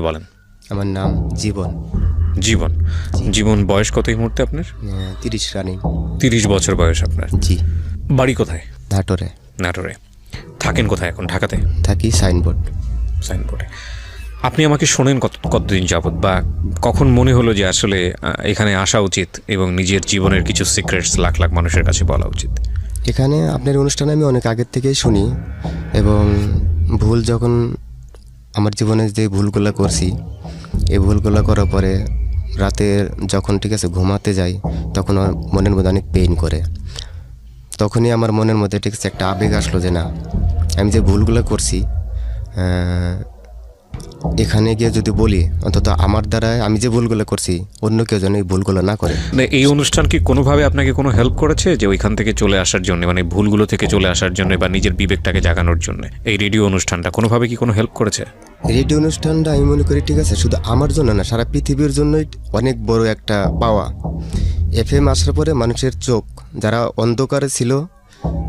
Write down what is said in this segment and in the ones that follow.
বলেন। আমার নাম জীবন। জীবন। জীবন বয়স কত এই মুহূর্তে আপনার? 30 রানিং। 30 বছর বয়স আপনার। জি। বাড়ি কোথায়? নাটোরে। নাটোরে। থাকেন কোথায় এখন? ঢাকাতে? থাকি সাইনবোর্ড। সাইনবোর্ডে। আপনি আমাকে শোনেন কতদিন যাবত, বা কখন মনে হলো যে আসলে এখানে আসা উচিত এবং নিজের জীবনের কিছু সিক্রেটস লাখ লাখ মানুষের কাছে বলা উচিত? এখানে আপনার অনুষ্ঠানে আমি অনেক আগের থেকেই শুনি, এবং ভুল যখন আমার জীবনে যে ভুলগুলো করছি, এই ভুলগুলো করার পরে রাতে যখন ঠিক আছে ঘুমাতে যাই, তখন আমার মনের মধ্যে অনেক পেইন করে। তখনই আমার মনের মধ্যে ঠিক আছে একটা আবেগ আসলো যে না, আমি যে ভুলগুলো করছি, এখানে গিয়ে যদি বলি অন্তত আমার দ্বারা আমি যে ভুলগুলো করছি অন্য কেউ যেন এই ভুলগুলো না করে। এই অনুষ্ঠান কি কোনোভাবে আপনাকে কোনো হেল্প করেছে যে ওইখান থেকে চলে আসার জন্য, মানে ভুলগুলো থেকে চলে আসার জন্য বা নিজের বিবেকটাকে জাগানোর জন্য এই রেডিও অনুষ্ঠানটা কোনোভাবে কি কোনো হেল্প করেছে? রেডিও অনুষ্ঠানটা আমি মনে করি ঠিক আছে শুধু আমার জন্য না, সারা পৃথিবীর জন্যই অনেক বড় একটা পাওয়া। এফএম আসার পরে মানুষের চোখ, যারা অন্ধকারে ছিল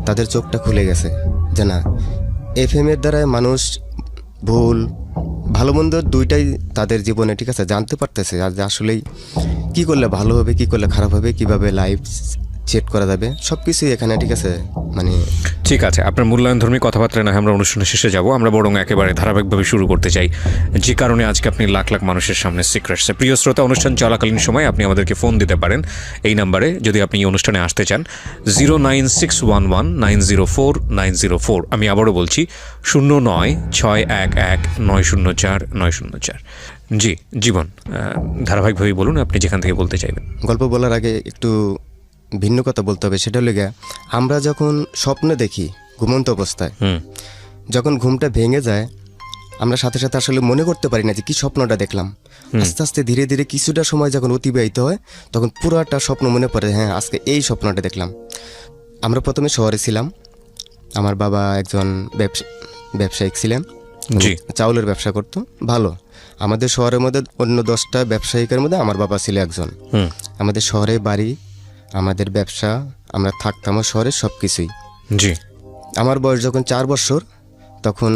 তাদের চোখটা খুলে গেছে যে না, এফএমের দ্বারা মানুষ ভুল ভালো মন্দ দুইটাই তাদের জীবনে ঠিক আছে জানতে পারতেছে, আর আসলেই কী করলে ভালো হবে, কী করলে খারাপ হবে, কীভাবে লাইফ সেট করা যাবে, সব কিছুই এখানে ঠিক আছে। মানে ঠিক আছে, আপনার মূল্যায়নধর্মী কথাবার্তা না আমরা অনুষ্ঠানের শেষে যাব, আমরা বরং একেবারে ধারাবাহিকভাবে শুরু করতে চাই, যে কারণে আজকে আপনি লাখ লাখ মানুষের সামনে সিক্রেটসে। প্রিয় শ্রোতা, অনুষ্ঠান চলাকালীন সময় আপনি আমাদেরকে ফোন দিতে পারেন এই নাম্বারে, যদি আপনি এই অনুষ্ঠানে আসতে চান। 09611904904। আমি আবারও বলছি 09611904904। জি জীবন, ধারাবাহিকভাবেই বলুন, আপনি যেখান থেকে বলতে চাইবেন। গল্প বলার আগে একটু ভিন্ন কথা বলতে হবে, সেটা হলো গিয়া আমরা যখন স্বপ্নে দেখি ঘুমন্ত অবস্থায়, যখন ঘুমটা ভেঙে যায় আমরা সাথে সাথে আসলে মনে করতে পারি না যে কি স্বপ্নটা দেখলাম। আস্তে আস্তে ধীরে ধীরে কিছুটা সময় যখন অতিবাহিত হয় তখন পুরোটা স্বপ্ন মনে পড়ে, হ্যাঁ আজকে এই স্বপ্নটা দেখলাম। আমরা প্রথমে শহরে ছিলাম, আমার বাবা একজন ব্যবসায়িক ছিলেন, চাউলের ব্যবসা করতো ভালো। আমাদের শহরের মধ্যে অন্য 10টা ব্যবসায়িকের মধ্যে আমার বাবা ছিল একজন। আমাদের শহরে বাড়ি, আমাদের ব্যবসা, আমরা থাকতামও শহরে, সব কিছুই। জি। আমার বয়স যখন 4 বছর তখন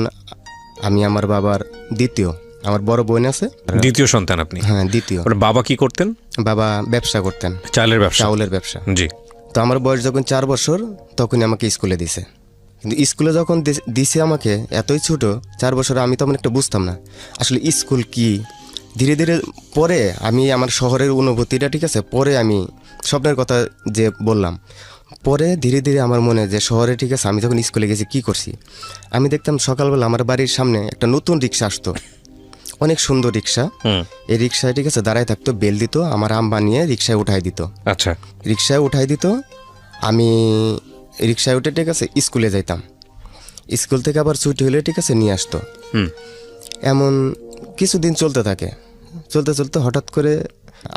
আমি আমার বাবার দ্বিতীয়, আমার বড় বোন আছে, দ্বিতীয় সন্তান আপনি? হ্যাঁ দ্বিতীয়। বাবা কি করতেন? বাবা ব্যবসা করতেন, চাউলের ব্যবসা। জি। তো আমার বয়স যখন 4 বছর তখনই আমাকে স্কুলে দিছে। কিন্তু স্কুলে যখন দিছে আমাকে, এতই ছোট 4 বছর, আমি তখন একটা বুঝতাম না আসলে স্কুল কি। ধীরে ধীরে পরে আমি আমার শহরের অনুভূতিটা ঠিক আছে, পরে আমি স্বপ্নের কথা যে বললাম, পরে ধীরে ধীরে আমার মনে যে শহরে ঠিক আছে আমি যখন স্কুলে গেছি কি করছি, আমি দেখতাম সকালবেলা আমার বাড়ির সামনে একটা নতুন রিক্সা আসতো, অনেক সুন্দর রিক্সা। এই রিক্সায় ঠিক আছে দাঁড়ায় থাকতো, বেল দিত, আমার আম্মা নিয়ে রিক্সায় উঠাই দিত। আচ্ছা। রিক্সায় উঠাই দিত, আমি রিক্সায় উঠে ঠিক আছে স্কুলে যাইতাম। স্কুল থেকে আবার ছুটি হলে ঠিক আছে নিয়ে আসতো। এমন কিছুদিন চলতে থাকে, চলতে চলতে হঠাৎ করে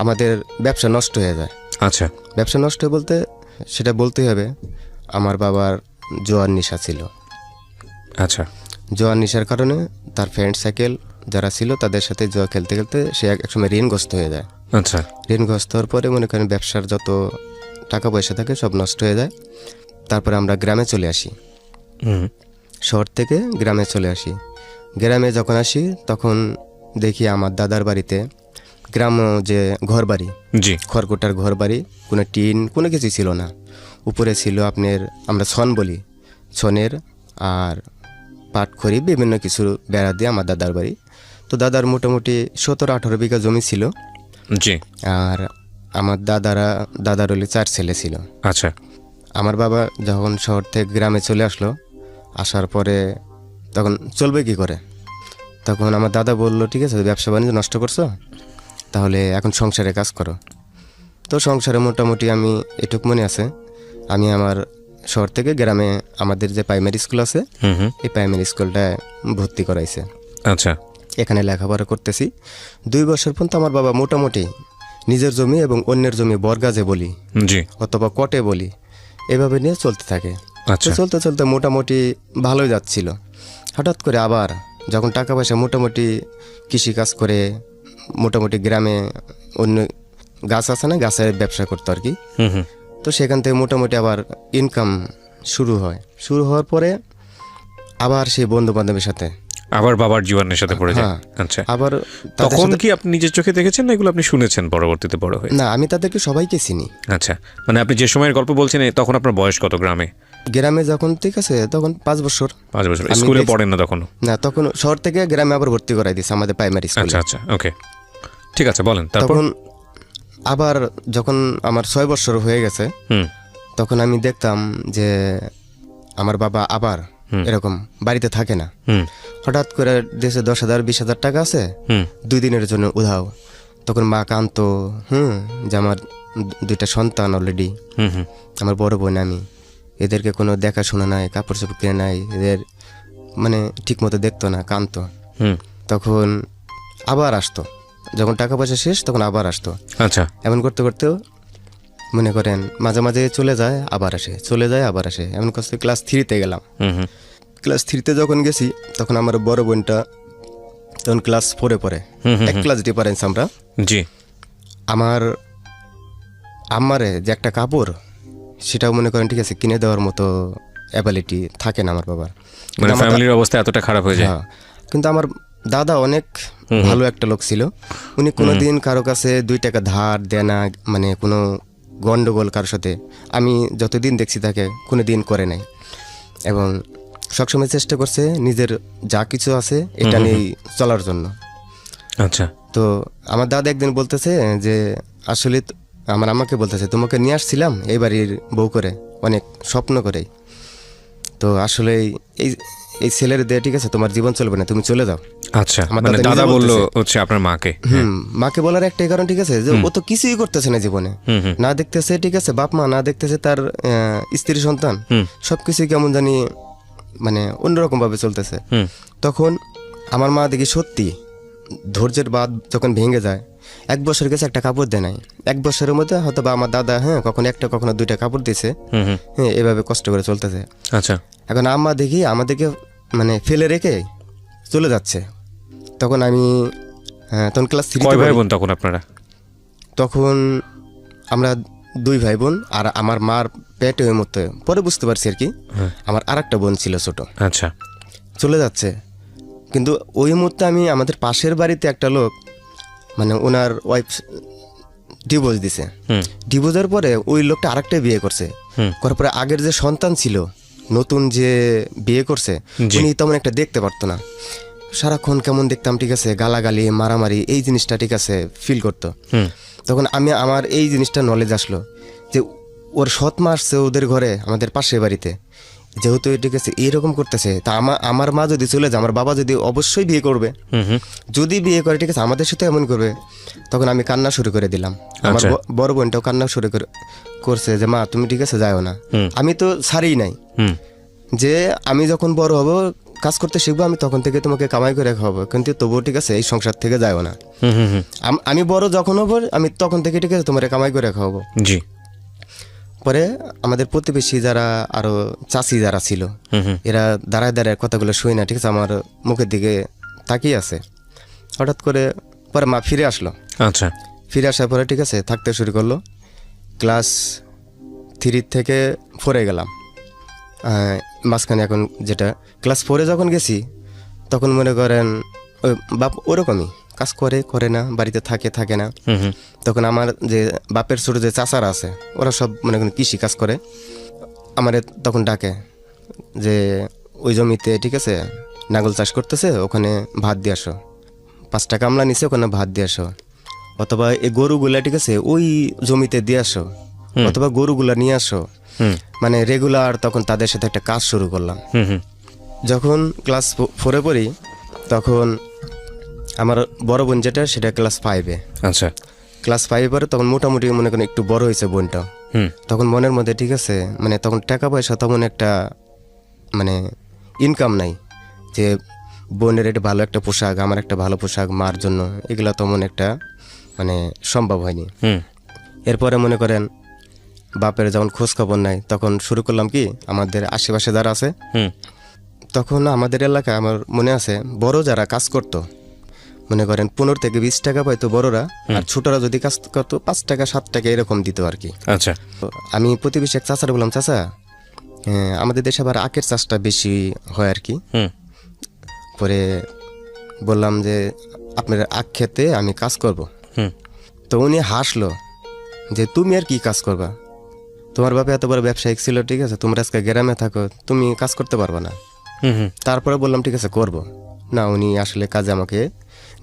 আমাদের ব্যবসা নষ্ট হয়ে যায়। আচ্ছা। ব্যবসা নষ্ট বলতে সেটা বলতেই হবে, আমার বাবার জোয়ার নেশা ছিল। আচ্ছা। জোয়ার নেশার কারণে তার ফ্রেন্ড সার্কেল যারা ছিল তাদের সাথে জোয়া খেলতে খেলতে সে একসময় ঋণগ্রস্ত হয়ে যায়। আচ্ছা। ঋণগ্রস্ত হওয়ার পরে মনে করেন ব্যবসার যত টাকা পয়সা থাকে সব নষ্ট হয়ে যায়। তারপরে আমরা গ্রামে চলে আসি, শহর থেকে গ্রামে চলে আসি। গ্রামে যখন আসি তখন দেখি আমার দাদার বাড়িতে, গ্রাম যে ঘর বাড়ি, জি, খড়কুটার ঘর বাড়ি, কোনো টিন কোনো কিছু ছিল না। উপরে ছিল আপনার, আমরা ছন বলি, ছনের আর পাটখড়ি বিভিন্ন কিছু বেড়া দিয়ে আমার দাদার বাড়ি। তো দাদার মোটামুটি 17-18 বিঘা জমি ছিল। জি। আর আমার দাদার হলে 4 ছেলে ছিল। আচ্ছা। আমার বাবা যখন শহর থেকে গ্রামে চলে আসলো, আসার পরে তখন চলবে কি করে, তখন আমার দাদা বলল ঠিক আছে ব্যবসা বাণিজ্য নষ্ট করছো, তাহলে এখন সংসারে কাজ করো। তো সংসারে মোটামুটি আমি এটুক মনে আছে, আমি আমার শহর থেকে গ্রামে আমাদের যে প্রাইমারি স্কুল আছে এই প্রাইমারি স্কুলটায় ভর্তি করাইছে। আচ্ছা। এখানে লেখাপড়া করতেছি 2 বছর পর্যন্ত। আমার বাবা মোটামুটি নিজের জমি এবং অন্যের জমি বর্গাজে বলি, জি, অথবা কটে বলি, এভাবে নিয়ে চলতে থাকে। আচ্ছা। চলতে চলতে মোটামুটি ভালোই যাচ্ছিল। হঠাৎ করে আবার যখন টাকা পয়সা মোটামুটি কৃষিকাজ করে, মোটামুটি গ্রামে অন্য গাছ আছে না, গাছের ব্যবসা করতো আর কি। তো সেখান থেকে মোটামুটি আবার ইনকাম শুরু হওয়ার পরে আবার সেই বন্ধু বান্ধবের সাথে আবার বাবার জীবনের সাথে পড়ে যায়। হ্যাঁ। আচ্ছা, আবার তাদের তখন সাথে- কি আপনি নিজের চোখে দেখেছেন না এগুলো আপনি শুনেছেন পরবর্তীতে বড় হয়ে? না, আমি তাদেরকে সবাইকে চিনি। আচ্ছা, মানে আপনি যে সময়ের গল্প বলছেন তখন আপনার বয়স কত গ্রামে? গ্রামে যখন ঠিক আছে তখন 5 বছর। 5 বছর। আমি স্কুলে দেখছি- পড়েন না তখনও? না, তখন শহর থেকে গ্রামে আবার ভর্তি করাই দিয়েছে আমাদের প্রাইমারি স্কুলে। আচ্ছা আচ্ছা, ওকে, ঠিক আছে, বলেন তারপর। তখন আবার যখন আমার 6 বছর হয়ে গেছে হুম তখন আমি দেখতাম যে আমার বাবা আবার এরকম বাড়িতে থাকে না। হুম হঠাৎ করে দেশে 10,000 20,000 টাকা আছে, হুম 2 দিনের জন্য উধাও। তখন মা কাঁদতো, যে আমার 2টা সন্তান অলরেডি, হুম হুম আমার বড় বোন আমি, এদেরকে কোনো দেখাশোনা নাই, কাপড় চোপড় কিনে নাই, এদের মানে ঠিক মতো দেখতো না, কাঁদতো। হুম তখন আবার আসতো, যখন টাকা পয়সা শেষ তখন আবার আসতো। আচ্ছা, এমন করতে করতেও মনে করেন মাঝে মাঝে চলে যায় আবার আসে, চলে যায় আবার আসে। এমন করতে ক্লাস 3-তে গেলাম। হুম হুম ক্লাস 3-তে যখন গেছি তখন আমার বড় বোনটা তখন ক্লাস 4-এ পড়ে। এক ক্লাস ডিফারেন্স আমরা। জি, আমার আমারে যে একটা কাপড় সেটাও মনে করেন ঠিক আছে কিনে দেওয়ার মতো অ্যাবিলিটি থাকে না আমার বাবার। মানে আমার ফ্যামিলির অবস্থা এতটা খারাপ হয়ে যায়। হ্যাঁ, কিন্তু আমার দাদা অনেক ভালো একটা লোক ছিল। উনি কোনোদিন কারো কাছে 2 টাকা ধার দেনা, মানে কোনো গন্ডগোল কারোর সাথে আমি যতদিন দেখছি তাকে কোনো দিন করে নাই, এবং সবসময় চেষ্টা করছে নিজের যা কিছু আছে এটা নিয়ে চলার জন্য। আচ্ছা, তো আমার দাদা একদিন বলতেছে যে আসলে আমার আম্মাকে বলতেছে, তোমাকে নিয়ে আসছিলাম এই বাড়ির বউ করে, অনেক স্বপ্ন করে, তো আসলে এই এই ছেলের দিয়ে ঠিক আছে তোমার জীবন চলবে না, তুমি চলে যাও। আচ্ছা, আমার মানে দাদা দাদা নিজে বললো বলতেছে। হচ্ছে আপনার মাকে? মাকে বলার একটাই কারণ ঠিক আছে যে ও তো কিছুই করতেছে না জীবনে, না দেখতেছে ঠিক আছে বাপ মা, না দেখতেছে তার স্ত্রী সন্তান, সবকিছুই কেমন জানি মানে অন্যরকম ভাবে চলতেছে। তখন আমার মা দেখি সত্যি ধৈর্যের বাঁধ যখন ভেঙে যায়, 1 বছর গেছে একটা কাপড় দেয় নাই, 1 বছরের মধ্যে হয়তো বা আমার দাদা কখনো একটা কখনো 2টা কাপড় দিয়েছে, এভাবে কষ্ট করে চলতেছে। আচ্ছা, এখন আম্মা দেখি আমাদেরকে মানে ফেলে রেখে চলে যাচ্ছে। তখন আমি তখন ক্লাস 3 কয় ভাই বোন তখন আপনারা? তখন আমরা 2 ভাই বোন, আর আমার মার পেটে ওই মতো পরে বুঝতে পারছি আর কি আমার আরেকটা বোন ছিল ছোট, আচ্ছা, চলে যাচ্ছে। কিন্তু ওই মুহূর্তে আমি আমাদের পাশের বাড়িতে একটা লোক মানে ওনার ওয়াইফ ডিভোর্স দিছে, ডিভোর্সের পরে ওই লোকটা আরেকটা বিয়ে করছে, করার পরে আগের যে সন্তান ছিল নতুন যে বিয়ে করছে উনি তেমন একটা দেখতে পারতো না, সারাক্ষণ কেমন দেখতাম ঠিক আছে গালাগালি মারামারি এই জিনিসটা ঠিক আছে ফিল করতো। তখন আমি আমার এই জিনিসটা নলেজ আসলো যে ওর সৎ মা আসছে ওদের ঘরে আমাদের পাশের বাড়িতে, যেহেতু ঠিক আছে এইরকম করতেছে, তা আমার মা যদি চলে যায় আমার বাবা যদি অবশ্যই বিয়ে করবে, যদি বিয়ে করে ঠিক আছে আমাদের সাথে এমন করবে। তখন আমি কান্না শুরু করে দিলাম, আমার বড় বোনটাও কান্না শুরু করছে যে মা তুমি ঠিক আছে যাও না। আমি তো ছাড়ি নাই যে আমি যখন বড় হব কাজ করতে শিখবো আমি তখন থেকে তোমাকে কামাই করে খাওয়াবো, কিন্তু তবুও ঠিক আছে এই সংসার থেকে যাও না। আমি বড় যখন হবো আমি তখন থেকে ঠিক আছে তোমার কামাই করে খাওয়াবো। জি। পরে আমাদের প্রতিবেশী যারা আরো চাচি যারা ছিল এরা দাঁড়ায় দাঁড়ায় কথাগুলো শুই না ঠিক আছে আমার মুখের দিকে তাকিয়ে আছে। হঠাৎ করে পরে মা ফিরে আসলো। আচ্ছা, ফিরে আসার পরে ঠিক আছে থাকতে শুরু করলো। ক্লাস 3 থেকে 4-এ গেলাম, মাঝখানে এখন যেটা ক্লাস 4-এ যখন গেছি তখন মনে করেন ওই বাপ ওরকমই কাজ করে না, বাড়িতে থাকে না। তখন আমার যে বাপের ছোট যে চাচারা আছে ওরা সব মনে করেন কৃষি কাজ করে, আমারে তখন ডাকে যে ওই জমিতে ঠিক আছে নাগল চাষ করতেছে ওখানে ভাত দিয়ে আসো, 5 টাকা কামলা নিছে ওখানে ভাত দিয়ে আসো, অথবা এই গরুগুলা ঠিক আছে ওই জমিতে দিয়ে আসো, অথবা গরুগুলা নিয়ে আসো, মানে রেগুলার তখন তাদের সাথে একটা কাজ শুরু করলাম। যখন ক্লাস 4-এ পড়ি তখন আমার বড় বোন যেটা সেটা ক্লাস 5-এ। আচ্ছা, ক্লাস 5-এ পরে তখন মোটামুটি মনে করেন একটু বড় হয়েছে বোনটা। তখন মনের মধ্যে ঠিক আছে মানে তখন টাকা পয়সা তেমন একটা মানে ইনকাম নাই যে বোনের একটা ভালো একটা পোশাক, আমার একটা ভালো পোশাক মার জন্য, এগুলো তেমন একটা মানে সম্ভব হয়নি। এরপরে মনে করেন বাপের যখন খোঁজ খবর নাই তখন শুরু করলাম কি আমাদের আশেপাশে যারা আছে তখন আমাদের এলাকায় আমার মনে আছে বড় যারা কাজ করতো মনে করেন 15 থেকে 20 টাকা পাইতো বড়রা, আর ছোটরা যদি কাজ করতো 5 টাকা 7 টাকা এরকম দিত আর কি। আচ্ছা, তো আমি প্রতিবেশী এক চাচার বললাম চাচা আমাদের দেশে আবার আখের চাষটা বেশি হয় আর কি। পরে বললাম যে আপনার আখ খেতে আমি কাজ করব। হুম তো উনি হাসলো যে তুমি আর কি কাজ করবা, তোমার বাবা এত বড় ব্যবসায়িক ছিল, ঠিক আছে, তোমরা আজকে গ্রামে থাকো, তুমি কাজ করতে পারবে না। হুম হুম তারপরে বললাম ঠিক আছে করব না, উনি আসলে কাজে আমাকে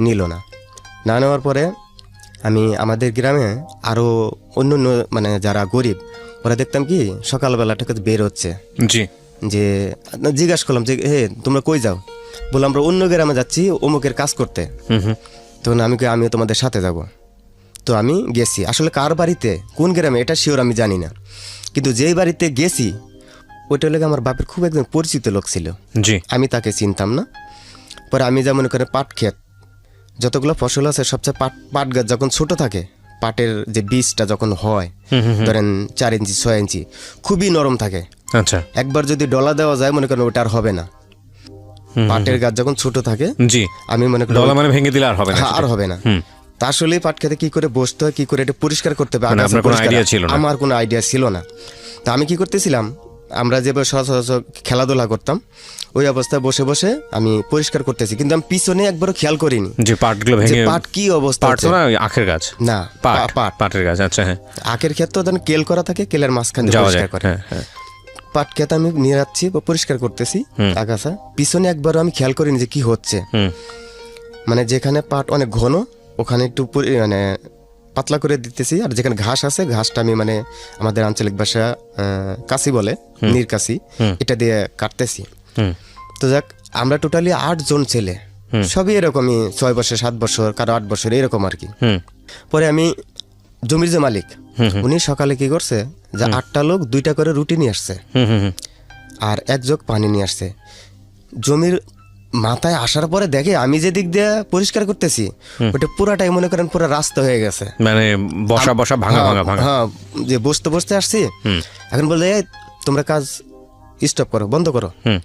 নিল না। না নেওয়ার পরে আমি আমাদের গ্রামে আরও অন্য অন্য মানে যারা গরিব ওরা দেখতাম কি সকালবেলা ঠিক আছে বের হচ্ছে, জি যে জিজ্ঞাসা করলাম যে হে তোমরা কই যাও, বললাম আমরা অন্য গ্রামে যাচ্ছি অমুকের কাজ করতে। হুম হুম তখন আমিও তোমাদের সাথে যাব। তো আমি গেছি, আসলে কার বাড়িতে কোন গ্রামে এটা শিওর আমি জানি না, কিন্তু যেই বাড়িতে গেছি ওইটা লেগে আমার বাপের খুব একজন পরিচিত লোক ছিল, জি আমি তাকে চিনতাম না। পরে আমি যেমন করে পাট ক্ষেত যতগুলো ফসল আছে সবচেয়ে পাট গাছ যখন ছোট থাকে, পাটের যে বীজটা যখন হয় ধরেন 4 ইঞ্চি 6 ইঞ্চি খুবই নরম থাকে, আচ্ছা একবার যদি ডলা দেওয়া যায় মনে করেন ওটা আর হবে না। পাটের গাছ যখন ছোট থাকে জি আমি মনে করি ডলা মানে ভেঙে দিলে আর হবে না আর হবে না। হুম তা আসলে পাট খেতে কি করে বসতে হয়, কি করে এটা পরিষ্কার করতে হবে মানে আগাছা আপনার কোনো পরিষ্কার, idea ছিল না? আমার কোনো আইডিয়া ছিল না। তা আমি কি করতেছিলাম, আমরা যেভাবে সচরাচর খেলাধুলা করতাম ওই অবস্থায় বসে বসে আমি পরিষ্কার করতেছি, কিন্তু আমি পিছনে একবারও খেয়াল করিনি যে পাটগুলো যে ভেঙে পাট কি অবস্থা পাট তো হচ্ছে। না ওই আখের গাছ না পাট পাট পাটের গাছ আচ্ছা হ্যাঁ আখের ক্ষেত তো ধরেন কেল করা থাকে, কেলের মাঝখানে যাওয়া যায় পরিষ্কার করে। হ্যাঁ হ্যাঁ পাট ক্ষেত আমি নিয়ে যাচ্ছি বা পরিষ্কার করতেছি আগাছা, পিছনে একবারও আমি খেয়াল করিনি যে কি হচ্ছে। হুম মানে যেখানে পাট অনেক ঘন ওখানে একটু মানে পাতলা করে দিতেছি, আর যেখানে ঘাস আছে ঘাসটা আমি মানে আমাদের আঞ্চলিক ভাষা কাশি বলে, নীরকাশি, এটা দিয়ে কাটতেছি। হুম তো যাক আমরা টোটালি 8 জন ছেলে, সবই এরকমই 6 বছর 7 বছর কারো 8 বছর এরকম আর কি। হুম পরে আমি জমির যে মালিক উনি সকালে কি করছে যে 8টা লোক 2টা করে রুটি নিয়ে আসছে হুম হুম আর 1 জগ পানি নিয়ে আসছে। জমির মাথায় আসার পরে দেখে আমি যে দিক দিয়ে পরিষ্কার করতেছি ওটা পুরাটাই মনে করেন পুরো রাস্তা হয়ে গেছে, মানে বসা বসা ভাঙা ভাঙা ভাঙা হ্যাঁ যে বসতে বসতে আসছি। এখন বললে এই তোমরা কাজ স্টপ করো, বন্ধ করো। হুম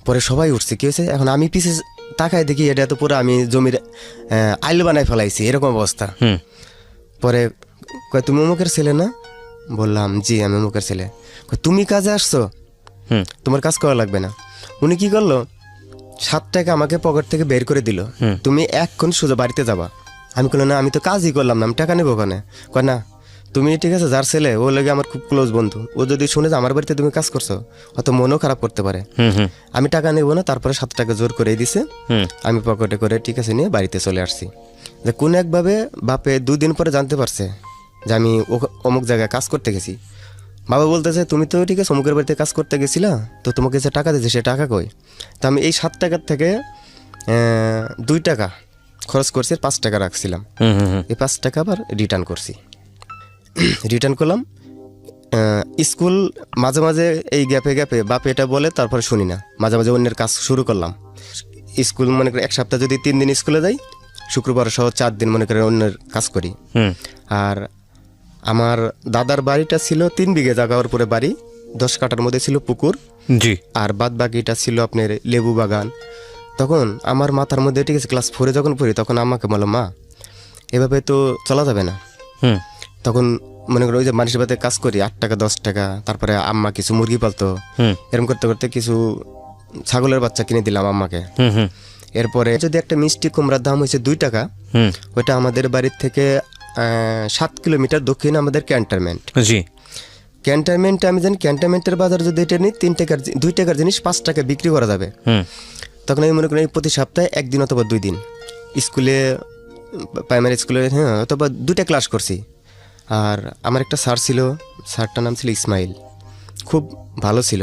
পরে সবাই উঠছে, কি হয়েছে, এখন আমি পিছে তাকায় দেখি এটা তো পুরো আমি জমির আইল বানায় ফেলাইছি এরকম অবস্থা। হুম পরে কয় তুমি অমুকের ছেলে না, বললাম জি আমি অমুকের ছেলে। কয় তুমি কাজে আসছো, হুম তোমার কাজ করা লাগবে না। উনি কি করলো 7 টাকা আমাকে পকেট থেকে বের করে দিল, তুমি এক্ষণ সোজা বাড়িতে যাবা। আমি বললাম না আমি তো কাজই করলাম না, আমি টাকা নেবো ওখানে। কয় না তুমি ঠিক আছে যার ছেলে ও লাগে আমার খুব ক্লোজ বন্ধু, ও যদি শুনে যে আমার বাড়িতে তুমি কাজ করছো অত মনও খারাপ করতে পারে, হুম হুম আমি টাকা নেবো না। তারপরে 7 টাকা জোর করে দিছে, হুম আমি পকেটে করে ঠিক আছে নিয়ে বাড়িতে চলে আসছি। যে কোন একভাবে বাপে 2 দিন পরে জানতে পারছে যে আমি অমুক জায়গায় কাজ করতে গেছি। বাবা বলতেছে তুমি তো ঠিক আছে অমুকের বাড়িতে কাজ করতে গেছিলা, তো তোমাকে যে টাকা দিয়েছে সে টাকা কই। তো আমি এই 7 টাকার থেকে 2 টাকা খরচ করছি, 5 টাকা রাখছিলাম। হুম হুম এই 5 টাকা আবার রিটার্ন করছি। রিটার্ন করলাম। স্কুল মাঝে মাঝে এই গ্যাপে গ্যাপে বাপ এটা বলে তারপরে শুনি না, মাঝে মাঝে অন্যের কাজ শুরু করলাম। স্কুল মনে করি 1 সপ্তাহ যদি 3 দিন স্কুলে যাই, শুক্রবার সহ 4 দিন মনে করে অন্যের কাজ করি। হুম আর আমার দাদার বাড়িটা ছিল 3 বিঘে জায়গার উপরে বাড়ি, 10 কাঠার মধ্যে ছিল পুকুর, জি আর বাদ বাকিটা ছিল আপনার লেবু বাগান। তখন আমার মাথার মধ্যে ঠিক আছে ক্লাস 4-এ যখন পড়ি তখন আমাকে বললো মা এভাবে তো চলা যাবে না। হুম তখন মনে করো ওই যে মানুষের বাড়িতে কাজ করি 8 টাকা 10 টাকা, তারপরে আম্মা কিছু মুরগি পালতো, হুম এরকম করতে করতে কিছু ছাগলের বাচ্চা কিনে দিলাম আম্মাকে। হুম হুম এরপরে যদি একটা মিষ্টি কুমড়ার দাম হয়েছে 2 টাকা, হুম ওইটা আমাদের বাড়ির থেকে 7 কিলোমিটার দক্ষিণে আমাদের ক্যান্টনমেন্ট। জি ক্যান্টনমেন্টে আমি জানি ক্যান্টনমেন্টের বাজার যদি এটা নিই 3 টাকার 2 টাকার জিনিস 5 টাকা বিক্রি করা যাবে। হুম তখন আমি মনে করি প্রতি সপ্তাহে 1 দিন অথবা 2 দিন স্কুলে, প্রাইমারি স্কুলে হ্যাঁ অথবা 2টা ক্লাস করছি। আর আমার একটা স্যার ছিল, স্যারটার নাম ছিল ইসমাইল, খুব ভালো ছিল।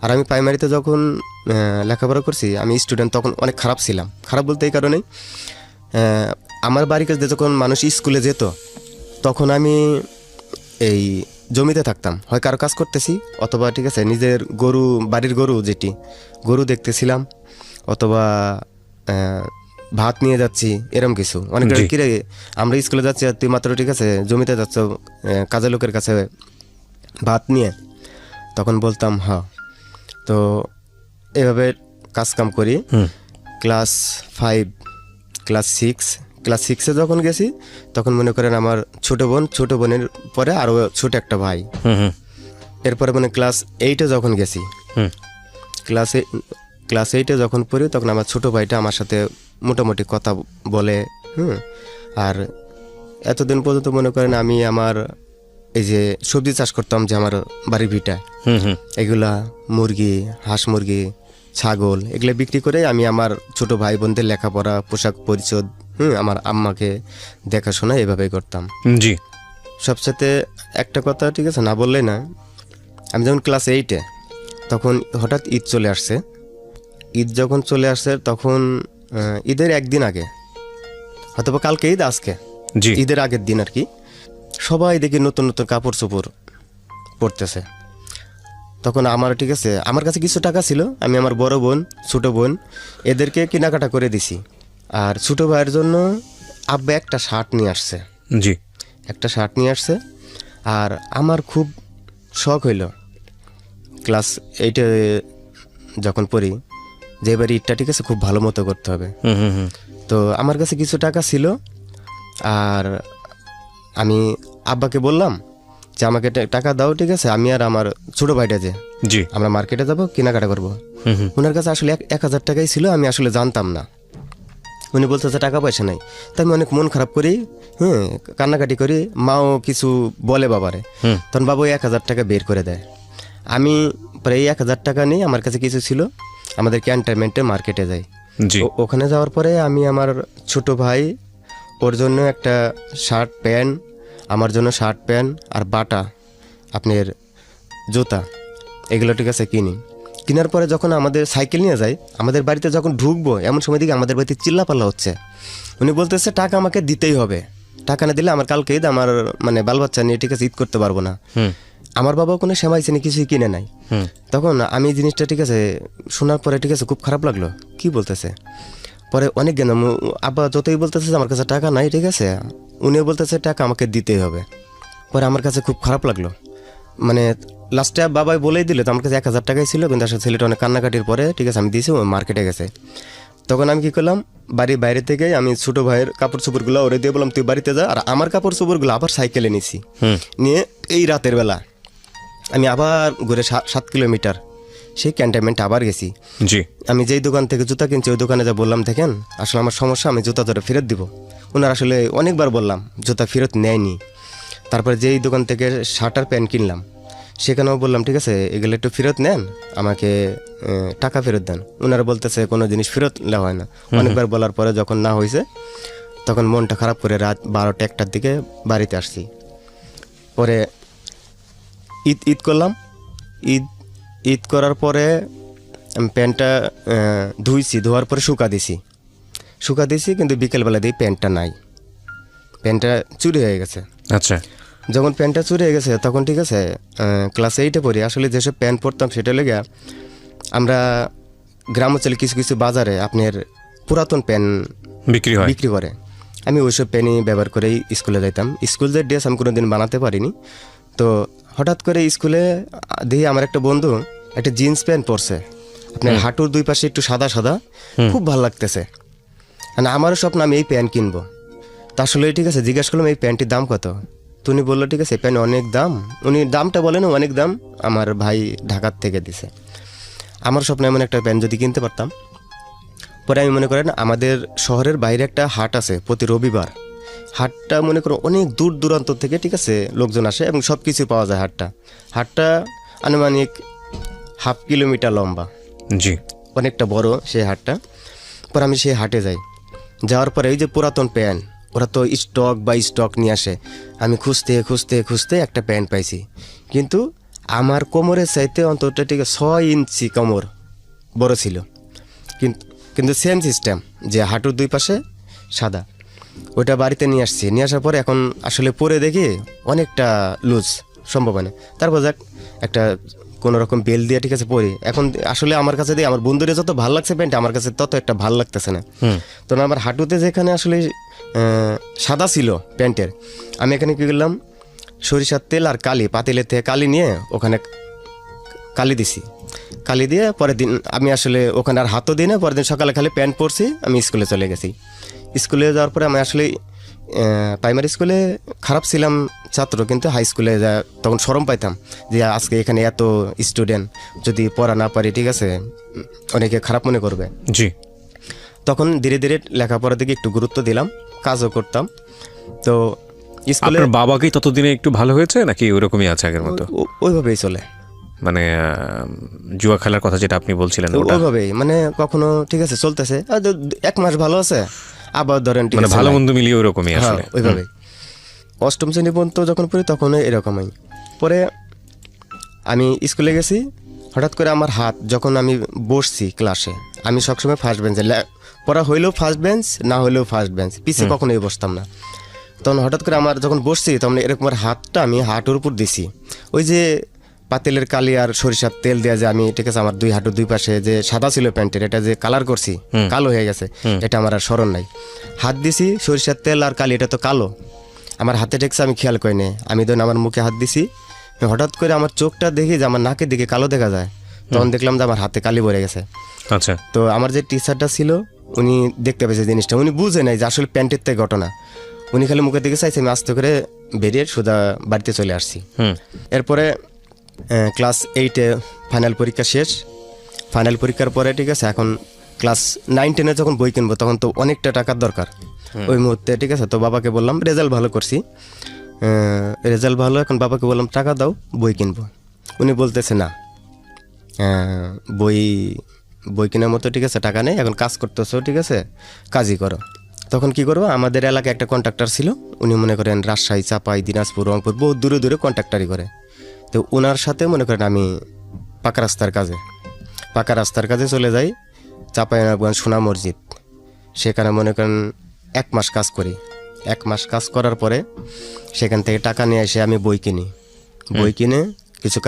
আর আমি প্রাইমারিতে যখন লেখাপড়া করছি আমি স্টুডেন্ট তখন অনেক খারাপ ছিলাম। খারাপ বলতে এই কারণেই আমার বাড়ির কাছে যখন মানুষ স্কুলে যেত তখন আমি এই জমিতে থাকতাম, হয় কারো কাজ করতেছি অথবা ঠিক আছে নিজের গরু, বাড়ির গরু যেটি গরু দেখতেছিলাম, অথবা ভাত নিয়ে যাচ্ছি এরকম কিছু। অনেক জি। কিরে আমরা স্কুলে যাচ্ছি আর তুই মাত্র ঠিক আছে জমিতে যাচ্ছ কাজের লোকের কাছে ভাত নিয়ে, তখন বলতাম হ্যাঁ। তো এভাবে কাজ কাম করি। ক্লাস 5 ক্লাস 6 যখন গেছি তখন মনে করেন আমার ছোট বোনের পরে আরও ছোট একটা ভাই। হুম হুম এরপরে মানে ক্লাস 8-এ যখন গেছি, হুম ক্লাস ক্লাস 8-এ যখন পড়ি তখন আমার ছোটো ভাইটা আমার সাথে মোটামুটি কথা বলে। আর এতদিন পর্যন্ত মনে করেন আমি আমার এই যে সবজি চাষ করতাম যে আমার বাড়ির ভিটায়, এগুলা মুরগি, হাঁস মুরগি, ছাগল এগুলো বিক্রি করে আমি আমার ছোট ভাই বোনদের লেখাপড়া, পোশাক পরিচ্ছদ, আমার আম্মাকে দেখাশোনা এভাবেই করতাম। জি। সবসাথে একটা কথা ঠিক আছে না বললেই না, আমি যখন ক্লাস 8-এ তখন হঠাৎ ঈদ চলে আসছে। ঈদ যখন চলে আসছে তখন ঈদের একদিন আগে, হয়তো কালকে ঈদ, আজকে জি। ঈদের আগের দিন আর কি, সবাই দেখি নতুন নতুন কাপড় চোপড় পরতেছে। তখন আমার ঠিক আছে, আমার কাছে কিছু টাকা ছিল, আমি আমার বড় বোন, ছোটো বোন এদেরকে কেনাকাটা করে দিছি। আর ছোটো ভাইয়ের জন্য আব্বা একটা শার্ট নিয়ে আসছে। জি। একটা শার্ট নিয়ে আসছে। আর আমার খুব শখ হইল ক্লাস 8-এ যখন পড়ি যে এবার ঈদটা ঠিক আছে খুব ভালো মতো করতে হবে। তো আমার কাছে কিছু টাকা ছিল, আর আমি আব্বাকে বললাম যে আমাকে টাকা দাও, ঠিক আছে, আমি আর আমার ছোটো ভাইটা যে জি। আমরা মার্কেটে যাবো, কেনাকাটা করবো। ওনার কাছে আসলে 1000 টাকাই ছিল, আমি আসলে জানতাম না। উনি বলতেছে টাকা পয়সা নাই। তাই আমি অনেক মন খারাপ করি, কান্নাকাটি করি। মাও কিছু বলে বাবারে, তখন বাবা ওই 1000 টাকা বের করে দেয়। আমি প্রায় 1000 টাকা নেই, আমার কাছে কিছু ছিল, আমাদের ক্যান্টনমেন্টে মার্কেটে যাই। জি। ওখানে যাওয়ার পরে আমি আমার ছোট ভাই, ওর জন্য একটা শার্ট প্যান্ট, আমার জন্য শার্ট প্যান্ট আর বাটা আপনার জুতা, এগুলো ঠিক আছে কেনার পরে যখন আমাদের সাইকেল নিয়ে যাই, আমাদের বাড়িতে যখন ঢুকবো এমন সময় দিকে আমাদের বাড়িতে চিল্লাপাল্লা হচ্ছে। উনি বলতেছে টাকা আমাকে দিতেই হবে, টাকা না দিলে আমার কালকে ঈদ, আমার মানে বাল বাচ্চা নিয়ে ঠিক আছে ঈদ করতে পারবো না। আমার বাবা কোনো সেমাই চিনি কিছুই কিনে নাই। তখন আমি জিনিসটা ঠিক আছে শোনার পরে ঠিক আছে খুব খারাপ লাগলো, কি বলতেছে। পরে অনেক জ্ঞান আব্বা যতই বলতেছে আমার কাছে টাকা নাই, ঠিক আছে, উনিও বলতেছে টাকা আমাকে দিতেই হবে। পরে আমার কাছে খুব খারাপ লাগলো, মানে লাস্টে বাবাই বলেই দিল, তো আমার কাছে 1000 টাকাই ছিল, কিন্তু আসলে ছেলেটা অনেক কান্নাকাটির পরে ঠিক আছে আমি দিয়েছি, ও মার্কেটে গেছে। তখন আমি কী করলাম, বাড়ির বাইরে থেকে আমি ছোটো ভাইয়ের কাপড় চোপড়গুলো ওরে দিয়ে বললাম তুই বাড়িতে যা, আর আমার কাপড় চোপড়গুলো আবার সাইকেলে নিছি। নিয়ে এই রাতের বেলা আমি আবার ঘুরে 7 কিলোমিটার সেই ক্যান্টনমেন্টে আবার গেছি। জি। আমি যেই দোকান থেকে জুতা কিনছি ওই দোকানে যা বললাম, দেখেন আসলে আমার সমস্যা, আমি জুতা ধরে ফেরত দিব। ওনার আসলে অনেকবার বললাম, জুতা ফেরত নেয়নি। তারপরে যেই দোকান থেকে শার্ট আর প্যান্ট কিনলাম সেখানেও বললাম ঠিক আছে এগুলো একটু ফেরত নেন, আমাকে টাকা ফেরত দেন। ওনারা বলতেছে কোনো জিনিস ফেরত নেওয়া হয় না। অনেকবার বলার পরে যখন না হয়েছে তখন মনটা খারাপ করে রাত 12টা-1টার দিকে বাড়িতে আসছি। পরে ঈদ করলাম। ঈদ করার পরে আমি প্যান্টটা ধুইছি, ধোয়ার পরে শুকা দিছি, কিন্তু বিকেলবেলা দিয়ে প্যান্টটা নাই, প্যান্টটা চুরি হয়ে গেছে। আচ্ছা। যখন প্যান্টটা চুরি হয়ে গেছে তখন ঠিক আছে ক্লাস 8-এ পড়ি, আসলে যেসব প্যান্ট পরতাম সেটা লেগে আমরা গ্রাম অঞ্চলে কিছু কিছু বাজারে আপনার পুরাতন প্যান্ট বিক্রি করে, আমি ওইসব প্যান্টই ব্যবহার করেই স্কুলে যাইতাম। স্কুল যে ড্রেস আমি কোনোদিন বানাতে পারিনি। তো হঠাৎ করে স্কুলে দেখি আমার একটা বন্ধু একটা জিন্স প্যান্ট পরছে, আপনার হাঁটুর দুই পাশে একটু সাদা সাদা, খুব ভালো লাগতেছে। মানে আমারও স্বপ্ন আমি এই প্যান্ট কিনবো। তা আসলে ঠিক আছে জিজ্ঞাসা করলাম এই প্যান্টটির দাম কত, তো উনি বললো ঠিক আছে এই প্যান্ট অনেক দাম। উনি দামটা বলেন অনেক দাম, আমার ভাই ঢাকার থেকে দিছে। আমার স্বপ্ন এমন একটা প্যান্ট যদি কিনতে পারতাম। পরে আমি মনে করেন আমাদের শহরের বাইরে একটা হাট আছে প্রতি রবিবার, হাটটা মনে করো অনেক দূর দূরান্ত থেকে ঠিক আছে লোকজন আসে এবং সব কিছু পাওয়া যায়। হাটটা আনুমানিক 1/2 কিলোমিটার লম্বা। জি। অনেকটা বড় সেই হাটটা। পরে আমি সেই হাটে যাই, যাওয়ার পরে এই যে পুরাতন প্যান্ট ওরা তো স্টক নিয়ে আসে, আমি খুঁজতে একটা প্যান্ট পাইছি, কিন্তু আমার কোমরের চাইতে অন্তত ঠিক 6 ইঞ্চি কোমর বড় ছিল, কিন্তু সেম সিস্টেম যে হাঁটুর দুই পাশে সাদা। ওইটা বাড়িতে নিয়ে আসার পরে এখন আসলে পরে দেখি অনেকটা লুজ সম্ভাবনা। তারপর যাক একটা কোনো রকম বেল দিয়ে ঠিক আছে পরি। এখন আসলে আমার কাছে দিয়ে আমার বন্ধুরে যত ভালো লাগছে প্যান্ট, আমার কাছে তত একটা ভালো লাগতেছে না। তো আমার হাঁটুতে যেখানে আসলে সাদা ছিল প্যান্টের, আমি এখানে কী করলাম, সরিষার তেল আর পাতিলের থেকে কালি নিয়ে ওখানে কালি দিছি। কালি দিয়ে পরের দিন আমি আসলে ওখানে আর হাতও দিই না, পরের দিন সকালে খালি প্যান্ট পরছি, আমি স্কুলে চলে গেছি। স্কুলে যাওয়ার পরে আমি আসলে প্রাইমারি স্কুলে খারাপ ছাত্র, কিন্তু হাই স্কুলে যা তখন শরম পাইতাম যে আজকে এখানে এত স্টুডেন্ট, যদি পড়া না পারি ঠিক আছে অনেকে খারাপ মনে করবে। জি। তখন ধীরে ধীরে লেখাপড়ার দিকে একটু গুরুত্ব দিলাম, কাজও করতাম। তো স্কুলে আপনার বাবা কি ততদিনে একটু ভালো হয়েছে নাকি ওরকমই আছে আগের মতো? ওইভাবেই চলে, মানে জুয়া খেলার কথা যেটা আপনি বলছিলেন ওটা ওইভাবেই মানে কখনো ঠিক আছে চলতেছে, 1 মাস ভালো আছে, আবার ধরেন ঠিক মানে আছে ভালো নাই। মন্দ মিলিয়ে ওরকমই হ্যাঁ আসলে। ওইভাবেই। অষ্টম শ্রেণী পর্যন্ত যখন পড়ি তখন এরকমই। পরে আমি স্কুলে গেছি, হঠাৎ করে আমার হাত, যখন আমি বসছি ক্লাসে, আমি সবসময় ফার্স্ট বেঞ্চে, পড়া হইলেও ফার্স্ট বেঞ্চ, না হইলেও ফার্স্ট বেঞ্চ, পিছিয়ে কখনোই বসতাম না। তখন হঠাৎ করে আমার যখন বসছি তখন এরকম আমার হাতটা আমি হাঁটুর উপর দিছি, ওই যে পাতিলের কালি আর সরিষার তেল দেওয়া যে আমি ঠিক আছে আমার 2 হাঁটুর 2 পাশে যে সাদা ছিল প্যান্টের, এটা যে কালার করছি কালো হয়ে গেছে, এটা আমার আর স্মরণ নাই। হাত দিছি সরিষার তেল আর কালি, এটা তো কালো, আমার হাতে ঠেকছে, আমি খেয়াল করিনি। আমি ধরুন আমার মুখে হাত দিছি, হঠাৎ করে আমার চোখটা দেখি যে আমার নাকের দিকে কালো দেখা যায়, তখন দেখলাম যে আমার হাতে কালি ভরে গেছে। আচ্ছা। তো আমার যে টিচারটা ছিল উনি দেখতে পেয়েছে জিনিসটা, উনি বুঝে নাই যে আসলে প্যান্টের থেকে ঘটনা, উনি খালি মুখের দিকে চাইছে, আমি আস্তে করে বেরিয়ে সোজা বাড়িতে চলে আসছি। এরপরে ক্লাস 8-এ ফাইনাল পরীক্ষা শেষ। ফাইনাল পরীক্ষার পরে ঠিক আছে এখন ক্লাস 9-10-এ যখন বই কিনবো তখন তো অনেকটা টাকার দরকার ওই মুহূর্তে, ঠিক আছে। তো বাবাকে বললাম, রেজাল্ট ভালো করছি, রেজাল্ট ভালো, এখন বাবাকে বললাম টাকা দাও বই কিনবো। উনি বলতেছে না, বই বই কেনার মতো ঠিক আছে টাকা নেই, এখন কাজ করতেছো ঠিক আছে কাজই করো। তখন কি করবো, আমাদের এলাকায় একটা কন্ট্রাক্টর ছিল, উনি মনে করেন রাজশাহী, চাপাই, দিনাজপুর, রংপুর বহুত দূরে দূরে কন্ট্রাক্টারি করে। তো ওনার সাথে মনে করেন আমি পাকা রাস্তার কাজে চলে যাই, চাপাই নবাবগঞ্জ সোনা মসজিদ, সেখানে মনে করেন 1 মাস কাজ করি। 1 মাস কাজ করার পরে সেখান থেকে টাকা নিয়ে এসে আমি বই কিনি, বই কিনে কিছু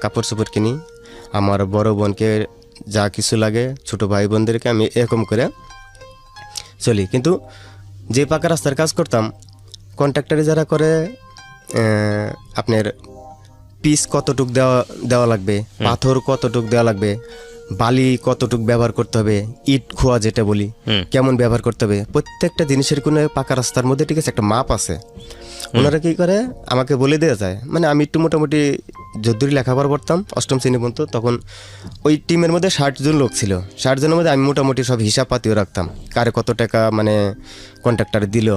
কাপড় চোপড় কিনি, আমার বড় বোনকে যা কিছু লাগে, ছোট ভাই বোনদেরকে, আমি এরকম করে চলি। কিন্তু যে পাকা রাস্তার কাজ করতাম, কন্ট্রাক্টরে যারা করে আপনার পিস কতটুক দেওয়া লাগবে, পাথর কতটুক দেওয়া লাগবে, বালি কতটুক ব্যবহার করতে হবে, ইট খোয়া যেটা বলি কেমন ব্যবহার করতে হবে, প্রত্যেকটা জিনিসের কোনো পাকা রাস্তার মধ্যে ঠিক আছে একটা মাপ আছে। ওনারা কী করে আমাকে বলে দেওয়া যায়, মানে আমি একটু মোটামুটি যদ্দূরই লেখাপড়া পড়তাম 8ম শ্রেণী পর্যন্ত, তখন ওই টিমের মধ্যে 60 জন লোক ছিল, 60 জনের মধ্যে আমি মোটামুটি সব হিসাব পাতিও রাখতাম, কারে কত টাকা মানে কন্ট্রাক্টর দিল,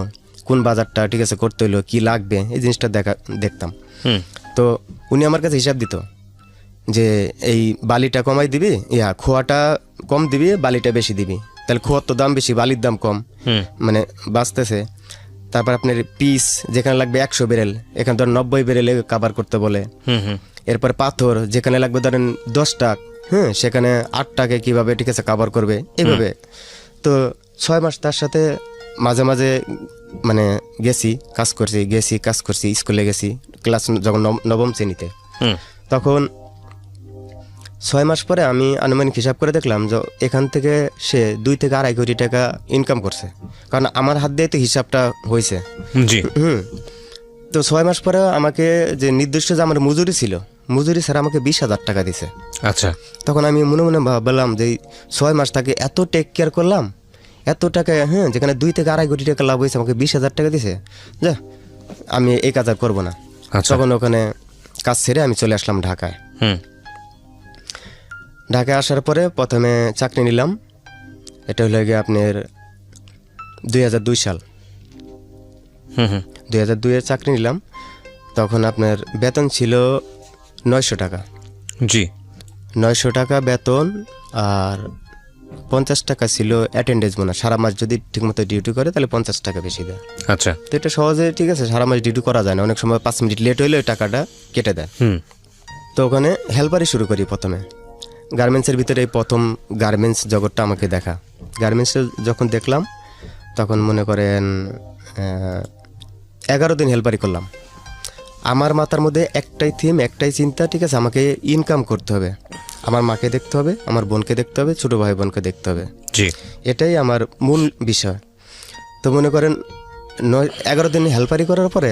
কোন বাজারটা ঠিক আছে করতে হইলো, কী লাগবে, এই জিনিসটা দেখতাম। তো উনি আমার কাছে হিসাব দিত যে এই বালিটা কমাই দিবি, খোয়াটা কম দিবি, বালিটা বেশি দিবি, তাহলে খোয়ার তো দাম বেশি, বালির দাম কম, মানে বাঁচতেছে। তারপর আপনার পিস যেখানে লাগবে 100 ব্যারেল, এখানে ধরেন 90 ব্যারেলে কাভার করতে বলে। এরপর পাথর যেখানে লাগবে ধরেন 10 টাকা, সেখানে 8 টাকায় কীভাবে ঠিক আছে কাভার করবে, এইভাবে। তো 6 মাস তার সাথে মাঝে মাঝে মানে কাজ করছি, স্কুলে গেছি, ক্লাস যখন 9ম শ্রেণীতে। তখন 6 মাস পরে আমি আনুমানিক হিসাব করে দেখলাম যে এখান থেকে সে 2 থেকে 2.5 কোটি টাকা ইনকাম করছে, কারণ আমার হাত দিয়ে তো হিসাবটা হয়েছে। তো 6 মাস পরে আমাকে যে নির্দিষ্ট যে আমার মজুরি ছিল, মজুরি স্যার আমাকে 20,000 টাকা দিছে। আচ্ছা। তখন আমি মনে মনে ভাবলাম যে 6 মাস তাকে এত টেক কেয়ার করলাম, এত টাকা, যেখানে 2 থেকে 2.5 কোটি টাকা লাভ হয়েছে, আমাকে 20,000 টাকা দিছে, যা আমি এই কাজ আর করবো না। তখন ওখানে কাজ ছেড়ে আমি চলে আসলাম ঢাকায়। ঢাকায় আসার পরে প্রথমে চাকরি নিলাম, এটা হলো গিয়ে আপনার 2002 সাল। 2002-এ চাকরি নিলাম, তখন আপনার বেতন ছিল 900 টাকা। জি। 900 টাকা বেতন, আর 50 টাকা ছিল অ্যাটেন্ডেন্স বোনাস, সারা মাস যদি ঠিকমতো ডিউটি করে তাহলে 50 টাকা বেশি দেয়। আচ্ছা। তো এটা সহজে ঠিক আছে সারা মাস ডিউটি করা যায় না, অনেক সময় 5 মিনিট লেট হইলে ওই টাকাটা কেটে দেয়। তো ওখানে হেল্পারই শুরু করি প্রথমে। গার্মেন্টসের ভিতরে এই প্রথম গার্মেন্টস জগৎটা আমাকে দেখা। গার্মেন্টসে যখন দেখলাম তখন মনে করেন 11 দিন হেল্পারি করলাম। আমার মাথার মধ্যে একটাই থিম, একটাই চিন্তা, ঠিক আছে আমাকে ইনকাম করতে হবে, আমার মাকে দেখতে হবে, আমার বোনকে দেখতে হবে, ছোটো ভাই বোনকে দেখতে হবে, জি, এটাই আমার মূল বিষয়। তো মনে করেন 11 দিন হেল্পারি করার পরে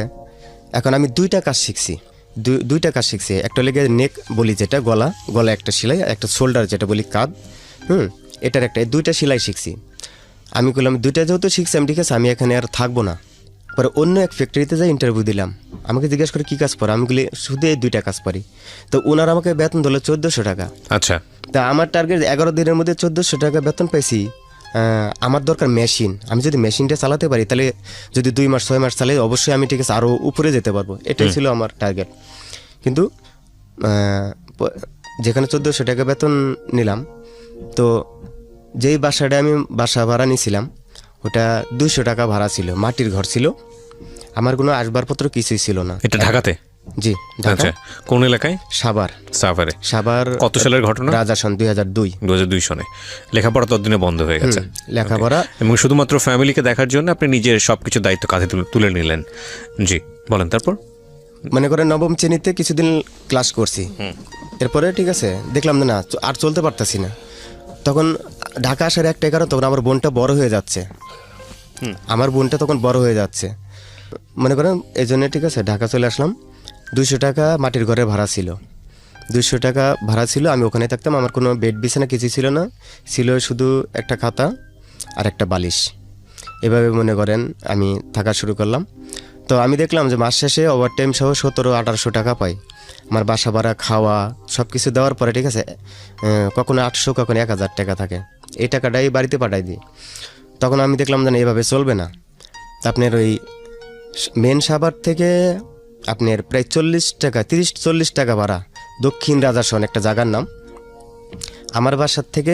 এখন আমি 2টা কাজ শিখছি। দুইটা কাজ শিখছি, একটা লেগে নেক বলি যেটা গলা একটা সেলাই, একটা শোল্ডার যেটা বলি কাঁধ, এটার একটা, 2টা সেলাই শিখছি। আমি বললাম 2টা যেহেতু শিখছি আমি, ঠিক আছে আমি এখানে আর থাকবো না, পরে অন্য এক ফ্যাক্টরিতে যাই ইন্টারভিউ দিলাম। আমাকে জিজ্ঞেস করে কী কাজ পারো, আমি বলি শুধু এই 2টা কাজ পারি। তো ওনারা আমাকে বেতন দিল 1400 টাকা। আচ্ছা, তা আমার টার্গেট 11 দিনের মধ্যে 1400 টাকা বেতন পাইছি। আমার দরকার মেশিন, আমি যদি মেশিনটা চালাতে পারি তাহলে যদি 2 মাস 6 মাস চালাই অবশ্যই আমি ঠিক আছে আরও উপরে যেতে পারবো, এটাই ছিল আমার টার্গেট। কিন্তু যেখানে 1400 টাকা বেতন নিলাম, তো যেই বাসাটা আমি বাসা ভাড়া নিয়েছিলাম ওটা 200 টাকা ভাড়া ছিল, মাটির ঘর ছিল, আমার কোনো আসবাবপত্র কিছুই ছিল না। এটা ঢাকাতে? জি, ঢাকা। আচ্ছা, কোন এলাকায়? সাভার। সাভারে। কত সালের ঘটনা? রাজাসন 2002 সনে। লেখাপড়া ততদিনে বন্ধ হয়ে গেছে? লেখাপড়া, এবং শুধুমাত্র ফ্যামিলিকে দেখার জন্য আপনি নিজের সবকিছু দায়িত্ব কাঁধে তুলে নিলেন। জি, বলেন তারপর। মনে করেন নবম শ্রেণীতে কিছুদিন ক্লাস করছি, এরপরে ঠিক আছে দেখলাম না আর চলতে পারতাছি না। তখন ঢাকা আসার একটা কারণ, তখন আমার বোনটা বড় হয়ে যাচ্ছে, আমার বোনটা তখন বড় হয়ে যাচ্ছে। মনে করেন এই জন্য ঠিক আছে ঢাকা চলে আসলাম। 200 টাকা মাটির ঘরে ভাড়া ছিল, 200 টাকা ভাড়া ছিল, আমি ওখানে থাকতাম। আমার কোনো বেড বিছানা কিছু ছিল না, ছিল শুধু একটা খাতা আর একটা বালিশ। এভাবে মনে করেন আমি থাকা শুরু করলাম। তো আমি দেখলাম যে মাস শেষে ওভার টাইম সহ 1700-1800 টাকা পাই। আমার বাসা ভাড়া, খাওয়া সব কিছু দেওয়ার পরে ঠিক আছে কখনো 800 কখনো 1000 টাকা থাকে, এই টাকাটাই বাড়িতে পাঠাই দিই। তখন আমি দেখলাম যে এভাবে চলবে না। আপনার ওই মেন সাভার থেকে আপনার প্রায় 30-40 টাকা ভাড়া, দক্ষিণ রাজাসন একটা জায়গার নাম। আমার বাসার থেকে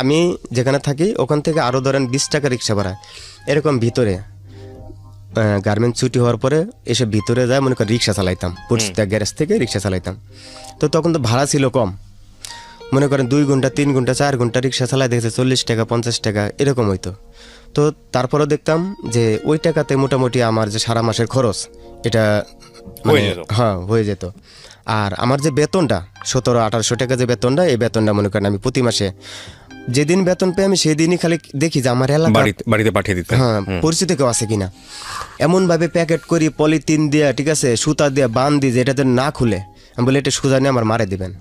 আমি যেখানে থাকি ওখান থেকে আরও ধরেন 20 টাকা রিক্সা ভাড়া, এরকম ভিতরে গার্মেন্টস ছুটি হওয়ার পরে এসে ভিতরে যায় মনে করি রিক্সা চালাইতাম, পুরস্তা গ্যারেজ থেকে রিক্সা চালাইতাম। তো তখন তো ভাড়া ছিল কম, মনে করেন 2 ঘন্টা 3 ঘন্টা 4 ঘন্টা রিক্সা চালাই দেখেছে 40 টাকা 50 টাকা এরকম হইতো। তো তারপরেও দেখতাম যে ওই টাকাতে মোটামুটি আমার যে সারা মাসের খরচ এটা হ্যাঁ হয়ে যেত। আর আমার যে বেতনটা 1700-1800 টাকা যে বেতনটা, এই বেতনটা মনে করেন আমি প্রতি মাসে যেদিন বেতন পেয়ে আমি সেদিনই খালি দেখি যে আমার এলাকা বাড়িতে পাঠিয়ে দিতে, হ্যাঁ পরিচিত কেউ আছে কিনা। এমনভাবে প্যাকেট করি পলিথিন দিয়ে ঠিক আছে সুতা দিয়ে বান দিই যে এটাতে না খুলে, আমি বলি এটা সুজা নিয়ে আমার মারে দিবেন,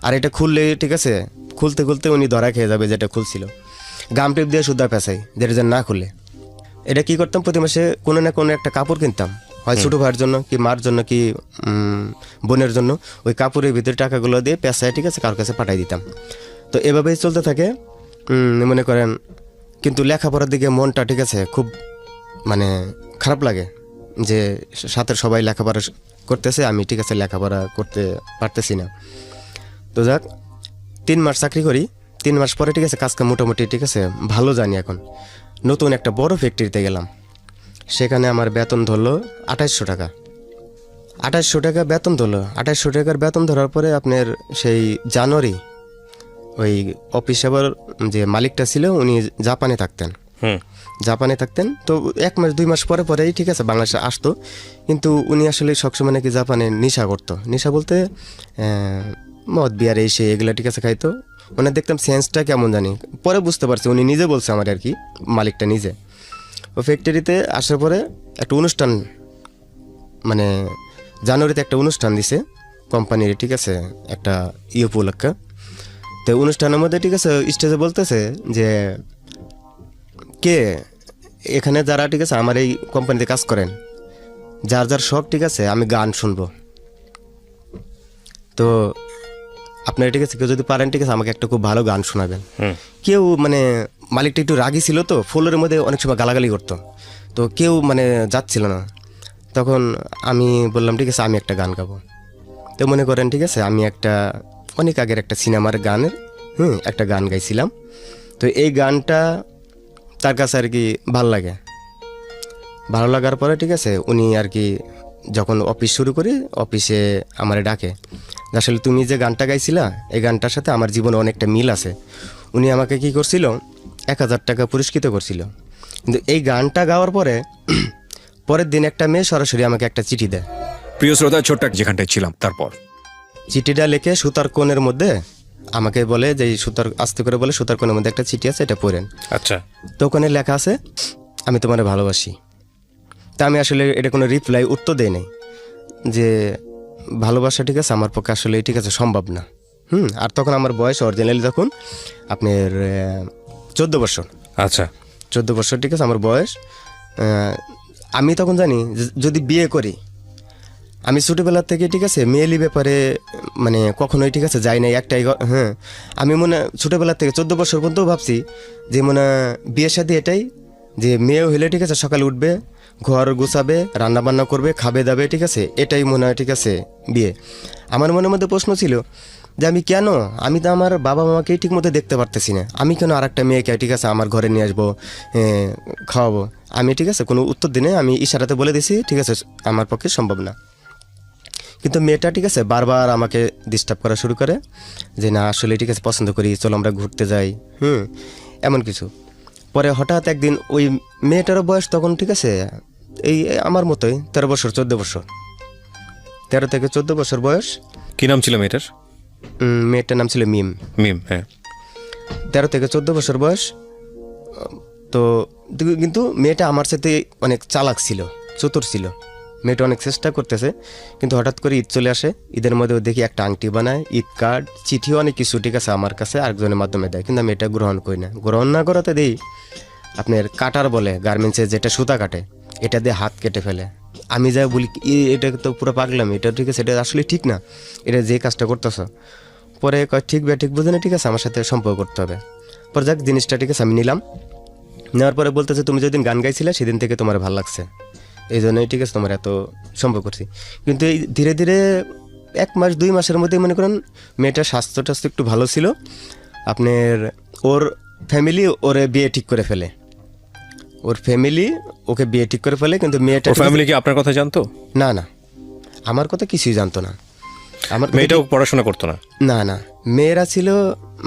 আর এটা খুললে ঠিক আছে খুলতে খুলতে উনি ধরা খেয়ে যাবে যেটা খুলছিল। গাম টেপ দিয়ে সুতা পেঁচাই যেটা যেন না খুলে। এটা কি করতাম, প্রতি মাসে কোনো না কোনো একটা কাপড় কিনতাম, হয় ছোটো ভাইয়ের জন্য কি মার জন্য কি বোনের জন্য, ওই কাপড়ের ভিতরে টাকাগুলো দিয়ে পেঁচায় ঠিক আছে কারোর কাছে পাঠাই দিতাম। তো এভাবেই চলতে থাকে মনে করেন। কিন্তু লেখাপড়ার দিকে মনটা ঠিক আছে খুব মানে খারাপ লাগে যে সাথে সবাই লেখাপড়া করতেছে, আমি ঠিক আছে লেখাপড়া করতে পারতেছি না। তো যাক 3 মাস চাকরি করি, 3 মাস পরে ঠিক আছে কাজটা মোটামুটি ঠিক আছে ভালো জানি। এখন নতুন একটা বড় ফ্যাক্টরিতে গেলাম, সেখানে আমার বেতন ধরলো 2800 টাকা। 2800 টাকা বেতন ধরলো। 2800 টাকার বেতন ধরার পরে আপনার সেই জানুয়ারি ওই অফিস সেবার যে মালিকটা ছিল উনি জাপানে থাকতেন, তো 1 মাস 2 মাস পরে পরেই ঠিক আছে বাংলাদেশে আসতো। কিন্তু উনি আসলে সবসময় নাকি জাপানে নেশা করতো, নেশা বলতে মদ বিয়ার এসে এগুলো ঠিক আছে খাইতো। মানে দেখতাম সেন্সটা কেমন জানি, পরে বুঝতে পারছি উনি নিজে বলছে আমার আর কি, মালিকটা নিজে। ও ফ্যাক্টরিতে আসার পরে একটা অনুষ্ঠান, মানে জানুয়ারিতে একটা অনুষ্ঠান দিছে কোম্পানির ঠিক আছে একটা উপলক্ষে। তো অনুষ্ঠানের মধ্যে ঠিক আছে স্টেজে বলতেছে যে কে এখানে যারা ঠিক আছে আমার এই কোম্পানিতে কাজ করেন, যার যার শখ ঠিক আছে আমি গান শুনবো। তো আপনারা ঠিক আছে কেউ যদি পারেন ঠিক আছে আমাকে একটা খুব ভালো গান শোনাবেন। কেউ মানে মালিকটা একটু রাগী ছিল, তো ফ্লোরের মধ্যে অনেক সময় গালাগালি করতো, তো কেউ মানে যাচ্ছিল না। তখন আমি বললাম ঠিক আছে আমি একটা গান গাবো। তো মনে করেন ঠিক আছে আমি একটা অনেক আগের একটা সিনেমার গানের একটা গান গাইছিলাম। তো এই গানটা তার কাছে আর কি ভালো লাগার পরে ঠিক আছে উনি আর কি যখন অফিস শুরু করি অফিসে আমারে ডাকে, আসলে তুমি যে গানটা গাইছিলা এই গানটার সাথে আমার জীবনে অনেকটা মিল আছে। উনি আমাকে কি করছিল 1000 টাকা পুরস্কৃত করছিল। কিন্তু এই গানটা গাওয়ার পরে পরের দিন একটা মেয়ে সরাসরি আমাকে একটা চিঠি দেয়। প্রিয় শ্রোতা, ছোট্ট যেখানটায় ছিলাম তারপর চিঠিটা লিখে সুতার কোণের মধ্যে আমাকে বলে যে সুতার আস্তে করে বলে সুতার কোণের মধ্যে একটা চিঠি আছে, এটা পড়েন। আচ্ছা। তো ওখানে লেখা আছে আমি তোমার ভালোবাসি। তা আমি আসলে এটা কোনো রিপ্লাই উত্তর দেই নাই যে ভালোবাসা ঠিক আছে আমার পক্ষে আসলে ঠিক আছে সম্ভব না। আর তখন আমার বয়স অরিজিনালি তখন আপনার 14 বছর। আচ্ছা, 14 বছর ঠিক আছে আমার বয়স। আমি তখন জানি যদি বিয়ে করি, আমি ছোটোবেলার থেকে ঠিক আছে মেয়েলি ব্যাপারে মানে কখনোই ঠিক আছে যাই নাই একটাই হ্যাঁ, আমি মনে ছোটোবেলার থেকে 14 বছর পর্যন্ত ভাবছি যে মনে বিয়ের সাথে এটাই, যে মেয়ে হইলে ঠিক আছে সকালে উঠবে, ঘর গুছাবে, রান্না বান্না করবে, খাবে দাবে, ঠিক আছে, এটাই মনে হয় ঠিক আছে বিয়ে। আমার মনের মধ্যে প্রশ্ন ছিল যে আমি তো আমার বাবা মাকেই ঠিক মতো দেখতে পারতেছি না, আমি কেন আর একটা মেয়েকে ঠিক আছে আমার ঘরে নিয়ে আসবো, খাওয়াবো। আমি ঠিক আছে কোনো উত্তর দিনে আমি ইশারাতে বলে দিছি ঠিক আছে আমার পক্ষে সম্ভব না। কিন্তু মেয়েটা ঠিক আছে বারবার আমাকে ডিস্টার্ব করা শুরু করে যে না আসলে ঠিক আছে পছন্দ করি, চলো আমরা ঘুরতে যাই, এমন কিছু। পরে হঠাৎ একদিন ওই মেয়েটারও বয়স তখন ঠিক আছে এই আমার মতোই 13 বছর 14 বছর, 13 থেকে 14 বছর বয়স। কি নাম ছিল মেয়েটার? মেয়েটার নাম ছিল মিম। মিম, হ্যাঁ। 13 থেকে 14 বছর বয়স। তো কিন্তু মেয়েটা আমার সাথে অনেক চালাক ছিল, চতুর ছিল। মেয়েটা অনেক চেষ্টা করতেছে, কিন্তু হঠাৎ করে ঈদ চলে আসে। ঈদের মধ্যেও দেখি একটা আংটি বানায়, ঈদ কার্ড, চিঠি, অনেক কিছু ঠিক আছে আমার কাছে আরেকজনের মাধ্যমে দেয়, কিন্তু আমি এটা গ্রহণ করি না। গ্রহণ না করাতে দিই আপনার কাটার বলে গার্মেন্টসে যেটা সুতা কাটে, এটা দিয়ে হাত কেটে ফেলে। আমি যা বলি এটা তো পুরো পাগলাম, এটা ঠিক আছে, এটা আসলে ঠিক না, এটা যে কাজটা করতেছ। পরে কয় ঠিক বুঝে না, ঠিক আছে আমার সাথে সম্পর্ক করতে হবে। পরে যাক জিনিসটা ঠিক আছে আমি নিলাম। নেওয়ার পরে বলতেছে তুমি যেদিন গান গাইছিলে সেদিন থেকে তোমার ভালো লাগছে, এই জন্যই ঠিক আছে তোমার এত সম্পর্ক করছি। কিন্তু এই ধীরে ধীরে 1 মাস 2 মাসের মধ্যেই মনে করেন মেয়েটার স্বাস্থ্য একটু ভালো ছিল। আপনার ওর ফ্যামিলি ওরে বিয়ে ঠিক করে ফেলে, ওর ফ্যামিলি ওকে বিয়ে ঠিক করে ফেলে। কিন্তু মেয়েটা ফ্যামিলি কি আপনার কথা জানতো? না, আমার কথা কিছুই জানতো না। আমার মেয়েটাও পড়াশোনা করতো না? না, মেয়েরা ছিল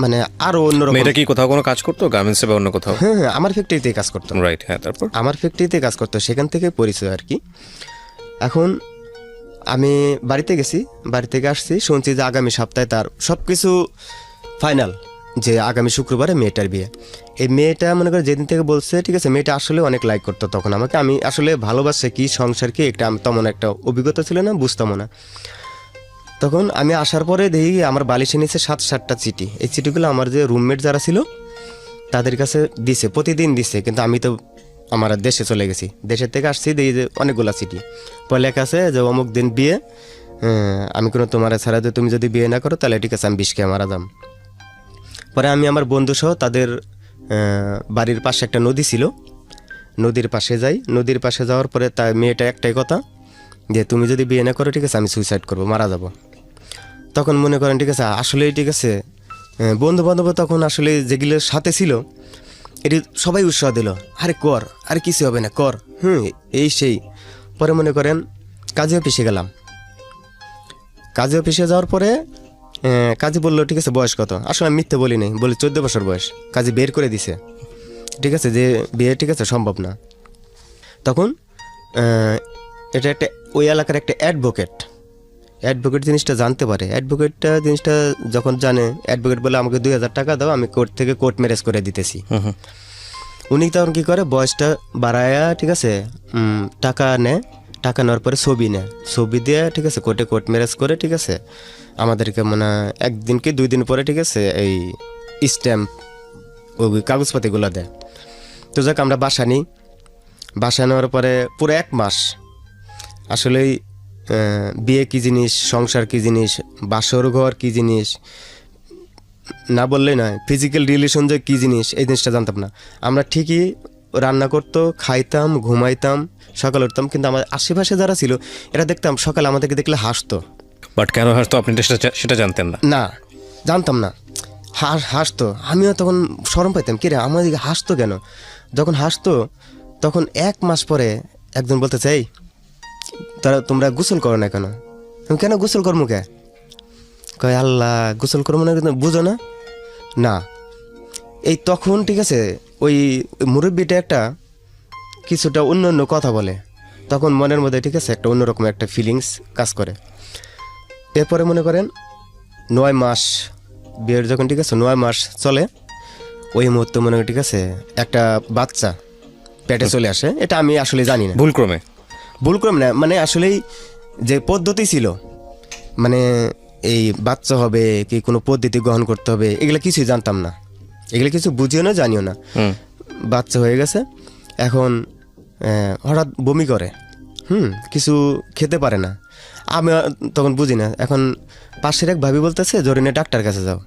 মানে আরো অন্যরকম। মেয়েটা কি কোথাও কোনো কাজ করতো, গার্মেন্টসে বা অন্য কোথাও? হ্যাঁ, আমার ফ্যাক্টরিতেই কাজ করতো। রাইট, হ্যাঁ। তারপর আমার ফ্যাক্টরিতে কাজ করতো, সেখান থেকে পরিচয় আর কি। এখন আমি বাড়িতে গেছি, বাড়ি থেকে আসছি, শুনছি যে আগামী সপ্তাহে তার সব কিছু ফাইনাল, যে আগামী শুক্রবারে মেয়েটার বিয়ে। এই মেয়েটা মনে করে যেদিন থেকে বলছে ঠিক আছে, মেয়েটা আসলে অনেক লাইক করতো তখন আমাকে। আমি আসলে ভালোবাসে কি, সংসার কি, একটা তেমন একটা অভিজ্ঞতা ছিল না, বুঝতামও না। তখন আমি আসার পরে দেখি আমার বালিশে নিচে 7-8টা চিঠি। এই চিঠিগুলো আমার যে রুমমেট যারা ছিল তাদের কাছে দিছে, প্রতিদিন দিছে, কিন্তু আমি তো আমার দেশে চলে গেছি, দেশের থেকে আসছি দেখি যে অনেকগুলা চিঠি। পরে লেখা আছে যে অমুক দিন বিয়ে, আমি কোনো তোমার ছাড়া যে তুমি যদি বিয়ে না করো তাহলে ঠিক আছে আমি বিষ খেয়ে মারা যাম। পরে আমি আমার বন্ধু সহ তাদের বাড়ির পাশে একটা নদী ছিল, নদীর পাশে যাই। নদীর পাশে যাওয়ার পরে তার মেয়েটা একটাই কথা যে তুমি যদি বিয়ে না করো ঠিক আছে আমি সুইসাইড করবো, মারা যাব। তখন মনে করেন ঠিক আছে আসলেই ঠিক আছে বন্ধু বান্ধব তখন আসলে যেগুলোর সাথে ছিল এটি সবাই উৎসাহ দিল, আরে কর, আরে কিছু হবে না, কর, এই সেই। পরে মনে করেন কাজী অফিসে গেলাম। কাজী অফিসে যাওয়ার পরে কাজী বললো ঠিক আছে বয়স কত, আসলে আমি মিথ্যে বলি নাই, বলি 14 বছর বয়স। কাজী বের করে দিছে ঠিক আছে যে বিয়ে ঠিক আছে সম্ভব না। তখন এটা একটা ওই এলাকার একটা অ্যাডভোকেট জিনিসটা জানতে পারে। অ্যাডভোকেটটা জিনিসটা যখন জানে, অ্যাডভোকেট বলে আমাকে 2000 টাকা দাও, আমি কোর্ট থেকে কোর্ট ম্যারেজ করে দিতেছি। উনি তখন কী করে বয়সটা বাড়ায়া ঠিক আছে টাকা নেয়, টাকা নেওয়ার পরে ছবি দিয়ে ঠিক আছে কোর্টে কোর্ট ম্যারেজ করে ঠিক আছে আমাদেরকে মানে 1 দিন কি 2 দিন পরে ঠিক আছে এই স্ট্যাম্প ওই কাগজপাতিগুলো দেয়। তো যাক আমরা বাসা নিই, বাসা নেওয়ার পরে পুরো 1 মাস আসলেই বিয়ে কী জিনিস, সংসার কী জিনিস, বাসর ঘর কী জিনিস না বললেই নয়, ফিজিক্যাল রিলেশন যে কী জিনিস এই জিনিসটা জানতাম না। আমরা ঠিকই রান্না করতো, খাইতাম, ঘুমাইতাম, সকালে উঠতাম, কিন্তু আমার আশেপাশে যারা ছিল এরা দেখতাম সকালে আমাদেরকে দেখলে হাসতো। বাট কেন হাসতো আপনি সেটা জানতেন না? না, জানতাম না। হাসতো, আমিও তখন শরম পাইতাম, কিরে আমাদেরকে হাসতো কেন। যখন হাসতো তখন 1 মাস পরে একজন বলতে চাই তোমরা গোসল করো না কেন? আমি কেন গোসল করবো কে? কয় আল্লাহ গোসল করবো না, কিন্তু বুঝো না। না এই তখন ঠিক আছে ওই মুরব্বিটা একটা কিছুটা অন্য কথা বলে, তখন মনের মধ্যে ঠিক আছে একটা অন্যরকম একটা ফিলিংস কাজ করে। এরপরে মনে করেন 9 মাস বিয়ের যখন ঠিক আছে 9 মাস চলে, ওই মুহূর্তে মনে করেন ঠিক আছে একটা বাচ্চা পেটে চলে আসে। এটা আমি আসলে জানি না, ভুলক্রমে না, মানে আসলেই যে পদ্ধতি ছিল, মানে এই বাচ্চা হবে কি কোনো পদ্ধতি গ্রহণ করতে হবে এগুলো কিছুই জানতাম না, এগুলো কিছু বুঝিও না জানিও না। বাচ্চা হয়ে গেছে। এখন হঠাৎ বমি করে, কিছু খেতে পারে না। আমি তখন বুঝি না। এখন পাশের এক ভাবি বলতেছে জরুরি ডাক্তার কাছে যাও।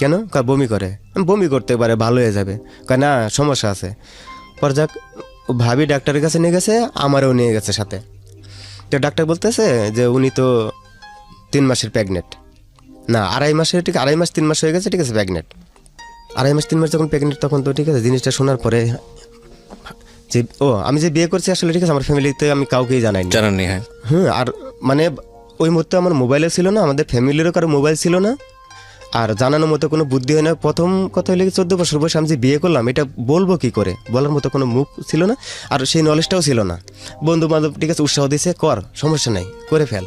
কেন? কয় বমি করে। বমি করতে পারে, ভালো হয়ে যাবে। কয় না, সমস্যা আছে। পর যাক, ভাবি ডাক্তারের কাছে নিয়ে গেছে, আমারও নিয়ে গেছে সাথে। তো ডাক্তার বলতেছে যে উনি তো 3 মাসের প্রেগনেন্ট, না 2.5 মাসের, ঠিক 2.5 মাস 3 মাস হয়ে গেছে, ঠিক আছে প্রেগনেন্ট। 2.5 মাস 3 মাস যখন প্রেগনেন্ট তখন তো ঠিক আছে। জিনিসটা শোনার পরে যে আমি যে বিয়ে করছি আসলে ঠিক আছে, আমার ফ্যামিলিতে আমি কাউকেই জানাননি। হ্যাঁ, আর মানে ওই মুহূর্তে আমার মোবাইলও ছিল না, আমাদের ফ্যামিলিরও কারো মোবাইল ছিল না, আর জানানোর মতো কোনো বুদ্ধি হয় না। প্রথম কথা হলে 14 বছর বয়সে আমি যে বিয়ে করলাম, এটা বলবো কি করে, বলার মতো কোনো মুখ ছিল না, আর সেই নলেজটাও ছিল না। বন্ধু বান্ধব ঠিক আছে উৎসাহ দিয়েছে, কর, সমস্যা নাই, করে ফেল।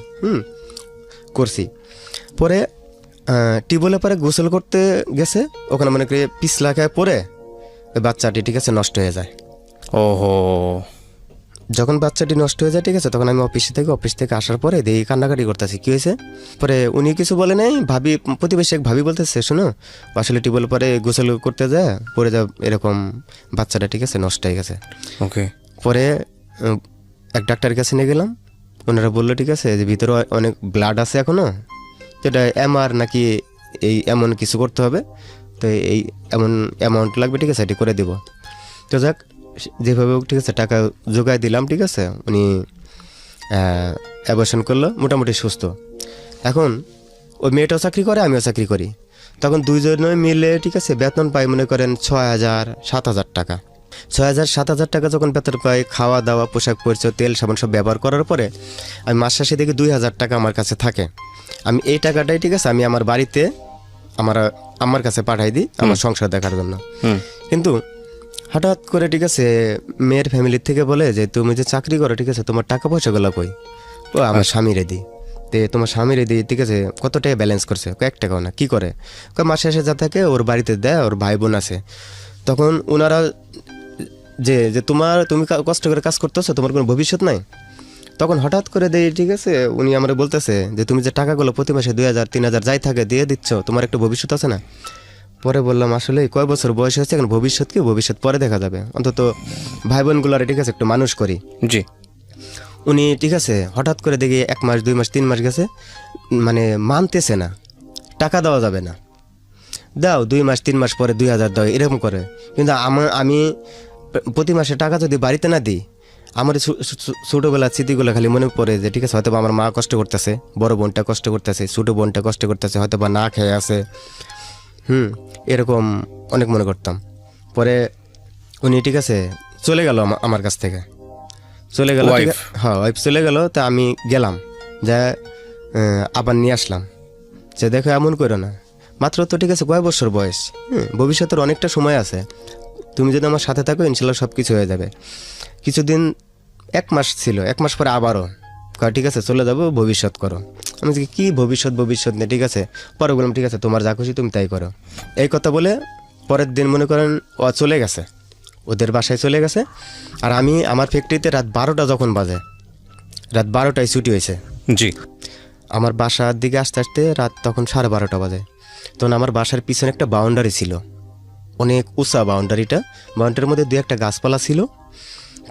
করছি। পরে টিউবওয়েলে পরে গোসল করতে গেছে, ওখানে মনে করি পিছলা খায় পরে ওই বাচ্চাটি ঠিক আছে নষ্ট হয়ে যায়। ওহো। যখন বাচ্চাটি নষ্ট হয়ে যায় ঠিক আছে, তখন আমি অফিস থেকে আসার পরে দেখি কান্নাকাটি করতেছি, কী হয়েছে। পরে উনি কিছু বলে নাই, ভাবি প্রতিবেশী এক ভাবি বলতেছে, শোনো আসলে টিউবওয়েল পরে গোসল করতে যায় পরে যা এরকম বাচ্চাটা ঠিক আছে নষ্ট হয়ে গেছে। ওকে। পরে এক ডাক্তারের কাছে নিয়ে গেলাম, ওনারা বললো ঠিক আছে যে ভিতরে অনেক ব্লাড আছে এখনও, যেটা এমআর নাকি এই এমন কিছু করতে হবে, তো এই এমন অ্যামাউন্ট লাগবে, ঠিক আছে এটি করে দেব। তো যাক, যেভাবে ঠিক আছে টাকা জোগায় দিলাম, ঠিক আছে উনি অ্যাবর্শন করলো, মোটামুটি সুস্থ। এখন ওই মেয়েটাও চাকরি করে, আমিও চাকরি করি। তখন দুইজনে মিলে ঠিক আছে বেতন পাই মনে করেন 6,000-7,000 টাকা। 6,000-7,000 টাকা যখন বেতন পাই, খাওয়া দাওয়া, পোশাক পরিচয়, তেল সাবান সব ব্যবহার করার পরে আমি মাস শেষে দেখি 2,000 টাকা আমার কাছে থাকে। আমি এই টাকাটাই ঠিক আছে আমি আমার বাড়িতে আমার কাছে পাঠাই দিই আমার সংসার দেখার জন্য। কিন্তু হঠাৎ করে ঠিক আছে মেয়ের ফ্যামিলির থেকে বলে যে তুমি যে চাকরি করো ঠিক আছে, তোমার টাকা পয়সাগুলো কই? ও আমার স্বামীরে দিই। তোমার স্বামীরে দিই, ঠিক আছে কত টাকা ব্যালেন্স করছে? কয়েক টাকাও না। কী করে? মাসে শেষে যা থাকে ওর বাড়িতে দেয়, ওর ভাই বোন আছে। তখন ওনারা যে তুমি কষ্ট করে কাজ করতেছো, তোমার কোনো ভবিষ্যৎ নাই। তখন হঠাৎ করে দেই ঠিক আছে, উনি আমার বলতেছে যে তুমি যে টাকাগুলো প্রতি মাসে 2,000-3,000 যাই থাকে দিয়ে দিচ্ছ, তোমার একটা ভবিষ্যৎ আছে না? পরে বললাম আসলে কয় বছর বয়স হয়েছে, এখন ভবিষ্যৎ কি, ভবিষ্যৎ পরে দেখা যাবে, অন্তত ভাই বোনগুলারে ঠিক আছে একটু মানুষ করি। জি। উনি ঠিক আছে হঠাৎ করে দেখি 1 মাস 2 মাস 3 মাস গেছে, মানে মানতেছে না, টাকা দেওয়া যাবে না, দাও 2 মাস 3 মাস পরে 2,000 দাও, এরকম করে। কিন্তু আমি প্রতি মাসে টাকা যদি বাড়িতে না দিই, আমার ছোটোবেলার স্মৃতিগুলো খালি মনে পড়ে যে ঠিক আছে হয়তো আমার মা কষ্ট করতেছে, বড় বোনটা কষ্ট করতেছে, ছোটো বোনটা কষ্ট করতেছে, হয়তো বা না খেয়ে আছে, এরকম অনেক মনে করতাম। পরে উনি ঠিক আছে চলে গেল আমার কাছ থেকে, চলে গেল। হ্যাঁ, ওয়াইফ চলে গেল। তা আমি গেলাম, যা আবার নিয়ে আসলাম যে দেখো এমন করো না, মাত্র তো ঠিক আছে কয় বছর বয়স, ভবিষ্যতের অনেকটা সময় আছে, তুমি যদি আমার সাথে থাকো ইনশাল্লাহ সব কিছু হয়ে যাবে। কিছুদিন 1 মাস ছিল, 1 মাস পরে আবারও কয় ঠিক আছে চলে যাবো, ভবিষ্যৎ করো। আমি কি ভবিষ্যৎ নেই, ঠিক আছে। পরে বললাম ঠিক আছে তোমার যা খুশি তুমি তাই করো। এই কথা বলে পরের দিন মনে করেন ও চলে গেছে, ওদের বাসায় চলে গেছে। আর আমি আমার ফ্যাক্টরিতে রাত 12টা যখন বাজে, রাত 12টায় ছুটি হয়েছে। জি। আমার বাসার দিকে আস্তে আস্তে রাত তখন 12:30 বাজে। তখন আমার বাসার পিছনে একটা বাউন্ডারি ছিল, অনেক উঁচা বাউন্ডারির মধ্যে 2-1টা গাছপালা ছিল।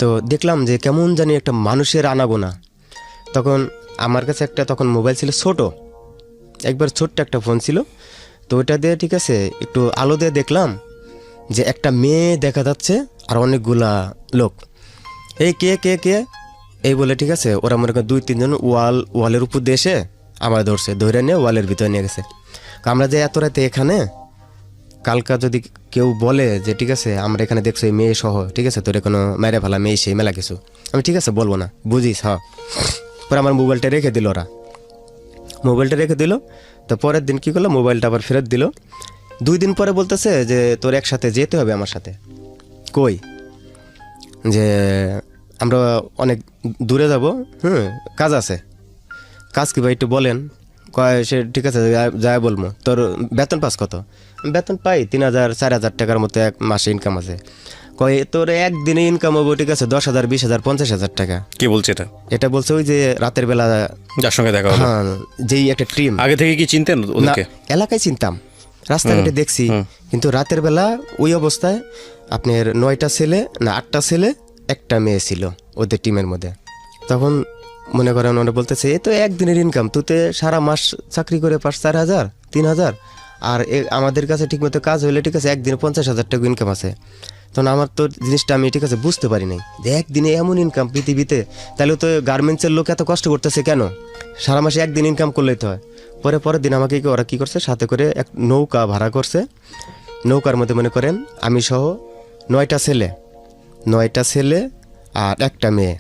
তো দেখলাম যে কেমন জানি একটা মানুষের আনাগোনা। তখন আমার কাছে একটা তখন মোবাইল ছিল, একবার ছোট্ট একটা ফোন ছিল। তো ওইটা দিয়ে ঠিক আছে একটু আলো দিয়ে দেখলাম যে একটা মেয়ে দেখা যাচ্ছে আর অনেকগুলা লোক। এই কে কে কে এই বলে ঠিক আছে ওরা মনে করেন 2-3 জন ওয়ালের উপর দিয়ে এসে আমার ধরে নিয়ে ওয়ালের ভিতরে নিয়ে গেছে। আমরা যে এত রাতে এখানে, কালকা যদি কেউ বলে যে ঠিক আছে আমরা এখানে দেখছো এই মেয়ে সহ, ঠিক আছে তোর কোনো মেরে ফেলা মেয়ে সেই মেলা কিছু, আমি ঠিক আছে বলবো না, বুঝিস। হ্যাঁ। পরে আমার মোবাইলটা রেখে দিল, তো পরের দিন কী করলো, মোবাইলটা আবার ফেরত দিল। 2 দিন পরে বলতেছে যে তোর একসাথে যেতে হবে আমার সাথে। কই? যে আমরা অনেক দূরে যাব, কাজ আছে। কাজ কি ভাই একটু বলেন? কয় সে ঠিক আছে যাই বলবো। তোর বেতন পাস কত? বেতন পাই 3,000-4,000 টাকার মতো এক মাসে ইনকাম আছে। কয় তোর একদিনে ইনকাম হবো ঠিক আছে 10,000, 20,000, 50,000 টাকা। কে বলছে এটা বলছে ওই যে রাতের বেলা যার সঙ্গে দেখা হলো। হ্যাঁ, যেই একটা টিম। আগে থেকে কি চিনতেন ওদেরকে? এলাকায় চিনতাম, রাস্তাঘাটে দেখছি, কিন্তু রাতের বেলা ওই অবস্থায় আপনার 9টা ছেলে না 8টা ছেলে একটা মেয়ে ছিল ওদের টিমের মধ্যে। তখন মনে করেন ওরা বলতেছে এ তো একদিনের ইনকাম, তুই তো সারা মাস চাকরি করে পাস 4,000 3,000, আর আমাদের কাছে ঠিকমতো কাজ হলে ঠিক আছে একদিনে 50,000 টাকা ইনকাম আছে। তখন আমার তো জিনিসটা আমি ঠিক আছে বুঝতে পারি নাই যে একদিনে এমন ইনকাম পৃথিবীতে, তাহলে তো গার্মেন্টসের লোক এত কষ্ট করতেছে কেন, সারা মাসে একদিন ইনকাম করলেই তো হয়। পরের দিন আমাকে ওরা কী করছে, সাথে করে এক নৌকা ভাড়া করছে। নৌকার মধ্যে মনে করেন আমি সহ 9টা ছেলে আর একটা মেয়ে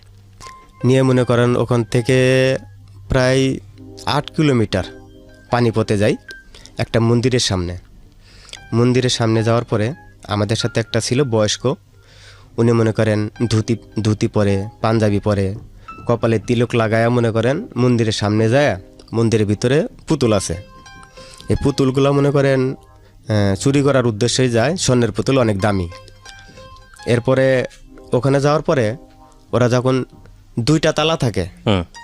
নিয়ে মনে করেন ওখান থেকে প্রায় 8 কিলোমিটার পানিপথে যাই একটা মন্দিরের সামনে যাওয়ার পরে আমাদের সাথে একটা ছিল বয়স্ক, উনি মনে করেন ধুতি পরে, পাঞ্জাবি পরে, কপালে তিলক লাগায়া মনে করেন মন্দিরের সামনে যায়। মন্দিরের ভিতরে পুতুল আছে, এই পুতুলগুলো মনে করেন চুরি করার উদ্দেশ্যেই যায়, স্বর্ণের পুতুল অনেক দামি। এরপরে ওখানে যাওয়ার পরে ওরা যখন 2টা তালা থাকে,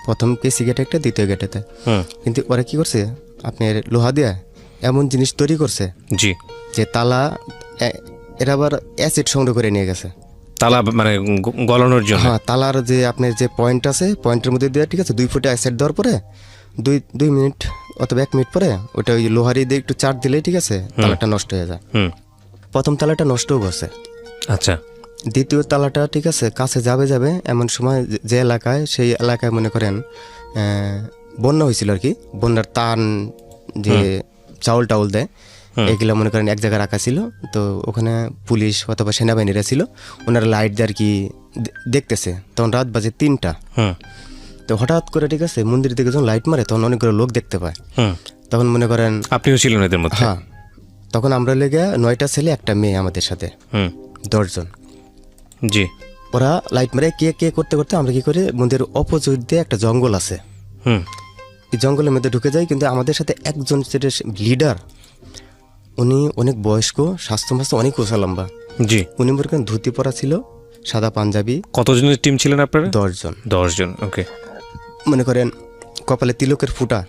প্রথম পিসি গেটে একটা, দ্বিতীয় গেটেতে, কিন্তু ওরা কি করছে আপনার লোহা দিয়ে এমন জিনিস তৈরি করছে জি যে তালা এরা আবার অ্যাসিড সংগ্রহ করে নিয়ে গেছে তালা মানে গলানোর জন্য। হ্যাঁ, তালার যে আপনার যে পয়েন্ট আছে, পয়েন্টের মধ্যে দেওয়া ঠিক আছে 2 ফুটে অ্যাসিড দেওয়ার পরে 2 মিনিট অথবা 1 মিনিট পরে ওটা ওই লোহারি দিয়ে একটু চার দিলেই ঠিক আছে তালাটা নষ্ট হয়ে যায়। প্রথম তালাটা নষ্টও গেছে। আচ্ছা, দ্বিতীয় তালাটা ঠিক আছে কাছে যাবে এমন সময় যে এলাকায়, সেই এলাকায় মনে করেন বন্যা হয়েছিল আর কি, বন্যার টান যে চাউল দেয় এগুলো মনে করেন এক জায়গায় রাখা ছিল। তো ওখানে পুলিশ অথবা সেনাবাহিনীরা ছিল, ওনারা লাইট দিয়ে আর কি দেখতেছে। তখন রাত বাজে 3টা। তো হঠাৎ করে ঠিক আছে মন্দির দিকে যখন লাইট মারে তখন অনেকগুলো লোক দেখতে পায়। তখন মনে করেন আপনিও ছিলেন এদের মধ্যে? হ্যাঁ, তখন আমরা লেগে 9টা ছেলে একটা মেয়ে আমাদের সাথে 10 জন। জি, ওরা লাইট মারে কে করতে আমরা কি করে মন্দিরের অপোজিট দিয়ে একটা জঙ্গল আছে, এই জঙ্গলের মধ্যে ঢুকে যাই। কিন্তু আমাদের সাথে একজন যেটা লিডার, উনি অনেক বয়স্ক, স্বাস্থ্য অনেক উঁচা লম্বা। জি, উনি মনে করেন ধুতি পরা ছিল, সাদা পাঞ্জাবি। কতজনের টিম ছিলেন আপনারা? 10 জন। 10 জন, ওকে। মনে করেন কপালে তিলকের ফুটা,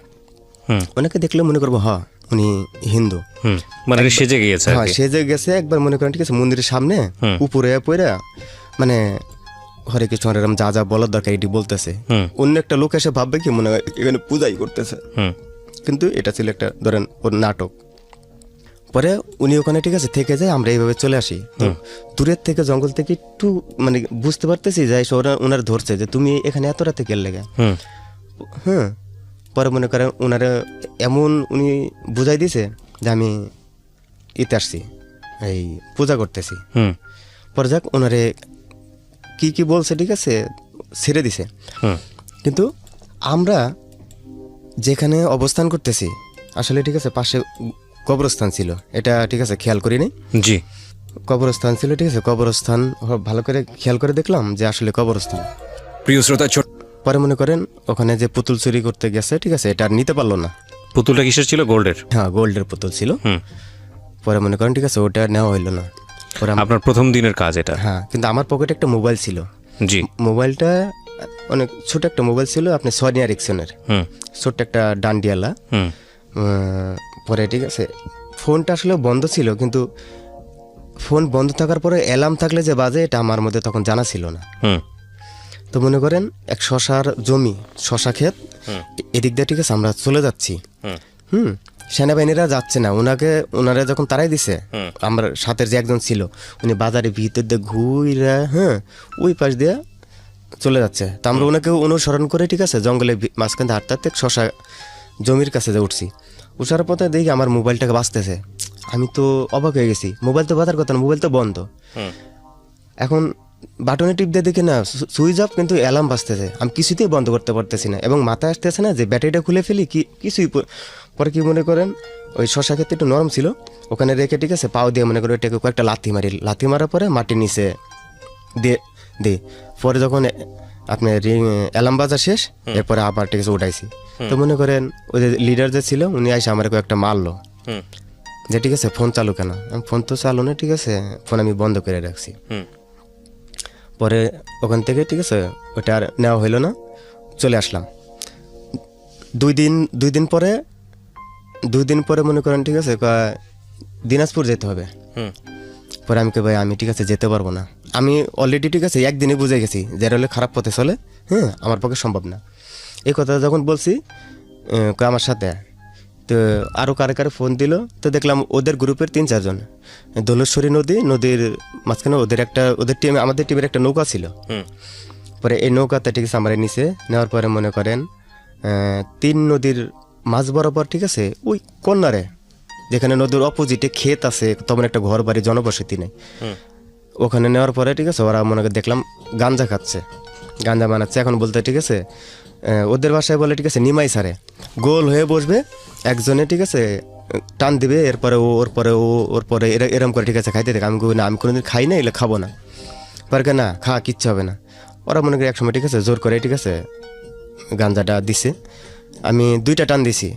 অনেকে দেখলে মনে করবো হ্যাঁ উনি হিন্দু, মানে সেজে গিয়েছে। হ্যাঁ, সেজে গেছে একবার মনে করেন ঠিক আছে মন্দিরের সামনে উপরে পড়ে মানে হরে কৃষ্ণ হরে রাম যা বলার দরকার এটি বলতেছে। অন্য একটা লোক এসে ভাববে কি মনে হয় এখানে পূজাই করতেছে, কিন্তু এটা ছিল একটা ধরেন ওর নাটক। পরে উনি ওখানে ঠিক আছে থেকে যায়, আমরা এইভাবে চলে আসি। তো দূরের থেকে জঙ্গল থেকে একটু মানে বুঝতে পারতেছি যে ওনার ধরছে যে তুমি এখানে এত রাতে গেল লেগে। হ্যাঁ, পরে মনে করেন ওনারা এমন উনি বুঝাই দিছে যে আমি ইতে আসছি, এই পূজা করতেছি। পরে যাক ওনারে কি বলছে ঠিক আছে ছেড়ে দিছে। কিন্তু আমরা যেখানে অবস্থান করতেছি আসলে ঠিক আছে পাশে কবরস্থান ছিল, এটা ঠিক আছে খেয়াল করিনি। জি, কবরস্থান ছিল ঠিক আছে, কবরস্থান ভালো করে খেয়াল করে দেখলাম যে আসলে কবরস্থান। প্রিয় শ্রোতা, পরে মনে করেন ওখানে যে পুতুল চুরি করতে গেছে ঠিক আছে এটা আর নিতে পারলো না। পুতুলটা কিসের ছিল? গোল্ডের? হ্যাঁ, গোল্ডের পুতুল ছিল। পরে মনে করেন ঠিক আছে ওটা নেওয়া হইলো না। পরে আপনার প্রথম দিনের কাজ এটা? হ্যাঁ, কিন্তু আমার পকেটে একটা মোবাইল ছিল। জি, মোবাইলটা অনেক ছোট একটা মোবাইল ছিল, আপনি সনি এরিকসনের ছোট্ট একটা ডান্ডিয়ালা। পরে ঠিক আছে ফোনটা আসলে বন্ধ ছিল, কিন্তু ফোন বন্ধ থাকার পরে অ্যালার্ম থাকলে যে বাজে এটা আমার মধ্যে তখন জানা ছিল না। তো মনে করেন এক শশার জমি, শশা ক্ষেত, এদিক দিয়ে ঠিক আছে আমরা চলে যাচ্ছি। সেনাবাহিনীরা যাচ্ছে না, ওনারা যখন তারাই দিছে, আমরা সাথের যে একজন ছিল উনি বাজারের ভিতর দিয়ে ঘুরে ওই পাশ দিয়ে চলে যাচ্ছে। তা আমরা ওনাকে অনুসরণ করে ঠিক আছে জঙ্গলে মাঝখান হাঁটতে হাঁটতে শশা জমির কাছে যে উঠছি। উঠার পথে দেখি আমার মোবাইলটাকে বাঁচতেছে। আমি তো অবাক হয়ে গেছি, মোবাইল তো বাজার কথা না, মোবাইল তো বন্ধ। এখন বাটনে টিপ দিয়ে দেখি না সুইচ অফ, কিন্তু অ্যালার্ম বাজতেছে। আমি কিছুতেই বন্ধ করতে পারতেছি না, এবং মাথায় আসতেছে না যে ব্যাটারিটা খুলে ফেলি কিছুই। পরে কি মনে করেন ওই শশা ক্ষেত্রে একটু নরম ছিল, ওখানে রেখে ঠিক আছে পাও দিয়ে মনে করেন ওইটাকে কয়েকটা লাথি মারার পরে মাটির নিচে দিয়ে পরে যখন আপনার অ্যালার্ম বাজা শেষ, এরপরে আবার ঠিক আছে উঠাইছি। তো মনে করেন ওই যে লিডার যে ছিল উনি এসে আমার কয়েকটা মারলো যে ঠিক আছে ফোন চালু কেন। ফোন তো চালু না, ঠিক আছে ফোন আমি বন্ধ করে রাখছি। পরে ওখান থেকে ঠিক আছে ওটা আর নেওয়া হইলো না, চলে আসলাম। 2 দিন পরে মনে করেন ঠিক আছে দিনাজপুর যেতে হবে। পরে আমি ভাই আমি ঠিক আছে যেতে পারবো না, আমি অলরেডি ঠিক আছে একদিনে বুঝে গেছি যে এটা হলে খারাপ পথে চলে, হ্যাঁ আমার পক্ষে সম্ভব না। এই কথা যখন বলছি কয় আমার সাথে, তো আরও কারে কারে ফোন দিল, তো দেখলাম ওদের গ্রুপের 3-4 জন, দোলেশ্বরী নদীর মাঝখানে ওদের টিমে আমাদের টিমের একটা নৌকা ছিল। পরে এই নৌকাতে ঠিক আছে আমার নিচে নেওয়ার পরে মনে করেন 3 নদীর মাঝ বরাবর ঠিক আছে ওই কর্নারে যেখানে নদীর অপোজিটে ক্ষেত আছে, তেমন একটা ঘর বাড়ি জনবসতি নেই, ওখানে নেওয়ার পরে ঠিক আছে ওরা মনে করে দেখলাম গাঞ্জা খাচ্ছে, গাঞ্জা বানাচ্ছে। এখন বলতে ঠিক আছে ওদের বাসায় বলে ঠিক আছে নিমাই সারে গোল হয়ে বসবে একজনে ঠিক আছে টান দিবে, এরপরে ওর পরে এরম করে ঠিক আছে খাইতে থাকে। আমি না আমি কোনোদিন খাই না, এলে খাবো না, পারবে না খা কিচ্ছু হবে না। ওরা মনে করি একসময় ঠিক আছে জোর করে ঠিক আছে গাঞ্জাটা দিছে, আমি 2টা টান দিছি।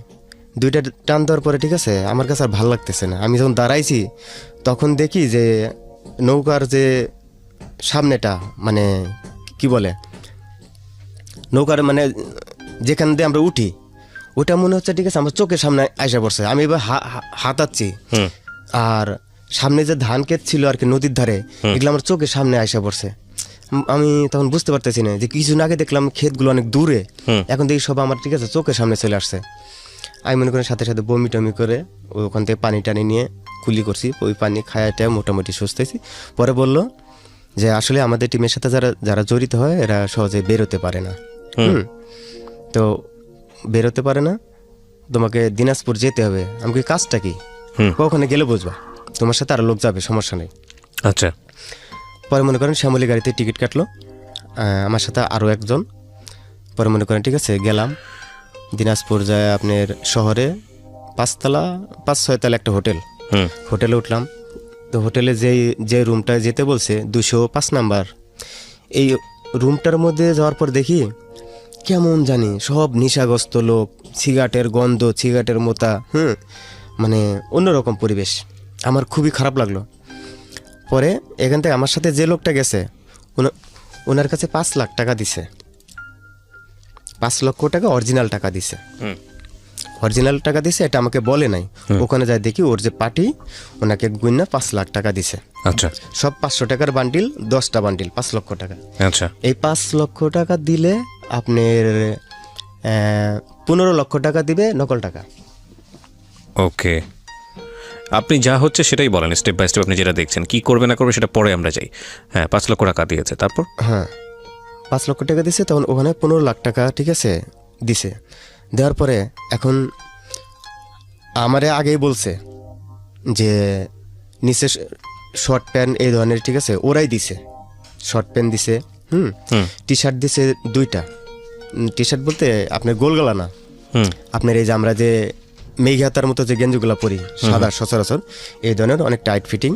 2টা টান দেওয়ার পরে ঠিক আছে আমার কাছে আর ভালো লাগতেছে না। আমি যখন দাঁড়াইছি তখন দেখি যে নৌকার যে সামনেটা মানে কি বলে নৌকার মানে যেখান দিয়ে আমরা উঠি ওটা মনে হচ্ছে ঠিক আছে আমার চোখের সামনে আইসা পড়ছে। আমি এবার হাতাচ্ছি, আর সামনে যে ধান ক্ষেত ছিল আর কি নদীর ধারে, এগুলো আমার চোখের সামনে আইসা পড়ছে। আমি তখন বুঝতে পারতেছি না যে কিছুদিন আগে দেখলাম ক্ষেতগুলো অনেক দূরে, এখন দেখি সব আমার ঠিক আছে চোখের সামনে চলে আসছে। আমি মনে করি সাথে সাথে বমি টমি করে ওখান থেকে পানি টানি নিয়ে কুলি করছি, ওই পানি খায়াটা মোটামুটি সুস্থ হয়েছি। পরে বললো যে আসলে আমাদের টিমের সাথে যারা জড়িত হয় এরা সহজে বেরোতে পারে না, তো বেরোতে পারে না, তোমাকে দিনাজপুর যেতে হবে। আমাকে কাজটা কি, ওখানে গেলে বুঝবা, তোমার সাথে আরো লোক যাবে, সমস্যা নেই। আচ্ছা। পরে মনে করেন শ্যামলী গাড়িতে টিকিট কাটলো আমার সাথে আরও একজন। পরে মনে করেন ঠিক আছে গেলাম দিনাজপুর, যায় আপনার শহরে 5-6 তলা একটা হোটেলে উঠলাম। তো হোটেলে যে রুমটায় যেতে বলছে 205 নাম্বার, এই রুমটার মধ্যে যাওয়ার পর দেখি কেমন জানি সব নেশাগ্রস্ত লোক, সিগারেটের গন্ধ, সিগারেটের মোতা, মানে অন্যরকম পরিবেশ। আমার খুবই খারাপ লাগলো। পরে এখান থেকে আমার সাথে যে লোকটা গেছে ওনার কাছে 5 লাখ টাকা দিছে, 5 লক্ষ টাকা অরিজিনাল টাকা দিছে। অরিজিনাল টাকা দিছে এটা আমাকে বলে নাই, ওখানে যাই দেখি ওর যে পার্টি ওনাকে গুইনা 5 লাখ টাকা দিছে। আচ্ছা। সব 500 টাকার বান্ডিল, 10টা বান্ডিল, 5 লক্ষ টাকা। আচ্ছা। এই 5 লক্ষ টাকা দিলে আপনার 15 লক্ষ টাকা দিবে নকল টাকা। ওকে, আপনি যা হচ্ছে সেটাই বলেন, স্টেপ বাই স্টেপ আপনি যেটা দেখছেন, কি করবে না করবে সেটা পরে আমরা যাই। হ্যাঁ, 5 লক্ষ টাকা দিয়েছে, তারপর? হ্যাঁ 5 লক্ষ টাকা দিছে, তখন ওখানে 15 লাখ টাকা ঠিক আছে দিছে। দেওয়ার পরে এখন আমারে আগেই বলছে যে নিচে শর্ট প্যান্ট এই ধরনের ঠিক আছে ওরাই দিছে, শর্ট প্যান্ট দিছে, টি শার্ট দিছে 2টা। টি শার্ট বলতে আপনার গোলগলা না, আপনার এই যে আমরা যে মেঘাতার মতো যে গেঞ্জিগুলো পরি সাদা সচরাচর, এই ধরনের অনেক টাইট ফিটিং।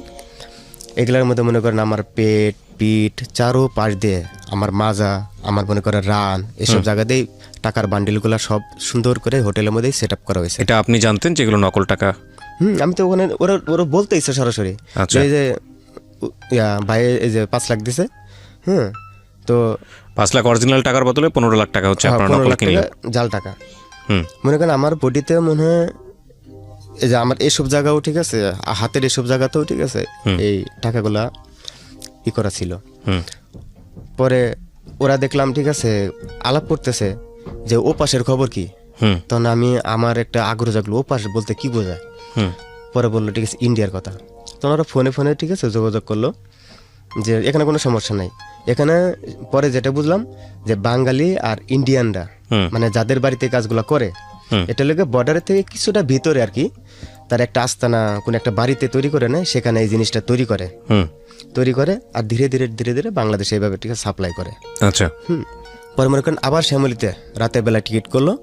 এগুলোর মধ্যে মনে করেন আমার পেট পিঠ চারো পাশ দিয়ে আমার মাজা, আমার মনে করেন রান, এসব জায়গাতেই টাকার বান্ডিলগুলো সব সুন্দর করে হোটেলের মধ্যেই সেট আপ করা হয়েছে। এটা আপনি জানতেন যেগুলো নকল টাকা? আমি তো ওখানে ওরা বলতে ইচ্ছে সরাসরি এই যে ভাই এই যে 5 লাখ দিছে, তো 5 লাখ অরিজিনাল টাকার বদলে 15 লাখ টাকা হচ্ছে আপনার নকল কিনলেন, জাল টাকা। মনে করেন আমার বডিতে মনে হয় এই যে আমার এইসব জায়গাও ঠিক আছে, হাতের এইসব জায়গাতেও ঠিক আছে এই টাকাগুলা করা ছিল। পরে ওরা দেখলাম ঠিক আছে আলাপ করতেছে যে ও পাশের খবর কি, তখন আমি আমার একটা আগ্রহ জাগলো, ও পাশ বলতে কি বোঝায়। পরে বললো ঠিক আছে ইন্ডিয়ার কথা। তখন ওরা ফোনে ঠিক আছে যোগাযোগ করলো যে এখানে কোনো সমস্যা নাই। এখানে পরে যেটা বুঝলাম যে বাঙালি আর ইন্ডিয়ানরা মানে যাদের বাড়িতে কাজগুলো করে, এটা লোকে বর্ডারের থেকে কিছুটা ভিতরে আর কি, তার একটা আস্তানা কোন একটা বাড়িতে তৈরি করে নেয়, সেখানে এই জিনিসটা তৈরি করে আর ধীরে ধীরে বাংলাদেশে এইভাবে ঠিক আছে সাপ্লাই করে। আচ্ছা। পরে মনে করেন আবার শ্যামলীতে রাতের বেলা টিকিট করলো,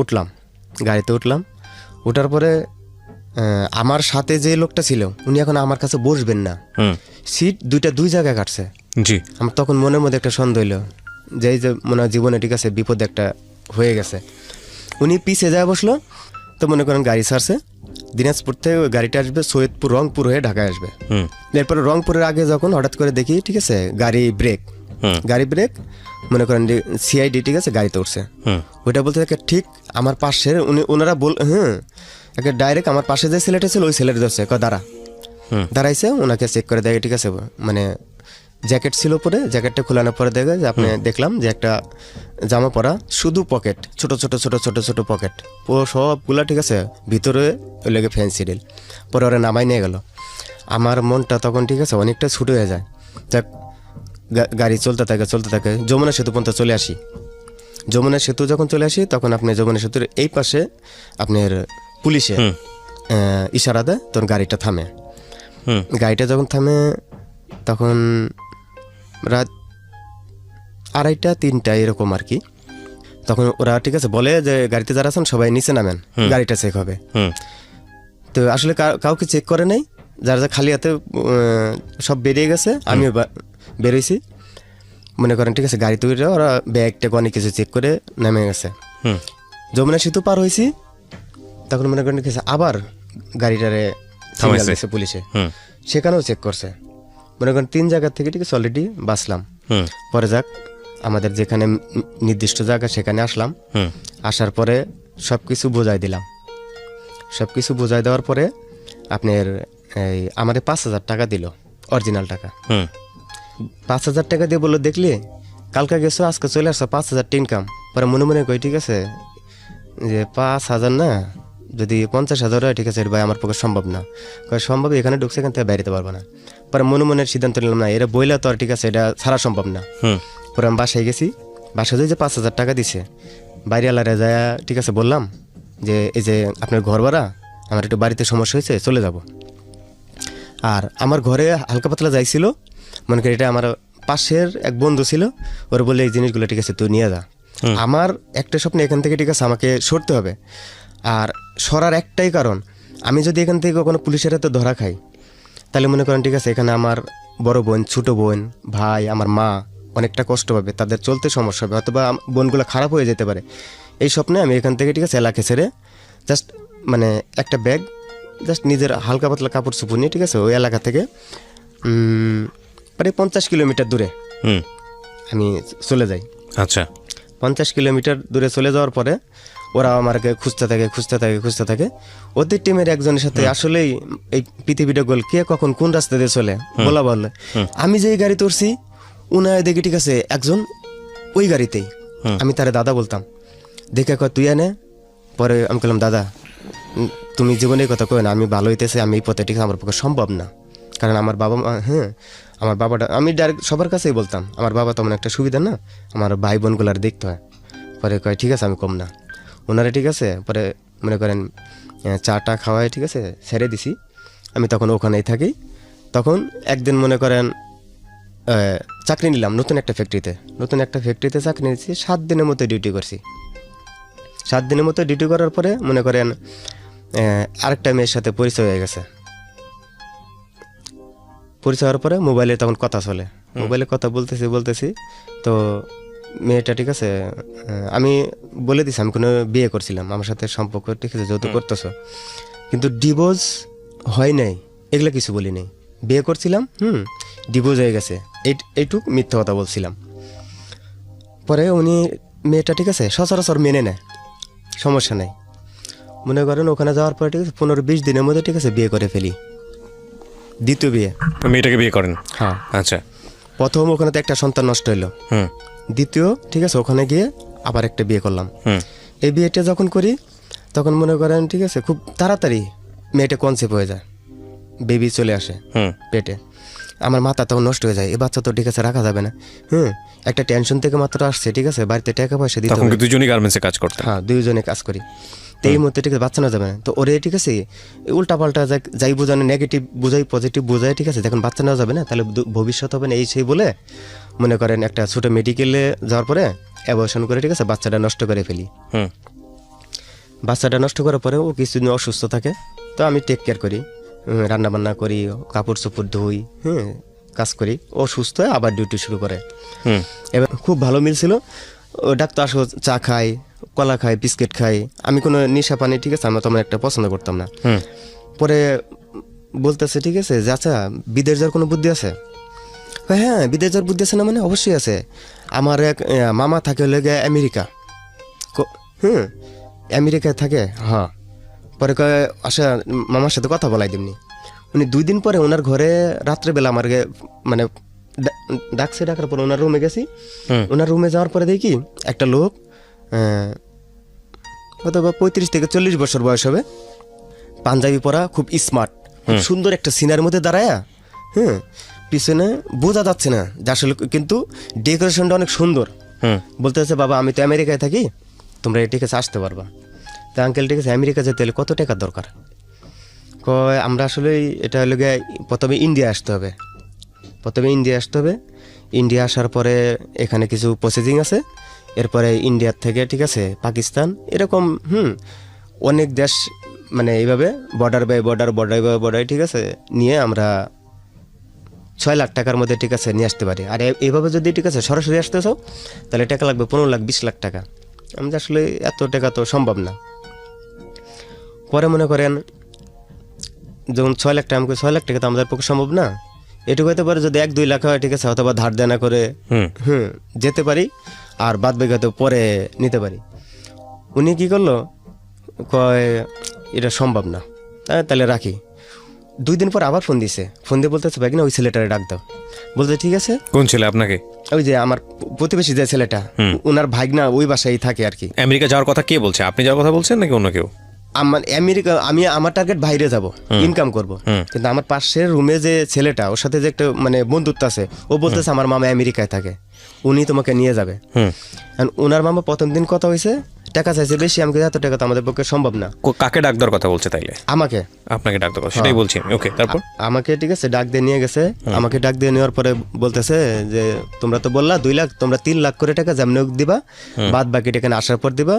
উঠলাম গাড়িতে উঠার পরে আমার সাথে যে লোকটা ছিল উনি এখন আমার কাছে বসবেন না, সিট 2 জায়গায় কাটছে। জি। আমার তখন মনের মধ্যে একটা সন্দেহ হইলো যে এই যে মনে হয় জীবনে ঠিক আছে বিপদ একটা হয়ে গেছে। উনি পিছিয়ে যায় বসলো, তো মনে করেন গাড়ি ছাড়ছে, দিনাজপুর থেকে ওই গাড়িটা আসবে সৈয়দপুর রংপুর হয়ে ঢাকায় আসবে। এরপরে রংপুরের আগে যখন হঠাৎ করে দেখি ঠিক আছে গাড়ি ব্রেক মনে করেন সিআইডি ঠিক আছে গাড়িতে উঠছে, ওইটা বলতে ঠিক আমার পাশের ওনারা ডাইরেক্ট আমার পাশে যে ছেলেটা ছিল ওই ছেলেটা ধরছে দাঁড়া। দাঁড়াইছে, ওনাকে চেক করে দেখে ঠিক আছে, মানে জ্যাকেট ছিল পরে, জ্যাকেটটা খোলানোর পরে দেখে যে আপনি দেখলাম যে একটা জামা পরা, শুধু পকেট, ছোট ছোট ছোট ছোট ছোট পকেট, পুরো সবগুলা ঠিক আছে, ভিতরে ওই লেগে ফ্যান্সি ডিল। পরে ওরা নামাই নিয়ে গেল। আমার মনটা তখন ঠিক আছে অনেকটা ছুট হয়ে যায়। যাক, গাড়ি চলতে থাকে, যমুনা সেতু পর্যন্ত চলে আসি। যমুনা সেতু যখন চলে আসি তখন আপনি যমুনা সেতুর এই পাশে আপনার পুলিশে ইশারা দেয়, তখন গাড়িটা থামে। গাড়িটা যখন থামে তখন রাত 2:30-3টা এরকম আর কি। তখন ওরা ঠিক আছে বলে যে গাড়িতে যারা আছেন সবাই নিচে নামেন, গাড়িটা চেক হবে। তো আসলে কাউকে চেক করে নাই, যারা যা খালি হাতে সব বেরিয়ে গেছে। আমিও বেরোইছি, মনে করেন ঠিক আছে। গাড়ি তৈরি ওরা ব্যাগটা অনেক কিছু চেক করে নেমে গেছে। যমুনা সেতু পার হয়েছি, তখন মনে করেন ঠিক আছে আবার গাড়িটারে সিগন্যাল দিয়েছে পুলিশে, সেখানেও চেক করছে। মনে করেন 3 জায়গা থেকে ঠিক আছে অলরেডি বাঁচলাম। পরে যাক, আমাদের যেখানে নির্দিষ্ট জায়গা সেখানে আসলাম। আসার পরে সব কিছু বোঝাই দিলাম। সব কিছু বোঝাই দেওয়ার পরে আপনার এই আমাদের 5,000 টাকা দিল, অরিজিনাল টাকা। 5,000 টাকা দিয়ে বললো, দেখলি কালকে গেছো আজকে চলে আসছো, 5,000 ইনকাম। পরে মনে মনে কই ঠিক আছে যে 5,000 না, যদি 50,000 হয় ঠিক আছে, ভাই আমার পক্ষে সম্ভব না। সম্ভব, এখানে ঢুকছে, এখান থেকে বেরোতে পারবো না। পরে মনে মনের সিদ্ধান্ত নিলাম না, এরা বইলা তো আর ঠিক আছে এটা ছাড়া সম্ভব না। পরে আমি বাসায় গেছি, বাসায় যে 5,000 টাকা দিছে, বাইরে আলারে যায় ঠিক আছে বললাম যে এই যে আপনার ঘর ভাড়া, আমার একটু বাড়িতে সমস্যা হয়েছে, চলে যাব। আর আমার ঘরে হালকা পাতলা যাইছিল, মনে করি এটা আমার পাশের এক বন্ধু ছিল, ওর বলে এই জিনিসগুলো ঠিক আছে তুই নিয়ে যা। আমার একটা স্বপ্ন, এখান থেকে ঠিক আছে আমাকে সরতে হবে। আর সরার একটাই কারণ, আমি যদি এখান থেকে কোনো পুলিশের হাতে ধরা খাই, তাহলে মনে করেন ঠিক আছে এখানে আমার বড় বোন, ছোট বোন, ভাই, আমার মা অনেকটা কষ্ট পাবে, তাদের চলতে সমস্যা হবে, অথবা বোনগুলো খারাপ হয়ে যেতে পারে। এই স্বপ্নে আমি এখান থেকে ঠিক আছে এলাকা ছেড়ে জাস্ট মানে একটা ব্যাগ, জাস্ট নিজের হালকা পাতলা কাপড় চোপড় নিয়ে ঠিক আছে ওই এলাকা থেকে প্রায় 50 কিলোমিটার দূরে আমি চলে যাই। আচ্ছা, 50 কিলোমিটার দূরে চলে যাওয়ার পরে ওরা আমাকে খুঁজতে থাকে। ওদের টিমের একজনের সাথে আসলেই এই পৃথিবীটা গোল, কে কখন কোন রাস্তা দিয়ে চলে বলা বললে। আমি যেই গাড়ি তুলছি উনায় দেখি ঠিক আছে একজন ওই গাড়িতেই, আমি তারে দাদা বলতাম, দেখে কয় তুই এনে। পরে আমি বললাম, দাদা তুমি জীবনের কথা কই না, আমি ভালো হইতেছে, আমি এই পথে ঠিক আছে আমার পক্ষে সম্ভব না, কারণ আমার বাবা মা, আমার বাবাটা, আমি ডাইরেক্ট সবার কাছেই বলতাম আমার বাবা তেমন একটা সুবিধা না, আমার ভাই বোনগুলার দেখতে হয়। পরে কয় ঠিক আছে আমি কম না, ওনারা ঠিক আছে। পরে মনে করেন চাটা খাওয়ায় ঠিক আছে ছেড়ে দিছি, আমি তখন ওখানেই থাকি। তখন একদিন মনে করেন চাকরি নিলাম নতুন একটা ফ্যাক্টরিতে চাকরি নিয়েছি। 7 দিনের মতো ডিউটি করছি। 7 দিনের মতো ডিউটি করার পরে মনে করেন আরেকটা মেয়ের সাথে পরিচয় হয়ে গেছে। পরিচয় হওয়ার পরে মোবাইলে তখন কথা চলে, মোবাইলে কথা বলতেছি। তো মেয়েটা ঠিক আছে, আমি বলে দিছি আমি কোনো বিয়ে করছিলাম, আমার সাথে সম্পর্ক ঠিক আছে যৌতুক করতেছ, কিন্তু ডিভোর্স হয় নাই, এগুলো কিছু বলি নাই। বিয়ে করছিলাম, ডিভোর্স হয়ে গেছে, এইটুক মিথ্যা কথা বলছিলাম। পরে উনি মেয়েটা ঠিক আছে সচরাচর মেনে নেয়, সমস্যা নাই। মনে করেন ওখানে যাওয়ার পরে ঠিক আছে 15-20 দিনের মধ্যে ঠিক আছে বিয়ে করে ফেলি, দ্বিতীয় বিয়ে। মেয়েটাকে বিয়ে করেন? হ্যাঁ। আচ্ছা, প্রথম ওখানে তো একটা সন্তান নষ্ট হইলো, দ্বিতীয় ঠিক আছে ওখানে গিয়ে আবার একটা বিয়ে করলাম। এই বিয়েটা যখন করি তখন মনে করেন ঠিক আছে খুব তাড়াতাড়ি মেয়েটা কনসেপ্ট হয়ে যায়, বেবি চলে আসে পেটে। আমার মাথা তখন নষ্ট হয়ে যায়, এই বাচ্চা তো ঠিক আছে রাখা যাবে না। একটা টেনশন থেকে মাত্র আসছে ঠিক আছে, বাড়িতে টাকা পয়সা দিতে হবে। দুজনই গার্মেন্টসে কাজ করতে? হ্যাঁ, দুইজনে কাজ করি। তো এই মুহূর্তে ঠিক আছে বাচ্চা না যাবে না, তো ওরে ঠিক আছে উল্টা পাল্টা যাই বোঝানো, নেগেটিভ বোঝাই পজিটিভ বোঝাই ঠিক আছে, দেখুন বাচ্চা নেওয়া যাবে না, তাহলে ভবিষ্যৎ হবে না, এই সেই বলে মনে করেন একটা ছোটো মেডিকেলে যাওয়ার পরে অ্যাবর্শন করে ঠিক আছে বাচ্চাটা নষ্ট করে ফেলি। বাচ্চাটা নষ্ট করার পরে ও কিছুদিন অসুস্থ থাকে, তো আমি টেক কেয়ার করি, রান্না বান্না করি, কাপড় চোপড় ধুই, কাজ করি। ও সুস্থ হয়ে আবার ডিউটি শুরু করে। এবার খুব ভালো মিলছিল, ও ডাক্তার আসো চা খাই, কলা খাই, বিস্কিট খাই, আমি কোনো নেশা পানি ঠিক আছে আমরা তেমন একটা পছন্দ করতাম না। পরে বলতেছে ঠিক আছে যে আচ্ছা বিদেশ যাওয়ার কোনো বুদ্ধি আছে? হ্যাঁ, বিদেশ যাওয়ার বুদ্ধি আছে না, মানে অবশ্যই আছে। আমার এক মামা থাকে হলে আমেরিকা, আমেরিকায় থাকে। হ্যাঁ। পরে কয় আচ্ছা মামার সাথে কথা বলাই দিমনি। উনি 2 দিন পরে ওনার ঘরে রাত্রেবেলা মানে ডাকার পরে ওনার রুমে গেছি। ওনার রুমে যাওয়ার পরে দেখি একটা লোক অথবা 35 থেকে 40 বছর বয়স হবে, পাঞ্জাবি পরা, খুব স্মার্ট, খুব সুন্দর একটা সিনার মধ্যে দাঁড়ায়া, পিছনে বোঝা যাচ্ছে না যে আসলে, কিন্তু ডেকোরেশনটা অনেক সুন্দর। বলতেছে, বাবা আমি তো আমেরিকায় থাকি, তোমরা ঠিক আছে আসতে পারবা। তা আঙ্কেল ঠিক আছে, আমেরিকা যেতে হলে কত টাকার দরকার? কয় আমরা আসলে এটা হলো গিয়ে প্রথমে ইন্ডিয়া আসতে হবে। ইন্ডিয়া আসার পরে এখানে কিছু প্রসেসিং আছে, এরপরে ইন্ডিয়ার থেকে ঠিক আছে পাকিস্তান, এরকম অনেক দেশ, মানে এইভাবে বর্ডার বাই বর্ডার ঠিক আছে নিয়ে আমরা 6 লাখ টাকার মধ্যে ঠিক আছে নিয়ে আসতে পারি। আর এইভাবে যদি ঠিক আছে সরাসরি আসতে চাও তাহলে টাকা লাগবে 15 লাখ 20 লাখ টাকা। আমি আসলে এত টাকা তো সম্ভব না। পরে মনে করেন যখন 6 লাখ টাকা, আমাকে 6 লাখ টাকা তো আমাদের পক্ষে সম্ভব না। এটুকু হতে পারে যদি 1-2 লাখ হয় ঠিক আছে, অথবা ধার দেনা করে যেতে পারি, আর বাদ বাকি হয়তো পরে নিতে পারি। উনি কি করলো, কয় এটা সম্ভব না, তাহলে রাখি। 2 দিন পর আবার ফোন দিয়ে বলতেছে, ভাই কিনা ওই ছেলেটারে ডাক দাও। বলতে ঠিক আছে। কোন ছেলে আপনাকে? ওই যে আমার প্রতিবেশী যে ছেলেটা, ওনার ভাগনা ওই বাসায় থাকে আর কি। আমেরিকা যাওয়ার কথা কে বলছে? আপনি যাওয়ার কথা বলছেন নাকি অন্য কেউ? আমার টার্গেট বাইরে যাব, ইনকাম করব, কিন্তু আমার পাশের রুমে যে ছেলেটা, ওর সাথে যে একটা মানে বন্ধুত্ব আছে, ও বলতেছে আমার মামা আমেরিকায় থাকে, উনি তোমাকে নিয়ে যাবে। ওনার মামা প্রথম দিন কথা হয়েছে, টাকা চাইছে বেশি। আমাকে এত টাকা তো আমাদের পক্ষে সম্ভব না। কাকে ডাক দেওয়ার কথা বলছে তাইলে? আপনাকে ডাক দেওয়ার, সেটাই বলছি। ওকে, তারপর আমাকে ঠিক আছে ডাক দিয়ে নিয়ে গেছে। আমাকে ডাক দিয়ে নেওয়ার পরে বলতেছে যে তোমরা তো বললা 2 লাখ, তোমরা 3 লাখ করে টাকা যেমন দিবা, বাদ বাকি টাকা আসার পর দিবা।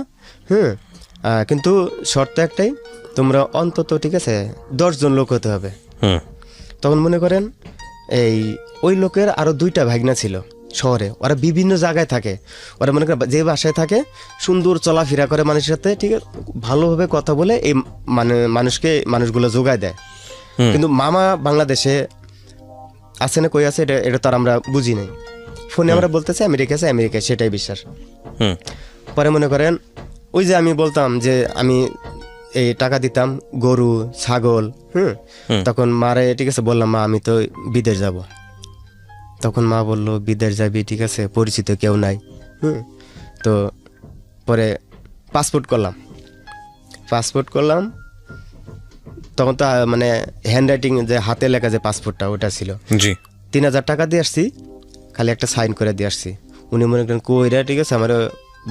কিন্তু শর্ত একটাই, তোমরা অন্তত ঠিক আছে 10 জন লোক হতে হবে। তখন মনে করেন ওই লোকের আরো 2টা ভাগনা ছিল শহরে, ওরা বিভিন্ন জায়গায় থাকে। ওরা মনে করেন যে বাসায় থাকে সুন্দর চলাফেরা করে মানুষের সাথে, ঠিক আছে, ভালোভাবে কথা বলে এই মানে মানুষগুলো যোগায় দেয়। কিন্তু মামা বাংলাদেশে আছে না কই আছে এটা তো আর আমরা বুঝি নাই। ফোনে আমরা বলতেছি আমেরিকা আছে, সেটাই বিশ্বাস। পরে মনে করেন ওই যে আমি বলতাম যে আমি এই টাকা দিতাম গরু ছাগল, তখন মারে ঠিক আছে বললাম, মা আমি তো বিদেশ যাব। তখন মা বলল, বিদেশ যাবি ঠিক আছে, পরিচিত কেউ নাই। তো পরে পাসপোর্ট করলাম। তখন তো মানে হ্যান্ড রাইটিং, যে হাতে লেখা যে পাসপোর্টটা, ওটা ছিল। 3000 টাকা দিয়ে আসছি, খালি একটা সাইন করে দিয়ে আসছি। উনি মনে করেন কইরা ঠিক আছে আমার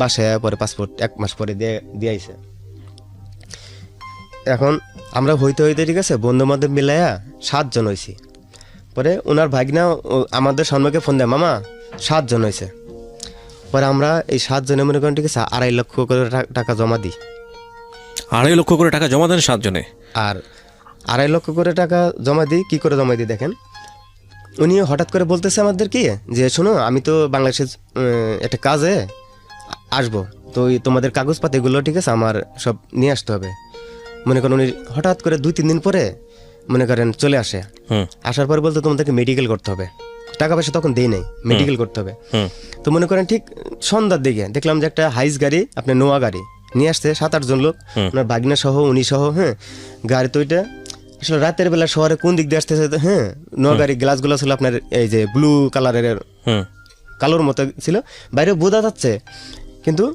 বাসায় পরে পাসপোর্ট 1 মাস পরে দিয়ে আইছে। এখন আমরা হইতে ঠিক আছে বন্ধু বান্ধব মিলাইয়া 7 জন হয়েছি। পরে ওনার ভাগনা আমাদের সম্মুখে ফোন দেয়, মামা 7 জন হয়েছে। পরে আমরা এই 7 জনে মনে করেন ঠিক আছে 2.5 লক্ষ করে টাকা জমা দিই। 2.5 লক্ষ করে টাকা জমা দেন 7 জনে? আর 2.5 লক্ষ করে টাকা জমা দিই। কি করে জমা দিই দেখেন, উনি হঠাৎ করে বলতেছে আমাদের কি যে শোনো, আমি তো বাংলাদেশের একটা কাজে আসবো, তো তোমাদের কাগজপাতিগুলো ঠিক আছে আমার সব নিয়ে আসতে হবে। মনে করেন উনি হঠাৎ করে 2-3 দিন পরে মনে করেন চলে আসে। আসার পর বলতে তোমাদেরকে মেডিকেল করতে হবে, টাকা পয়সা তখন দেই নাই, মেডিকেল করতে হবে। তো মনে করেন ঠিক সন্ধ্যার দিকে দেখলাম যে একটা হাইস গাড়ি, আপনার নোয়া গাড়ি নিয়ে আসছে 7-8 জন লোক, ওনার ভাগনা সহ উনি সহ। গাড়ি তো ওইটা আসলে রাতের বেলা শহরে কোন দিক দিয়ে আসতেছে, নোয়া গাড়ি গ্লাসগুলো ছিল আপনার এই যে ব্লু কালারের, কালোর মতো ছিল, বাইরে বোঝা যাচ্ছে। কিন্তু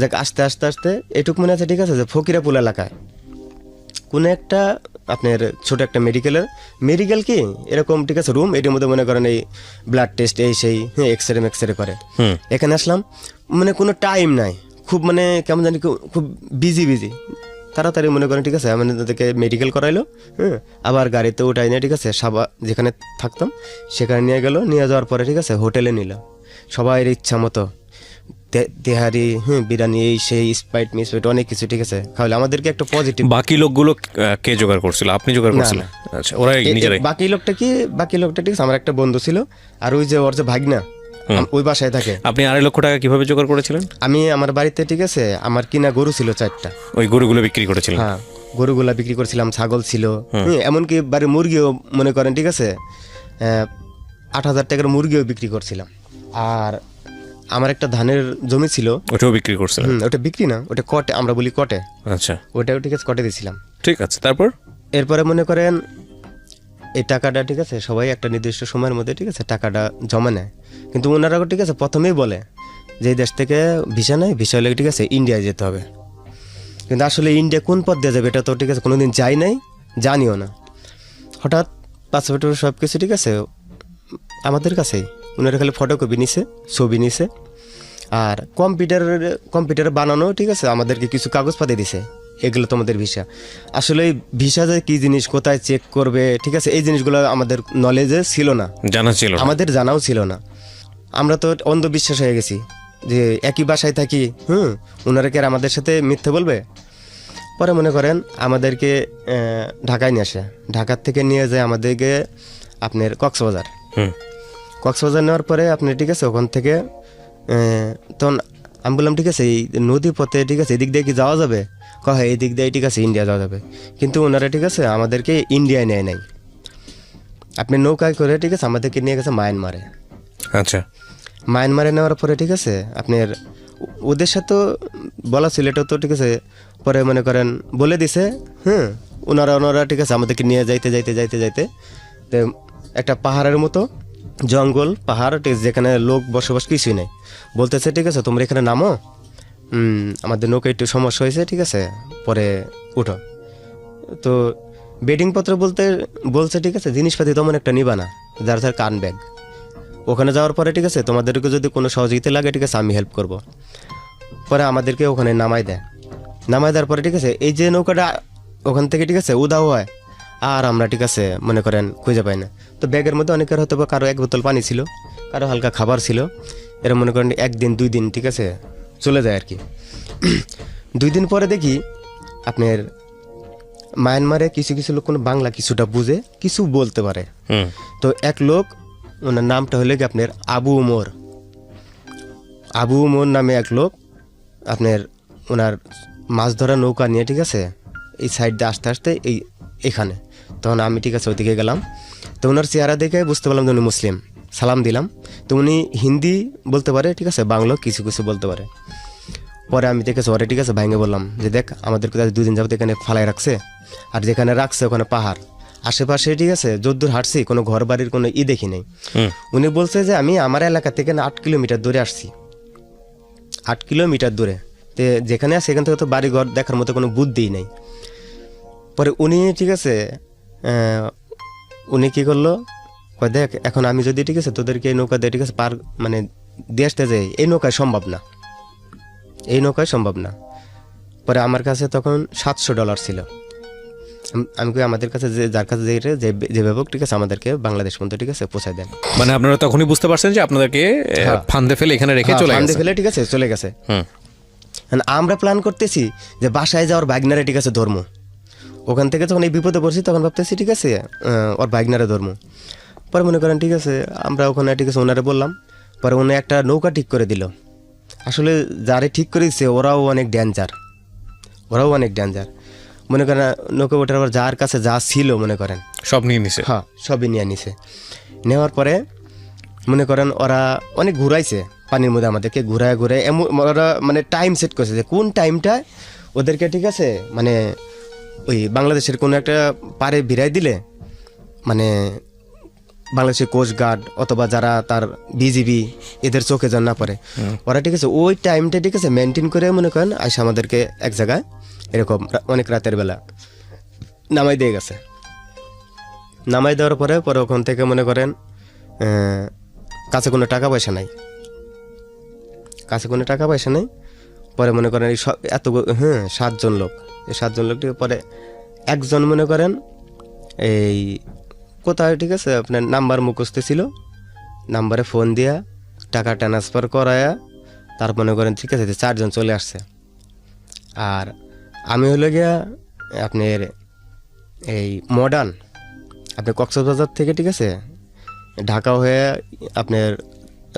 দেখ আস্তে এটুক মনে আছে ঠিক আছে যে ফকিরাপুল এলাকায় কোনো একটা আপনার ছোট একটা মেডিকেল কি এরকম ঠিক আছে রুম, এটির মধ্যে মনে করেন এই ব্লাড টেস্ট এই সেই এক্সরে করে। এখানে আসলাম, মানে কোনো টাইম নাই, খুব মানে কেমন জানি খুব বিজি তাড়াতাড়ি মনে করেন ঠিক আছে আমাদেরকে মেডিকেল করাইলো। আবার গাড়িতে উঠাই নিয়ে ঠিক আছে সাবা যেখানে থাকতাম সেখানে নিয়ে গেল। নিয়ে যাওয়ার পরে ঠিক আছে হোটেলে নিল, সবাই ইচ্ছা মতো তেহারি বিরিয়ানি এই সেই স্প্রাইট মিসপ্রাইট অনেক কিছু ঠিক আছে খাওয়ালে। আমাদেরকে একটা পজিটিভ। বাকি লোকগুলো কে জোগাড় করছিল? আপনি জোগাড় করছিলেন? আচ্ছা, ওরা নিজেরাই? বাকি লোকটা ঠিক আছে আমার একটা বন্ধু ছিল, আর ওই যে ওর যে ভাগনা ওই বাসায় থাকে। আপনি 2.5 লক্ষ টাকা কিভাবে জোগাড় করেছিলেন? আমি আমার বাড়িতে ঠিক আছে আমার কিনা গরু ছিল 4টা, ওই গরুগুলো বিক্রি করেছিলেন? হ্যাঁ, গরুগুলা বিক্রি করছিলাম, ছাগল ছিল, এমনকি বাড়ির মুরগিও মনে করেন ঠিক আছে 8,000 টাকার মুরগিও বিক্রি করছিলাম। আর আমার একটা ধানের জমি ছিল, ওটাও বিক্রি করছিলাম। ওটা বিক্রি না, ওটা কটে আমরা বলি কটে। আচ্ছা, ওটাও ঠিক আছে কটে দিয়েছিলাম। ঠিক আছে, তারপর? এরপরে মনে করেন এই টাকাটা ঠিক আছে সবাই একটা নির্দিষ্ট সময়ের মধ্যে ঠিক আছে টাকাটা জমা নেয়, কিন্তু ওনারা ঠিক আছে প্রথমেই বলে যে এই দেশ থেকে ভিসা নেয়, ভিসা হলে ঠিক আছে ইন্ডিয়ায় যেতে হবে। কিন্তু আসলে ইন্ডিয়া কোন পথ দিয়ে যাবে এটা তো ঠিক আছে কোনোদিন যাই নাই, জানিও না। হঠাৎ পাসপোর্ট সব কিছু ঠিক আছে আমাদের কাছেই, ওনারা খালি ফটোকপি নিছে, ছবি নিছে, আর কম্পিউটারে বানানো ঠিক আছে আমাদেরকে কিছু কাগজপাতি দিছে, এগুলো তোমাদের ভিসা। আসলে এই ভিসা যে কী জিনিস, কোথায় চেক করবে ঠিক আছে এই জিনিসগুলো আমাদের নলেজে ছিল না, জানা ছিল না। আমাদের জানাও ছিল না। আমরা তো অন্ধবিশ্বাস হয়ে গেছি যে একই বাসায় থাকি, ওনারা কি আর আমাদের সাথে মিথ্যে বলবে। পরে মনে করেন আমাদেরকে ঢাকায় নিয়ে আসে, ঢাকার থেকে নিয়ে যায় আমাদেরকে আপনার কক্সবাজার। কক্সবাজার নেওয়ার পরে আপনি ঠিক আছে ওখান থেকে তখন আমি বললাম ঠিক আছে এই নদী পথে ঠিক আছে এদিক দিয়ে কি যাওয়া যাবে, হ্যাঁ এই দিক দিয়ে ঠিক আছে ইন্ডিয়া যাওয়া যাবে। কিন্তু ওনারা ঠিক আছে আমাদেরকে ইন্ডিয়ায় নেয় নাই, আপনি নৌকায় করে ঠিক আছে আমাদেরকে নিয়ে গেছে মায়ানমারে। আচ্ছা, মায়ানমারে নেওয়ার পরে ঠিক আছে আপনার ওদের সাথে বলা ছিল এটা তো ঠিক আছে, পরে মনে করেন বলে দিছে ওনারা ঠিক আছে আমাদেরকে নিয়ে যাইতে তো একটা পাহাড়ের মতো জঙ্গল পাহাড় ঠিক আছে, যেখানে লোক বসবাস কিছুই নেই। বলতেছে ঠিক আছে তোমরা এখানে নামো, আমাদের নৌকা একটু সমস্যা হয়েছে ঠিক আছে পরে উঠো। তো বেডিংপত্র বলছে ঠিক আছে জিনিসপাতি তেমন একটা নিবা না, যার কান ব্যাগ। ওখানে যাওয়ার পরে ঠিক আছে তোমাদেরকে যদি কোনো সহযোগিতা লাগে ঠিক আছে আমি হেল্প করব। পরে আমাদেরকে ওখানে নামাই দেওয়ার পরে ঠিক আছে এই যে নৌকাটা ওখান থেকে ঠিক আছে উধাও হয়, আর আমরা ঠিক আছে মনে করেন খুঁজে পাই না। তো ব্যাগের মধ্যে অনেকের হয়তো বা কারো 1 বোতল পানি ছিল, কারো হালকা খাবার ছিল, এরা মনে করেন 1 দিন 2 দিন ঠিক আছে চলে যায় আর কি। 2 দিন পরে দেখি আপনার মায়ানমারে কিছু লোক কোনো বাংলা কিছুটা বুঝে, কিছু বলতে পারে। তো এক লোক, ওনার নামটা হলো কি আপনার আবু উমর নামে এক লোক, আপনার ওনার মাছ ধরা নৌকা নিয়ে ঠিক আছে এই সাইড দিয়ে আস্তে আস্তে এইখানে। তখন আমি ঠিক আছে ওইদিকে গেলাম, তো ওনার চেহারা দেখে বুঝতে পারলাম যে উনি মুসলিম। সালাম দিলাম, তো উনি হিন্দি বলতে পারে ঠিক আছে, বাংলা কিছু বলতে পারে। পরে আমি দেখেছি ওরে ঠিক আছে ভাঙে বললাম যে দেখ আমাদেরকে 2 দিন যাবত এখানে ফালাই রাখছে, আর যেখানে রাখছে ওখানে পাহাড়, আশেপাশে ঠিক আছে যদ্দূর হাঁটছি কোনো ঘর বাড়ির কোনো দেখি নেই। উনি বলছে যে আমি আমার এলাকা থেকে 8 কিলোমিটার দূরে আসছি, 8 কিলোমিটার দূরে, তো যেখানে আছে সেখান থেকে তো বাড়ি ঘর দেখার মতো কোনো বুদ্ধিই নেই। পরে উনি ঠিক আছে উনি কী করলো, দেখ এখন আমি যদি ঠিক আছে তোদেরকে এই নৌকা দিয়ে ঠিক আছে মানে দিয়ে আসতে যাই, এই নৌকায় সম্ভব না। পরে আমার কাছে তখন $700 ছিল। আমি আমাদের কাছে যার কাছে যেভাবে ঠিক আছে আমাদেরকে বাংলাদেশ পর্যন্ত ঠিক আছে পৌঁছায় দেন। মানে আপনারা তখনই বুঝতে পারছেন যে আপনাদেরকে ফান্দে ফেলে এখানে রেখে চলে ঠিক আছে চলে গেছে। আমরা প্ল্যান করতেছি যে বাসায় যাওয়ার বাইকনারে ঠিক আছে ধর্ম, ওখান থেকে যখন এই বিপদে পড়ছি তখন ভাবতেছি ঠিক আছে ওর বাইকনারে ধর্ম। পরে মনে করেন ঠিক আছে আমরা ওখানে ঠিক আছে ওনারে বললাম, পরে উনি একটা নৌকা ঠিক করে দিল। আসলে যারে ঠিক করে দিচ্ছে ওরাও অনেক ডেঞ্জার। মনে করেন নৌকা ওঠার পর যার কাছে যা ছিল মনে করেন সব নিয়ে নিছে, হ্যাঁ সবই নিয়ে নিছে। নেওয়ার পরে মনে করেন ওরা অনেক ঘুরাইছে পানির মধ্যে, আমাদেরকে ঘুরায় ওরা মানে টাইম সেট করছে যে কোন টাইমটায় ওদেরকে ঠিক আছে মানে ওই বাংলাদেশের কোনো একটা পারে ভিড়াই দিলে, মানে বাংলাদেশের কোস্টগার্ড অথবা যারা তার বিজিবি এদের চোখে যেন না পড়ে, ওরা ঠিক আছে ওই টাইমটা ঠিক আছে মেনটেন করে মনে করেন আইসা আমাদেরকে এক জায়গায় এরকম অনেক রাতের বেলা নামাই দিয়ে গেছে। নামাই দেওয়ার পরে ওখান থেকে মনে করেন কাছে কোনো টাকা পয়সা নাই, পরে মনে করেন এই এত 7 জন লোক, এই 7 জন লোক পরে একজন মনে করেন এই কোথায় ঠিক আছে আপনার নাম্বার মুখস্থ ছিল, নাম্বারে ফোন দিয়া টাকা ট্রান্সফার করায়া তার মনে করেন ঠিক আছে 4 জন চলে আসছে। আর আমি হলো গিয়া আপনার এই মডার্ন আপনার কক্সবাজার থেকে ঠিক আছে ঢাকা হয়ে আপনার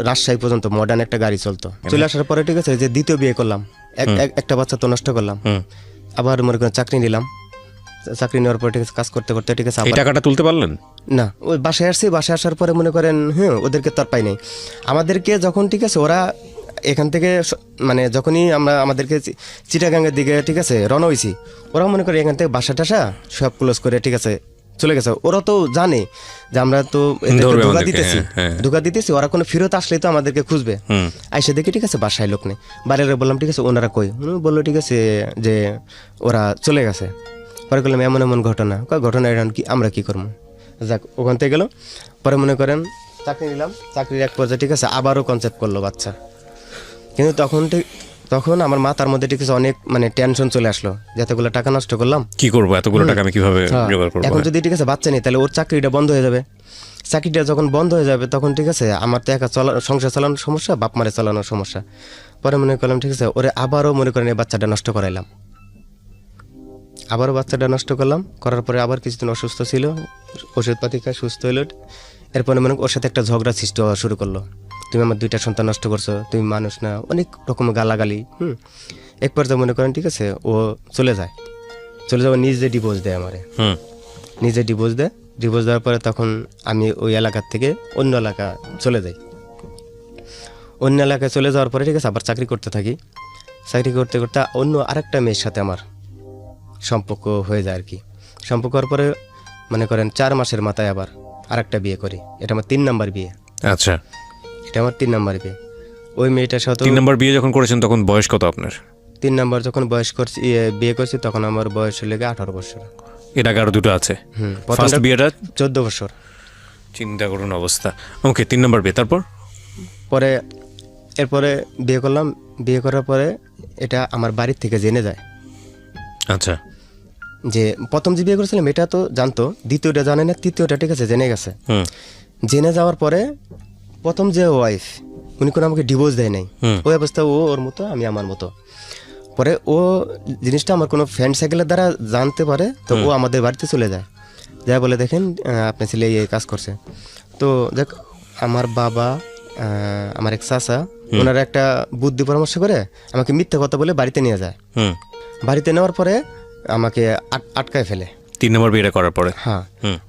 রাজশাহী পর্যন্ত মডার্ন একটা গাড়ি চলতো। চলে আসার পরে ঠিক আছে যে দ্বিতীয় বিয়ে করলাম, একটা বাচ্চা তো নষ্ট করলাম, আবার মনে করেন চাকরি নিলাম। চাকরি নেওয়ার পরে ঠিক আছে কাজ করতে ঠিক আছে টাকাটা তুলতে পারলেন না। ওই বাসায় আসার পরে মনে করেন ওদেরকে তো আর পাই নাই। আমাদেরকে যখন ঠিক আছে ওরা এখান থেকে মানে যখনই আমাদেরকে চিটাগাঙ্গের দিকে ঠিক আছে রওনা হয়েছি, ওরা মনে করে এখান থেকে বাসা টাসা সব ক্লোজ করে ঠিক আছে চলে গেছে। ওরা তো জানে যে আমরা তো এদেরকে ধরবে ধোকা আমাদেরকে, দিতেছি, হ্যাঁ। ধোকা দিতেছি, ওরা কোনো ফেরত আসলে তো আমাদেরকে খুঁজবে। আইসে দেখি ঠিক আছে বাসায় লোক নেই, বাইরে বললাম ঠিক আছে ওনারা কই, বললো ঠিক আছে যে ওরা চলে গেছে। পরে বললাম এমন এমন ঘটনা, ঘটনা এটা কি আমরা কি করবো, যাক ওখান থেকে গেলো। পরে মনে করেন চাকরি নিলাম, চাকরির এক পর্যায়ে ঠিক আছে আবারও কনসেপ্ট করলো বাচ্চা। কিন্তু তখন আমার মাথার মধ্যে ঠিক আছে অনেক মানে টেনশন চলে আসলো, যতগুলো টাকা নষ্ট করলাম, কি করবো এতগুলো টাকা আমি কিভাবে জোগাড় করবো? এখন যদি ঠিক আছে বাচ্চা নেই তাহলে ওর চাকরিটা বন্ধ হয়ে যাবে। চাকরিটা যখন বন্ধ হয়ে যাবে তখন ঠিক আছে আমার তো একা সংসার চালানোর সমস্যা, বাপ মারে চালানোর সমস্যা। পরে মনে করলাম ঠিক আছে ওরে আবারও মনে করেন এই বাচ্চাটা নষ্ট করাইলাম, আবারও বাচ্চাটা নষ্ট করলাম। করার পরে আবার কিছুদিন অসুস্থ ছিল, ওষুধপাতি খায় সুস্থ হইল। এরপরে মনে ওর সাথে একটা ঝগড়া সৃষ্টি হওয়া শুরু করলো, তুমি আমার 2টা সন্তান নষ্ট করছো, তুমি মানুষ না, অনেক রকম গালাগালি। এক পর্যায়ে মনে করেন ঠিক আছে ও চলে যায়, চলে যাওয়া নিজে ডিভোর্স দেয় আমারে, নিজে ডিভোর্স দেয়। ডিভোর্স দেওয়ার পরে তখন আমি ওই এলাকার থেকে অন্য এলাকা চলে যাই। অন্য এলাকায় চলে যাওয়ার পরে ঠিক আছে আবার চাকরি করতে থাকি। চাকরি করতে করতে অন্য আরেকটা মেয়ের সাথে আমার সম্পর্ক হয়ে যায় আর কি। সম্পর্ক হওয়ার পরে মনে করেন 4 মাসের মাথায় আবার আরেকটা বিয়ে করি। এটা আমার 3 নাম্বার বিয়ে। আচ্ছা, এটা আমার 3 নাম্বার বিয়ে। ওই মেয়েটার সাথে 3 নাম্বার বিয়ে যখন করেছেন তখন বয়স কত আপনার? 3 নাম্বার যখন বয়স করছি বিয়ে করছি তখন আমার বয়স হলে 18 বছর। এর আগে আরো 2টো আছে। ফার্স্ট প্রথমটা বিয়েটা 14 বছর। চিন্তা করুন অবস্থা। ওকে, 3 নাম্বার বিয়ে, তারপর? পরে এরপরে বিয়ে করলাম। বিয়ে করার পরে এটা আমার বাড়ির থেকে জেনে যায় আচ্ছা, যে প্রথম যে বিয়ে করেছিলাম এটা তো জানতো, দ্বিতীয়টা জানে না, তৃতীয়টা ঠিক আছে জেনে গেছে। জেনে যাওয়ার পরে প্রথম যে ওয়াইফ উনি কোনো আমাকে ডিভোর্স দেয় নাই, ওই অবস্থা ও ওর মতো আমি আমার মতো। পরে ও জিনিসটা আমার কোনো ফ্রেন্ড সাইকেলের দ্বারা জানতে পারে, তো ও আমাদের বাড়িতে চলে যায়, যা বলে দেখেন আপনার ছেলে এই কাজ করছে। তো দেখ আমার বাবা, আমার এক চাচা, ওনারা একটা বুদ্ধি পরামর্শ করে আমাকে মিথ্যা কথা বলে বাড়িতে নিয়ে যায়। বাড়িতে নেওয়ার পরে আমাকে আটকায় ফেলে 3 নাম্বার বিয়েটা করার পরে। হ্যাঁ,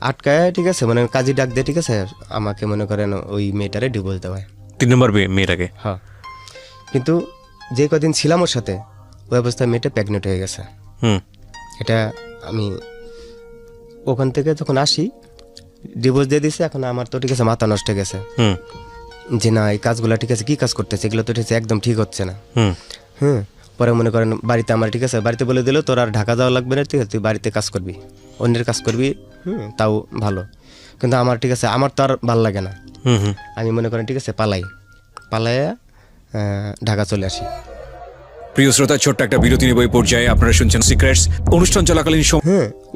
আটকায় ঠিক আছে মানে কাজী ডাক দিয়ে ঠিক আছে আমাকে মনে করেন ওই মেয়েটারে ডিভোর্স দেওয়ায়। 3 নাম্বার মেয়েটাকে? হ্যাঁ, কিন্তু যে কদিন ছিলাম ওর সাথে ওই অবস্থায় মেয়েটা প্রেগনেন্ট হয়ে গেছে। এটা আমি ওখান থেকে যখন আসি ডিভোর্স দিয়ে দিছে। এখন আমার তো ঠিক আছে মাথা নষ্ট হয়ে গেছে যে না এই কাজগুলো ঠিক আছে কি কাজ করতেছে, এগুলো তো ঠিক আছে একদম ঠিক হচ্ছে না। পরে মনে করেন বাড়িতে আমার ঠিক আছে বাড়িতে বলে দিল তোর আর ঢাকা যাওয়া লাগবে না, ঠিক আছে তুই বাড়িতে কাজ করবি, অন্যের কাজ করবি, তাও ভালো। কিন্তু আমার ঠিক আছে আমার তো আর ভালো লাগে না। আমি মনে করেন ঠিক আছে পালাইয়া ঢাকা চলে আসি। প্রিয় শ্রোতা, ছোট্ট একটা বিরতি নেব এই পর্যায়ে। আপনারা শুনছেন সিক্রেটস। অনুষ্ঠান চলাকালীন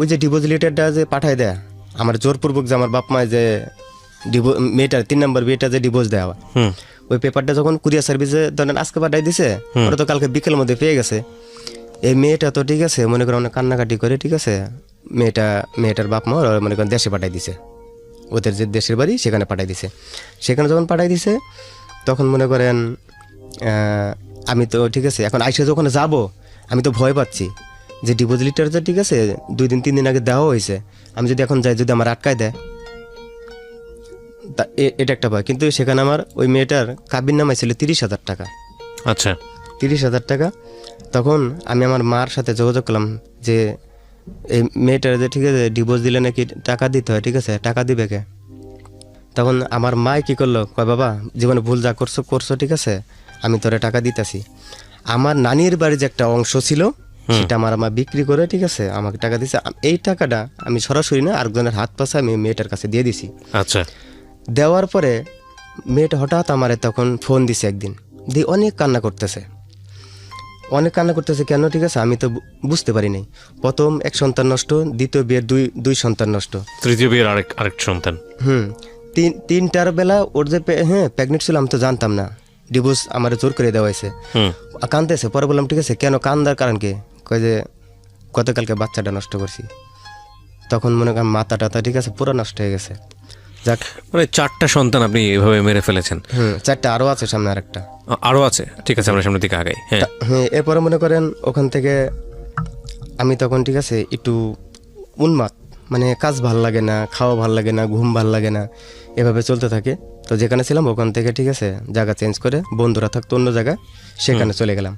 ওই যে ডিভোর্স লেটারটা যে পাঠায় দেয় আমার জোরপূর্বক, যে আমার বাপ মায় যে মেয়েটার 3 নাম্বার বিয়েটা যে ডিভোর্স দেওয়া, ওই পেপারটা যখন কুরিয়ার সার্ভিসে ধরেন আজকে পাঠাই দিছে, ওরা তো কালকে বিকেলের মধ্যে পেয়ে গেছে। এই মেয়েটা তো ঠিক আছে মনে করেন অনেক কান্নাকাটি করে ঠিক আছে মেয়েটার বাপ মা ওরা মনে করেন দেশে পাঠাই দিছে, ওদের যে দেশের বাড়ি সেখানে পাঠাই দিছে। সেখানে যখন পাঠাই দিছে তখন মনে করেন আমি তো ঠিক আছে এখন আইসা যখন যাব আমি তো ভয় পাচ্ছি যে ডিপোজিট লিটারটা ঠিক আছে 2 দিন 3 দিন আগে দেওয়া হয়েছে, আমি যদি এখন যাই যদি আমার আটকায় দেয় তা এটা একটা ভয়। কিন্তু সেখানে আমার ওই মেয়েটার কাবির নামাই ছিল 30,000 টাকা। আচ্ছা, 30,000 টাকা। তখন আমি আমার মার সাথে যোগাযোগ করলাম যে এই মেয়েটার যে ঠিক আছে ডিভোর্স দিলে নাকি টাকা দিতে হয়, ঠিক আছে টাকা দিবে কে? তখন আমার মা কি করলো, কয় বাবা জীবনে ভুল যা করছো ঠিক আছে আমি তোরে টাকা দিতেছি। আমার নানির বাড়ির যে একটা অংশ ছিল সেটা আমার মা বিক্রি করে ঠিক আছে আমাকে টাকা দিছে। এই টাকাটা আমি সরাসরি না আরেকজনের হাত পাশে আমি মেয়েটার কাছে দিয়ে দিছি। আচ্ছা, দেওয়ার পরে মেয়েটা হঠাৎ আমারে তখন ফোন দিছে একদিন, দিয়ে অনেক কান্না করতেছে কেন ঠিক আছে আমি তো বুঝতে পারি নাই। প্রথম 1 সন্তান নষ্ট, দ্বিতীয় বিয়ের দুই সন্তান নষ্ট, তৃতীয় বিয়ের আরেক সন্তান। 3টার বেলা ওর যে প্রেগনেন্ট ছিল আমি তো জানতাম না, ডিভোর্স আমার জোর করে দেওয়া হয়েছে। কাঁদতেছে। পরে বললাম ঠিক আছে কেন কান্দার কারণ কি? কয় যে গতকালকে বাচ্চাটা নষ্ট করছি। তখন মনে করেন মাথা টাতা ঠিক আছে পুরো নষ্ট হয়ে গেছে। যাক, মানে 4টা সন্তান আপনি এভাবে মেরে ফেলেছেন? 4টা আরও আছে, সামনে আরেকটা আরও আছে। ঠিক আছে, আমরা সামনের দিকে আগাই। এরপরে মনে করেন ওখান থেকে আমি তখন ঠিক আছে একটু উন্মাদ, মানে কাজ ভাল লাগে না, খাওয়া ভাল লাগে না, ঘুম ভাল লাগে না, এভাবে চলতে থাকে। তো যেখানে ছিলাম ওখান থেকে ঠিক আছে জায়গা চেঞ্জ করে বন্ধুরা থাকতো অন্য জায়গায়, সেখানে চলে গেলাম।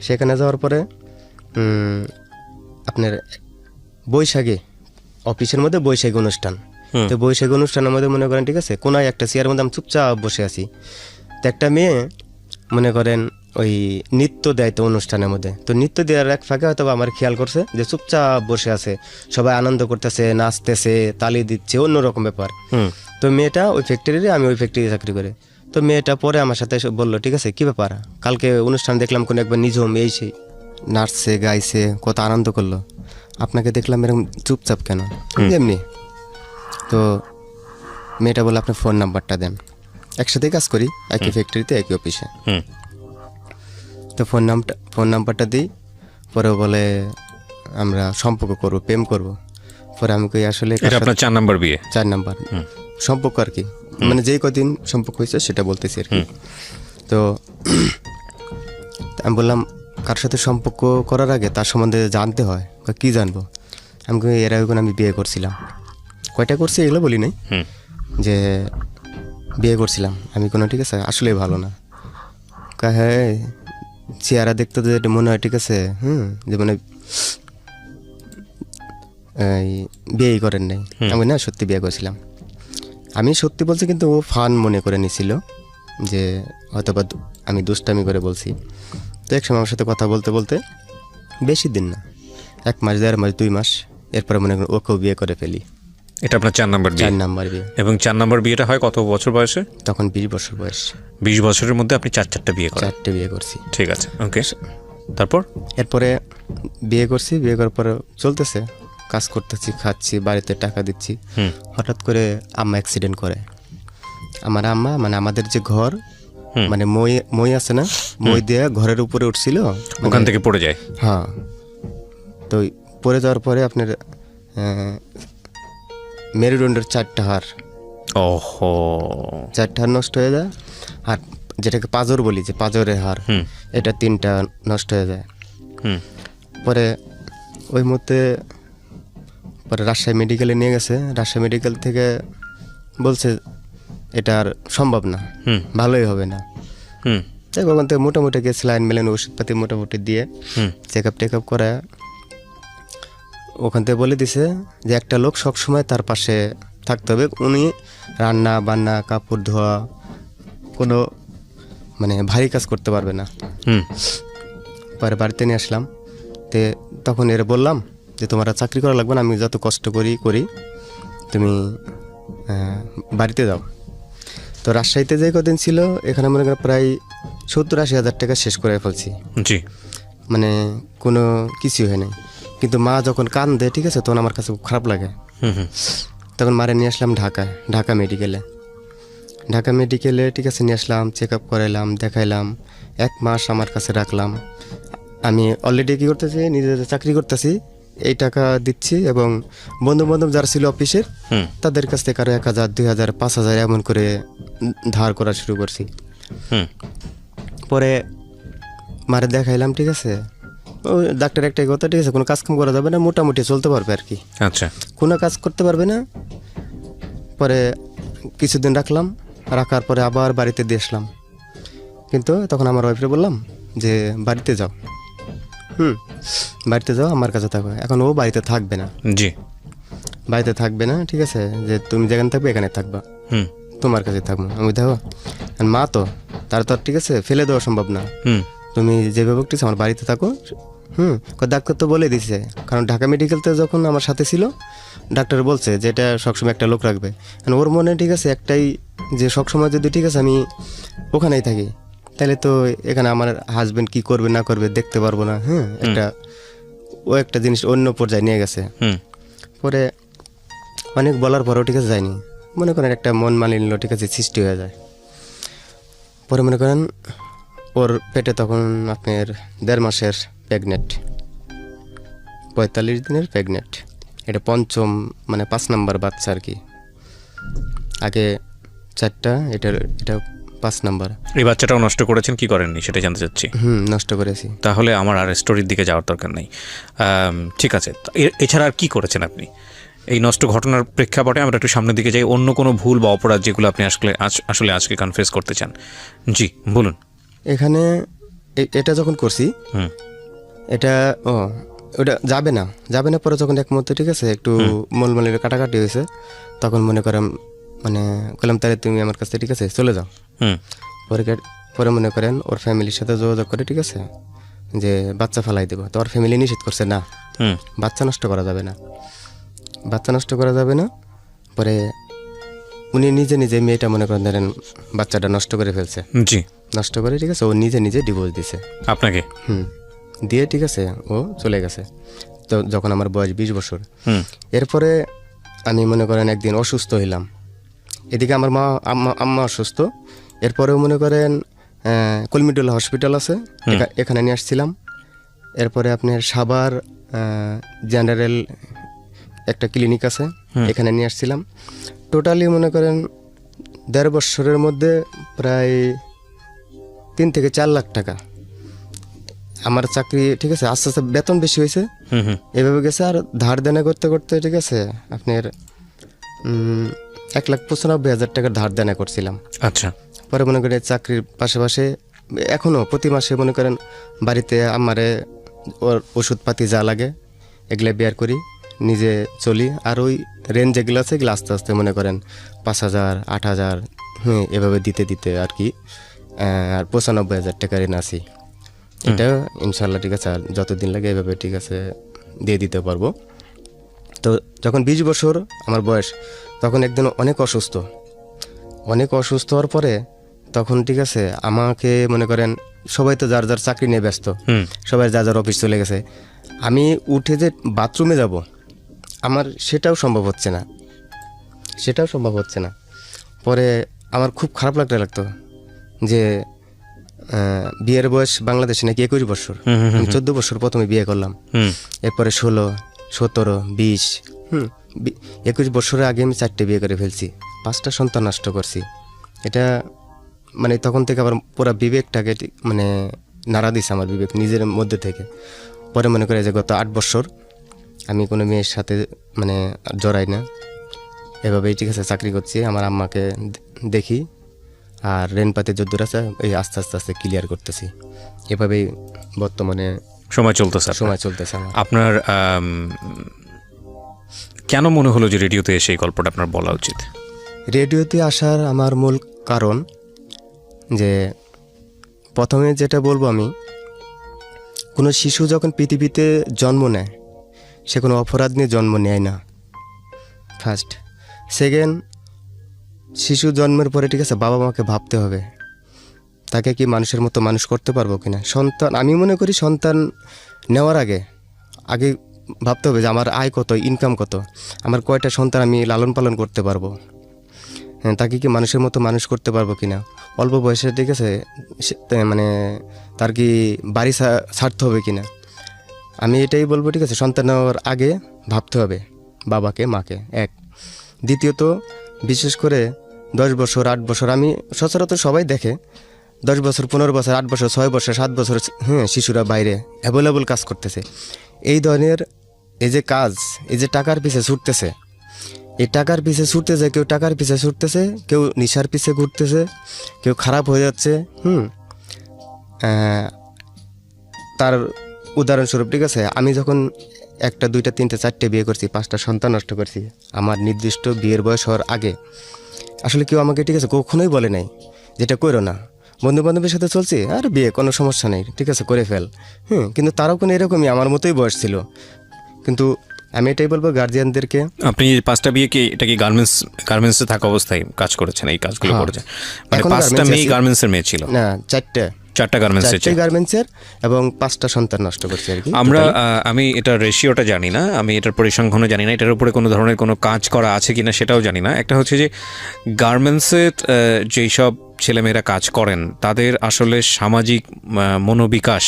সেখানে যাওয়ার পরে আপনার বৈশাখে অফিসের মধ্যে বৈশাখী অনুষ্ঠান। তো বৈশাখী অনুষ্ঠানের মধ্যে মনে করেন ঠিক আছে কোনো একটা চেয়ারের মধ্যে আমি চুপচাপ বসে আছি। তো একটা মেয়ে মনে করেন ওই নৃত্য দেয় তো অনুষ্ঠানের মধ্যে, তো নৃত্য দেওয়ার এক ফাঁকে হয়তো আমার খেয়াল করছে যে চুপচাপ বসে আছে, সবাই আনন্দ করতেছে, নাচতেছে, তালি দিচ্ছে, অন্যরকম ব্যাপার। তো মেয়েটা ওই ফ্যাক্টরিতে, আমি ওই ফ্যাক্টরিতে চাকরি করে। তো মেয়েটা পরে আমার সাথে এসে বললো ঠিক আছে কী ব্যাপার, কালকে অনুষ্ঠান দেখলাম কোনো একবার নিজম এই সেই নাচছে গাইছে কত আনন্দ করলো, আপনাকে দেখলাম এরকম চুপচাপ কেন? এমনি। তো মেয়েটা বলে আপনার ফোন নাম্বারটা দেন, একসাথেই কাজ করি একই ফ্যাক্টরিতে একই অফিসে। তো ফোন নাম্বারটা দিই, পরে বলে আমরা সম্পর্ক করবো, প্রেম করবো। পরে আমি কই আসলে এটা আপনার 4 নাম্বার বিয়ে? 4 নাম্বার সম্পর্ক আর কি, মানে যেই কদিন সম্পর্ক হয়েছে সেটা বলতেছি আর কি। তো আমি বললাম কার সাথে সম্পর্ক করার আগে তার সম্বন্ধে জানতে হয়। কি জানবো? আমি কই এর আগে আমি বিয়ে করছিলাম। কয়টা করছি এগুলো বলি নাই, যে বিয়ে করছিলাম আমি কোনো, ঠিক আছে আসলেই ভালো না। হ্যাঁ চেহারা দেখতে তো এটা মনে হয় ঠিক আছে, যে মানে বিয়েই করেন নাই। আমি না সত্যি বিয়ে করেছিলাম। আমি সত্যি বলছি, কিন্তু ও ফান মনে করে নিছিল যে হয়তো বা আমি দুষ্টামি করে বলছি। তো এক সময় আমার সাথে কথা বলতে বলতে বেশি দিন না, 1 মাস 1.5 মাস 2 মাস, এরপরে মনে করেন ওকেও বিয়ে করে ফেলি। এটা আপনার 4 নাম্বার বিয়ে? 4 নাম্বার বিয়ে। এবং 4 নাম্বার বিয়েটা হয় কত বছর বয়সে? তখন 20 বছর বয়স। 20 বছরের মধ্যে আপনি 4টা বিয়ে করেন? 4টে বিয়ে করছি। ঠিক আছে, ওকে। তারপর এরপরে বিয়ে করছি, বিয়ে করার পরে চলতেছে, কাজ করতেছি, খাচ্ছি, বাড়িতে টাকা দিচ্ছি। হঠাৎ করে আম্মা অ্যাক্সিডেন্ট করে। আমার আম্মা মানে আমাদের যে ঘর, মানে মই আছে না, মই দিয়ে ঘরের উপরে উঠছিল, ওখান থেকে পড়ে যায়? হ্যাঁ। তো পড়ে যাওয়ার পরে আপনার মেরুদণ্ডের 4টা হাড়, ওহো, 4টা হাড় নষ্ট হয়ে যায়। আর যেটাকে পাঁজর বলি, যে পাঁজরের হাড়, এটা 3টা নষ্ট হয়ে যায়। পরে ওই মুহূর্তে পরে রাজশাহী মেডিকেলে নিয়ে গেছে। রাজশাহী মেডিকেল থেকে বলছে এটা আর সম্ভব না, ভালোই হবে না। তাই ওখান থেকে মোটামুটি গিয়ে স্যালাইন মেলেন, ওষুধপাতি মোটামুটি দিয়ে চেক আপ করে ওখান থেকে বলে দিছে যে একটা লোক সবসময় তার পাশে থাকতে হবে, উনি রান্না বান্না কাপড় ধোয়া কোনো মানে ভারী কাজ করতে পারবে না। পরে বাড়িতে নিয়ে আসলাম। তে তখন এর বললাম যে তোমার চাকরি করা লাগবে না, আমি যত কষ্ট করি তুমি বাড়িতে যাও। তো রাজশাহীতে যে কদিন ছিল, এখানে মনে করেন প্রায় 70-80 হাজার টাকা শেষ করে ফেলছি। জি। মানে কোনো কিছুই হয় নাই। কিন্তু মা যখন কান্দে, ঠিক আছে, তখন আমার কাছে খুব খারাপ লাগে। তখন মারে নিয়ে আসলাম ঢাকা মেডিকেলে, ঠিক আছে, নিয়ে আসলাম, চেক আপ করাইলাম, দেখাইলাম, 1 মাস আমার কাছে রাখলাম। আমি অলরেডি কী করতেছি, নিজে চাকরি করতেছি, এই টাকা দিচ্ছি, এবং বন্ধু বান্ধব যারা ছিল অফিসের তাদের কাছ থেকে আরো 1,000 2,000 5,000 এমন করে ধার করা শুরু করছি। পরে মারে দেখাইলাম, ঠিক আছে, ও ডাক্তার একটাই কথা, ঠিক আছে, কোনো কাজ কাম করা যাবে না, মোটামুটি চলতে পারবে আর কি। আচ্ছা। কোনো কাজ করতে পারবে না। পরে কিছুদিন রাখার পরে আবার বাড়িতে দিয়ে আসলাম। কিন্তু তখন আমার ওয়াইফরে বললাম যে বাড়িতে যাও, বাড়িতে যাও, আমার কাছে থাকো। এখন ও বাড়িতে থাকবে না। জি। বাড়িতে থাকবে না, ঠিক আছে, যে তুমি যেখানে থাকবে এখানে থাকবা, তোমার কাছে থাকবো। আমি দেখো মা তো, তার তো ঠিক আছে ফেলে দেওয়া সম্ভব না, তুমি যেভাবে উঠতেছো আমার বাড়িতে থাকো। ডাক্তার তো বলে দিছে, কারণ ঢাকা মেডিকেলতে যখন আমার সাথে ছিল ডাক্তার বলছে যে এটা সবসময় একটা লোক রাখবে। ওর মনে ঠিক আছে একটাই, যে সবসময় যদি ঠিক আছে আমি ওখানেই থাকি, তাহলে তো এখানে আমার হাজবেন্ড কি করবে না করবে দেখতে পারবো না। একটা জিনিস অন্য পর্যায়ে নিয়ে গেছে। পরে অনেক বলার পরেও ঠিক আছে যায়নি, মনে করেন একটা মন মালিন্য, ঠিক আছে, সৃষ্টি হয়ে যায়। পরে মনে করেন ওর পেটে তখন আপনার 1.5 মাসের প্রেগনেন্ট, 45 দিনের প্রেগনেন্ট। এটা পঞ্চম মানে 5 নাম্বার বাচ্চা আর কি। আগে 4টা, এটা 5 নাম্বার। এই বাচ্চাটাও নষ্ট করেছেন, কি করেননি সেটা জানতে চাচ্ছি। নষ্ট করেছি। তাহলে আমার আর স্টোরির দিকে যাওয়ার দরকার নেই। ঠিক আছে, এছাড়া আর কি করেছেন আপনি এই নষ্ট ঘটনার প্রেক্ষাপটে? আমরা একটু সামনের দিকে যাই। অন্য কোনো ভুল বা অপরাধ যেগুলো আপনি আসলে আজকে কনফেস করতে চান? জি বলুন। এখানে এটা যখন করছি, এটা ওটা যাবে না পরে যখন এক মুহূর্তে ঠিক আছে একটু মলমলের কাটাকাটি হয়েছে, তখন মনে করেন মানে বললাম তাহলে তুমি আমার কাছে ঠিক আছে চলে যাও। হুম পরে মনে করেন ওর ফ্যামিলির সাথে যোগাযোগ করে ঠিক আছে যে বাচ্চা ফেলাই দেবো, তো ওর ফ্যামিলি নিষেধ করছে না, হুম বাচ্চা নষ্ট করা যাবে না। পরে উনি নিজে মেয়েটা মনে করেন ধরেন বাচ্চাটা নষ্ট করে ফেলছে, জি নষ্ট করে ঠিক আছে ও নিজে ডিভোর্স দিছে আপনাকে। দিয়ে ঠিক আছে ও চলে গেছে। তো যখন আমার বয়স 20 বছর, এরপরে আমি মনে করেন একদিন অসুস্থ হইলাম, এদিকে আমার আম্মা অসুস্থ। এরপরেও মনে করেন কলমিডুল্লা হসপিটাল আছে, এখানে নিয়ে আসছিলাম। এরপরে আপনার সাভার জেনারেল একটা ক্লিনিক আছে, এখানে নিয়ে আসছিলাম। টোটালি মনে করেন 1.5 বছরের মধ্যে প্রায় 3 থেকে 4 লাখ টাকা আমার চাকরি ঠিক আছে, আস্তে আস্তে বেতন বেশি হয়েছে, এভাবে গেছে। আর ধার দেনা করতে করতে ঠিক আছে আপনার 1,95,000 টাকার ধার দেনা করছিলাম। আচ্ছা পরে মনে করেন চাকরির পাশাপাশি এখনও প্রতি মাসে মনে করেন বাড়িতে আমারে ওর ওষুধপাতি যা লাগে এগুলো বের করি, নিজে চলি। আর ওই রেঞ্জ যেগুলো আছে এগুলো আস্তে আস্তে মনে করেন 5,000 8,000 এভাবে দিতে আর কি। আর 95,000 টাকা ঋণ আছি, এটা ইনশাল্লাহ ঠিক আছে আর যতদিন লাগে এভাবে ঠিক আছে দিয়ে দিতে পারবো। তো যখন 20 বছর আমার বয়স, তখন একদিন অনেক অসুস্থ হওয়ার পরে তখন ঠিক আছে আমাকে মনে করেন সবাই তো যার যার চাকরি নিয়ে ব্যস্ত, সবাই যার অফিস চলে গেছে। আমি উঠে যে বাথরুমে যাব আমার সেটাও সম্ভব হচ্ছে না। পরে আমার খুব খারাপ লাগতো যে বিয়ের বয়স বাংলাদেশে নাকি 21 বছর, আমি 14 বছর প্রথমে বিয়ে করলাম, এরপরে 16 17 20 21 বছরের আগে আমি 4টে বিয়ে করে ফেলছি, 5টা সন্তান নষ্ট করছি। এটা মানে তখন থেকে আবার পুরো বিবেকটাকে মানে নাড়া দিছে আমার বিবেক নিজের মধ্যে থেকে। পরে মনে করে যে গত 8 বছর আমি কোনো মেয়ের সাথে মানে জড়াই না, এভাবেই ঠিক আছে চাকরি করছি, আমার আম্মাকে দেখি আর রেনপাতে যদ্দূর আছে এই আস্তে আস্তে ক্লিয়ার করতেছি। এভাবেই বর্তমানে সময় চলতেছে আমার। আপনার কেন মনে হলো যে রেডিওতে এসে এই গল্পটা আপনার বলা উচিত? রেডিওতে আসার আমার মূল কারণ যে প্রথমে যেটা বলবো আমি, কোনো শিশু যখন পৃথিবীতে জন্ম নেয় সে কোনো অপরাধ নিয়ে জন্ম নেয় না, ফার্স্ট। সেকেন্ড, শিশু জন্মের পরে ঠিক আছে বাবা মাকে ভাবতে হবে তাকে কি মানুষের মতো মানুষ করতে পারবো কিনা। সন্তান আমি মনে করি সন্তান নেওয়ার আগে ভাবতে হবে যে আমার আয় কত, ইনকাম কত, আমার কয়টা সন্তান আমি লালন পালন করতে পারবো, তাকে কি মানুষের মতো মানুষ করতে পারবো কিনা। অল্প বয়সে ঠিক আছে মানে তার কি বাড়ি ছাড়তে হবে কিনা। আমি এটাই বলবো ঠিক আছে সন্তান নেওয়ার আগে ভাবতে হবে বাবাকে মাকে, এক। দ্বিতীয়ত বিশেষ করে 10 বছর 8 বছর, আমি সচরাচর সবাই দেখে 10 বছর 15 বছর 8 বছর 6 বছর 7 বছর শিশুরা বাইরে অ্যাভেলেবল কাজ করতেছে। এই ধরনের এই যে কাজ, এই যে টাকার পিছে ছুটতেছে, এই টাকার পিছে ছুটতেছে, কেউ টাকার পিছে ছুটতেছে, কেউ নেশার পিছে ঘুরতেছে, কেউ খারাপ হয়ে যাচ্ছে। তার উদাহরণস্বরূপ ঠিক আছে আমি যখন 1টা 2টা 3টে 4টে বিয়ে করছি, 5টা সন্তান নষ্ট করছি, আমার নির্দিষ্ট বিয়ের বয়স হওয়ার আগে আসলে কেউ আমাকে ঠিক আছে কখনোই বলে নাই যেটা করো না। বন্ধু বান্ধবের সাথে চলছি, আর বিয়ে কোনো সমস্যা নেই ঠিক আছে করে ফেল, কিন্তু তারাও কোনো এরকমই আমার মতোই বয়স ছিল। কিন্তু আমি এটাই বলবো গার্জিয়ানদেরকে, আপনি 5টা বিয়ে কি এটা কি গার্মেন্টসে থাকা অবস্থায় কাজ করেছেন, এই কাজগুলো করেছেন? মানে 5টা মেয়ে গার্মেন্টসের মেয়ে ছিল না? 4টা গার্মেন্টসের এবং 5টা সন্তান নষ্ট করছে আর কি। আমি এটার রেশিওটা জানি না, আমি এটার পরিসংখ্যানও জানি না, এটার উপরে কোনো ধরনের কোনো কাজ করা আছে কিনা সেটাও জানি না। একটা হচ্ছে যে গার্মেন্টসে যেই সব ছেলেমেয়েরা কাজ করেন তাদের আসলে সামাজিক মনোবিকাশ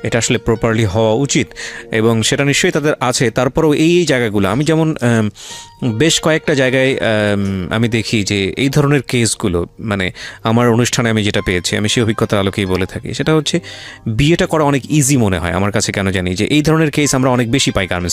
এটা আসলে প্রপারলি হওয়া উচিত, এবং সেটা নিশ্চয়ই তাদের আছে। তারপরেও এই জায়গাগুলো আমি যেমন বেশ কয়েকটা জায়গায় আমি দেখি যে এই ধরনের কেসগুলো, মানে আমার অনুষ্ঠানে আমি যেটা পেয়েছি আমি সেই অভিজ্ঞতার আলোকেই বলে থাকি, সেটা হচ্ছে বিয়েটা করা অনেক ইজি মনে হয় আমার কাছে, কেন জানি যে এই ধরনের কেস আমরা অনেক বেশি পাই গার্মেন্টস